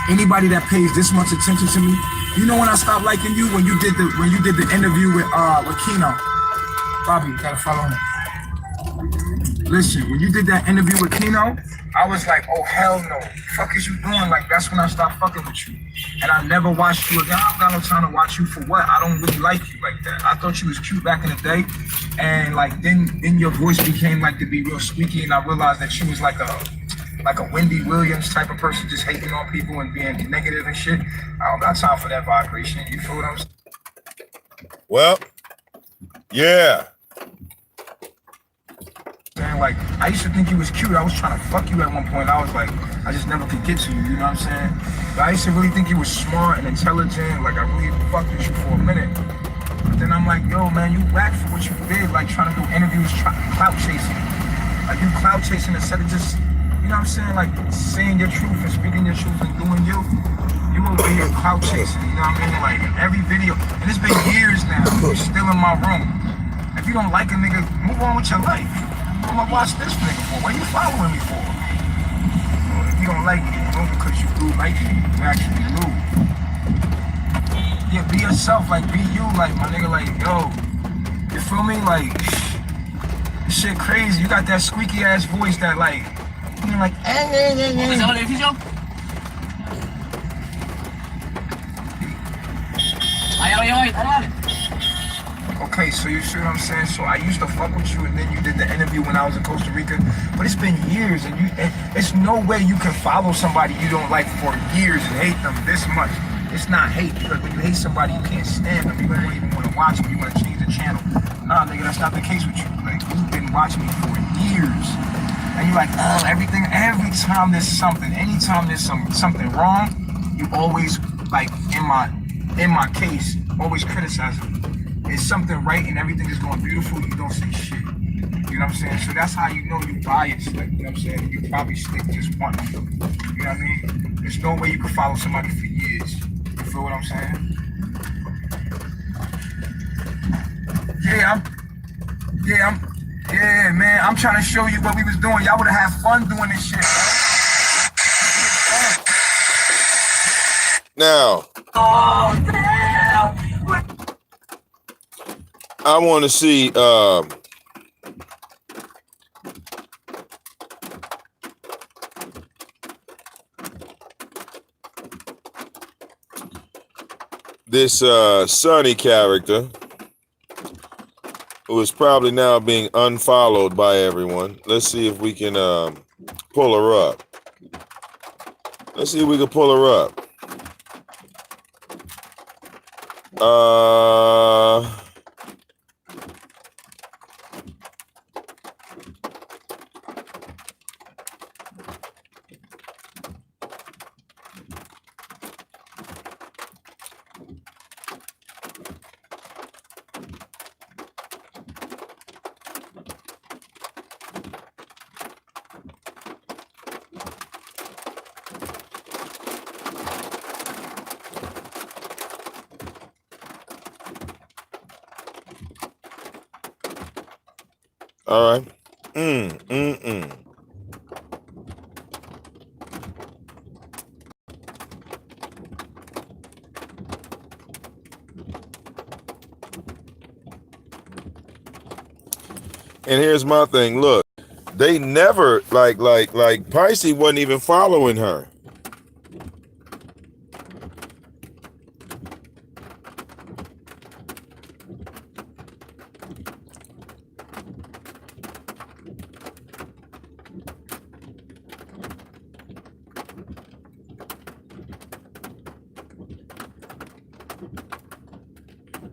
Anybody that pays this much attention to me, you know when I stopped liking you? When you did the interview with Keno. Bobby, you gotta follow him. Listen, when you did that interview with Keno, I was like, oh, hell no. The fuck is you doing? Like, that's when I stopped fucking with you. And I never watched you again. I don't got no time to watch you for what? I don't really like you like that. I thought you was cute back in the day. And, like, then your voice became, like, to be real squeaky. And I realized that you was like a Wendy Williams type of person, just hating on people and being negative and shit. I don't got time for that vibration. You feel what I'm saying? Well, yeah. Like, I used to think you was cute. I was trying to fuck you at one point. I was like, I just never could get to you, you know what I'm saying? But I used to really think you was smart and intelligent. Like, I really fucked with you for a minute. But then I'm like, yo, man, you whack for what you did. Like, trying to do interviews, clout chasing. Like, you clout chasing instead of just, you know what I'm saying? Like, saying your truth and speaking your truth and doing you. You will be a clout chasing, you know what I mean? Like, in every video. And it's been years now. You're still in my room. If you don't like a nigga, move on with your life. I'm gonna watch this nigga for? What are you following me for? If you don't like me, do because you do like me. You actually do. Yeah, be yourself, like, be you, like, my nigga, like, yo. You feel me? Like, this shit crazy. You got that squeaky ass voice that, like, you're like, Okay, so you see what I'm saying? So I used to fuck with you, and then you did the interview when I was in Costa Rica. But it's been years, and it's no way you can follow somebody you don't like for years and hate them this much. It's not hate, because when you hate somebody, you can't stand them. You don't even want to watch them. You want to change the channel. Nah, nigga, that's not the case with you. Like, you've been watching me for years, and you're like, every time there's something, anytime there's something wrong, you always, like, in my case, always criticizing me. It's something right and everything is going beautiful, you don't say shit. You know what I'm saying? So that's how you know you biased, like, you know what I'm saying? You probably stick just one. You know what I mean? There's no way you can follow somebody for years. You feel what I'm saying? Yeah, man, I'm trying to show you what we was doing. Y'all would have had fun doing this shit, man. Now, I want to see this Sunni character who is probably now being unfollowed by everyone. Let's see if we can pull her up. Let's see if we can pull her up. All right. Mm. And here's my thing. Look, they never like Pricey wasn't even following her.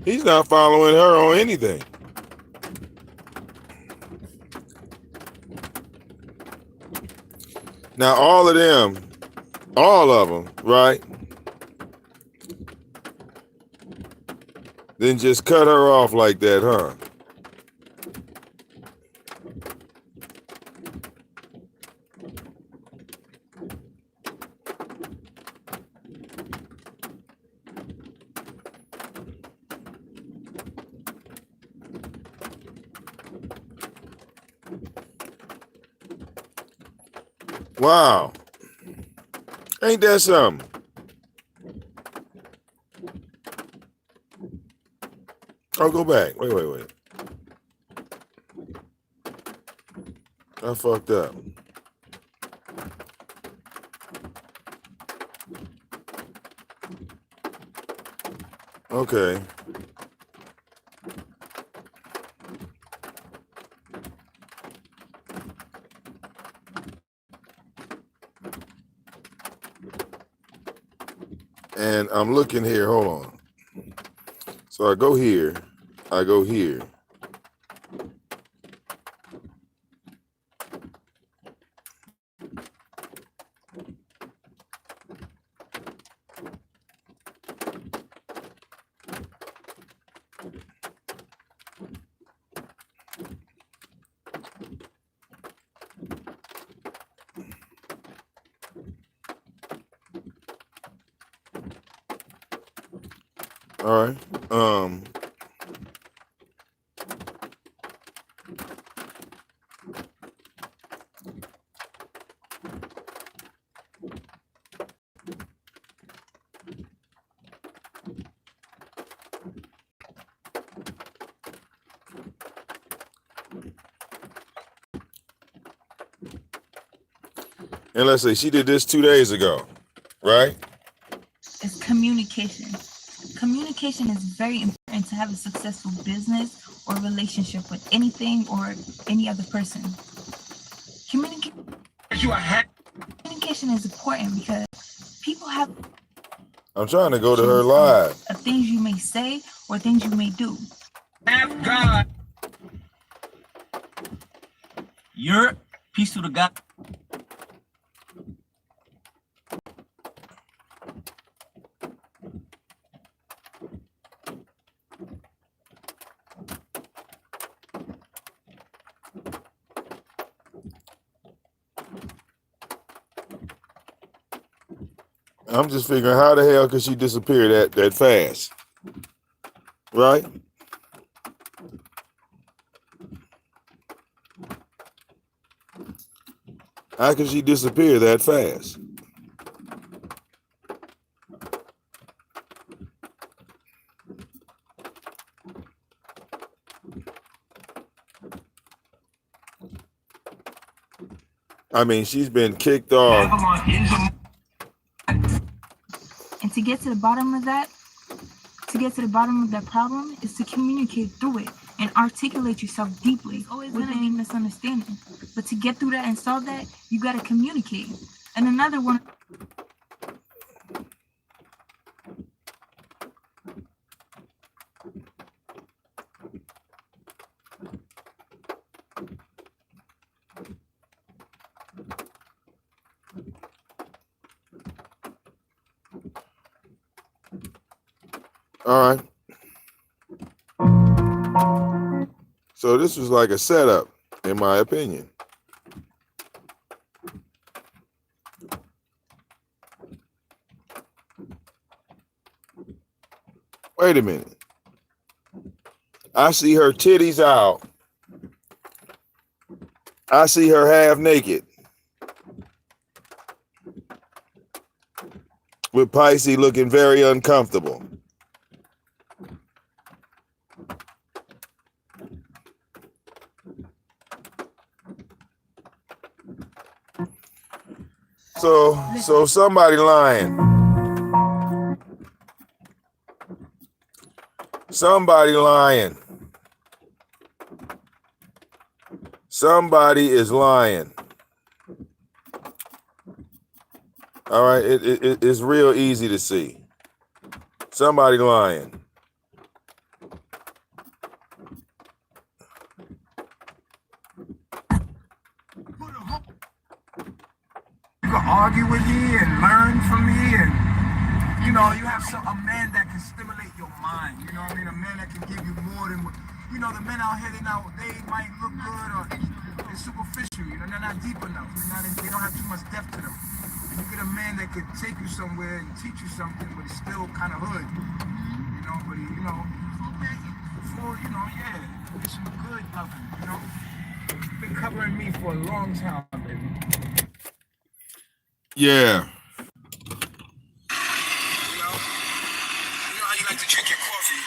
He's not following her on anything. Now all of them, right? Then just cut her off like that, huh? Wow. Ain't that something? Oh, go back. Wait. I fucked up. Okay. And I'm looking here. Hold on. So I go here. All right. And let's say she did this 2 days ago, right? It's communication. Communication is very important to have a successful business or relationship with anything or any other person. Communication is important because people have. I'm trying to go to her live. Of things you may say or things you may do. God. You're peace to the God. I'm just figuring how the hell could she disappear that fast, right? How could she disappear that fast? I mean, she's been kicked off. And to get to the bottom of that problem is to communicate through it and articulate yourself deeply. It's always going to be misunderstanding. But to get through that and solve that, you got to communicate. And another one. All right. So this was like a setup, in my opinion. Wait a minute. I see her titties out I see her half naked with Pisces looking very uncomfortable. So somebody lying. Somebody lying. Somebody is lying. All right, it's real easy to see. Somebody lying. You can argue with me and learn from me, and you know, you have a man that can stimulate your mind. You know what I mean? A man that can give you more than what, you know, the men out here, they might look good or they're superficial, you know, they're not deep enough. They don't have too much depth to them. And you get a man that could take you somewhere and teach you something, but it's still kind of hood. You know, but he, you know, full, you know, yeah, get some good loving, you know. Been covering me for a long time, baby. Yeah. You know how you like to drink your coffee.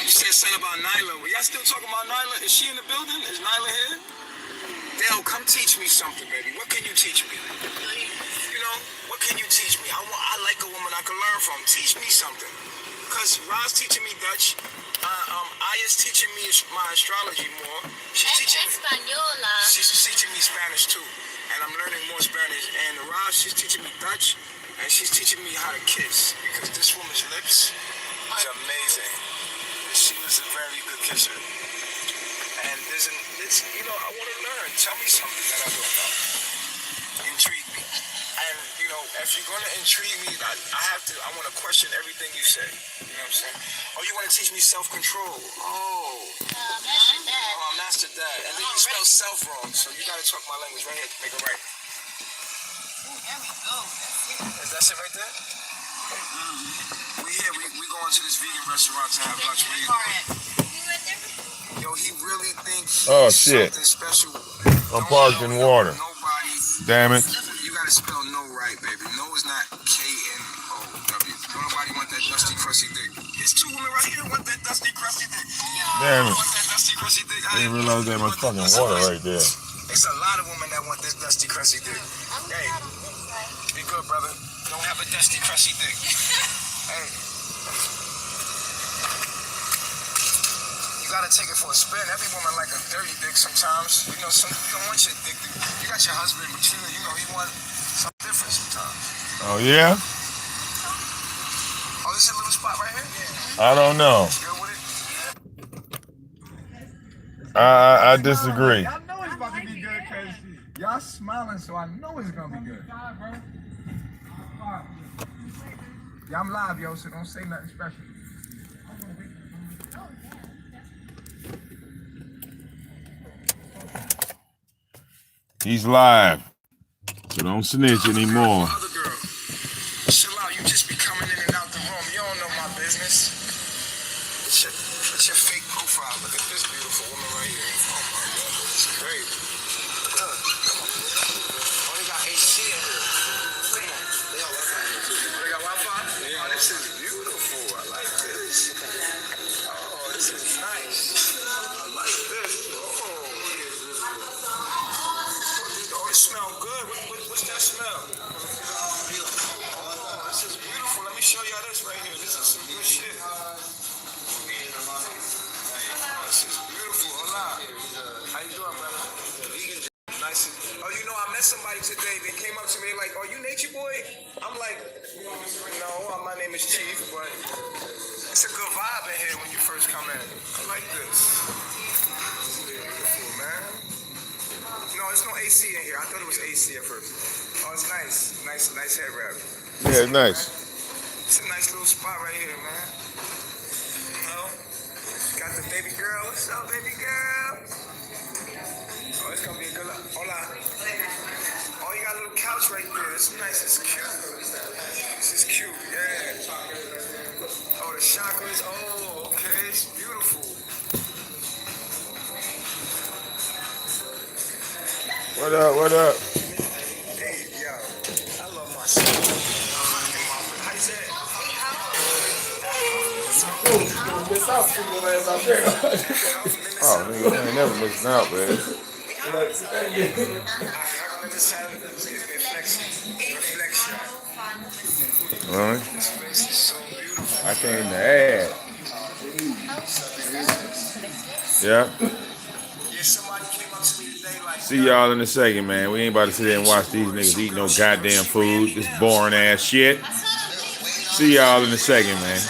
You said something about Nyla. Were y'all still talking about Nyla? Is she in the building? Is Nyla here? Dale, come teach me something, baby. What can you teach me? You know, what can you teach me? I like a woman I can learn from. Teach me something. Because Rod's teaching me Dutch. Aya's teaching me my astrology more. She's teaching me Spanish too. And I'm learning more Spanish. And Rod, she's teaching me Dutch. And she's teaching me how to kiss. Because this woman's lips is amazing. She was a very good kisser. And it's, you know, I want to learn. Tell me something that I don't know. Intrigue me. And, you know, if you're going to intrigue me, I want to question everything you say. You know what I'm saying? Oh, you want to teach me self-control. Oh, I mastered that. And then you spell self wrong, so you got to talk my language right here to make it right. There we go. Is that it right there? We here. We going to this vegan restaurant to have lunch. Yo, he really thinks something special. I'm parked in water. Damn it. You gotta spell no right, baby. No is not K-N-O-W. Nobody want that dusty, crusty dick. There's two women right here who want that dusty, crusty dick. Damn it. Want that dusty, crusty dick. I didn't realize that much fucking water right there. There's a lot of women that want this dusty, crusty dick. Hey, be good, brother. Don't have a dusty, crusty dick. Hey. You gotta take it for a spin. Every woman like a dirty dick sometimes. You know, you don't want your dick. You got your husband, but you know, he want something different sometimes. Oh, yeah? Oh, this is a little spot right here? Yeah. I don't know. I disagree. Y'all know it's about to be good because y'all smiling, so I know it's gonna be good. Yeah, I'm live, yo, so don't say nothing special. He's live, so don't snitch anymore. Other girl, chill out. You just be coming in and out the room. You don't know my business. It's your fake profile. Look at this beautiful woman right here. Oh my God, this is great. Look, come on. Oh, they got AC in here. Come on. They got Wi-Fi. They got Wi-Fi? Yeah. Oh, this is beautiful. I like this. Oh, this is nice. I like this. It smells good. What's that smell? Oh, this is beautiful. Let me show y'all this right here. This is some good shit. Oh, this is beautiful. Hola. How you doing, brother? Vegan. Nice. Oh, you know, I met somebody today. They came up to me like, "Are you Nature Boy?" I'm like, "No, my name is Chief," but it's a good vibe in here when you first come in. I like this. It's beautiful, man. No, there's no AC in here. I thought it was AC at first. Oh, it's nice. Nice head wrap. Yeah, nice. It's a nice little spot right here, man. You know? Got the baby girl. What's up, baby girl? Oh, it's gonna be a good look. Hola. Oh, you got a little couch right there. It's nice. It's cute. This is cute. Yeah. Oh, the chakras. Oh, okay. It's beautiful. What up? What up? Hey, yo. I love my son. How you say it? Oh, nigga, I ain't never missing out, man. Really? I came to add. Yeah. See y'all in a second, man. We ain't about to sit there and watch these niggas eat no goddamn food. This boring ass shit. See y'all in a second, man.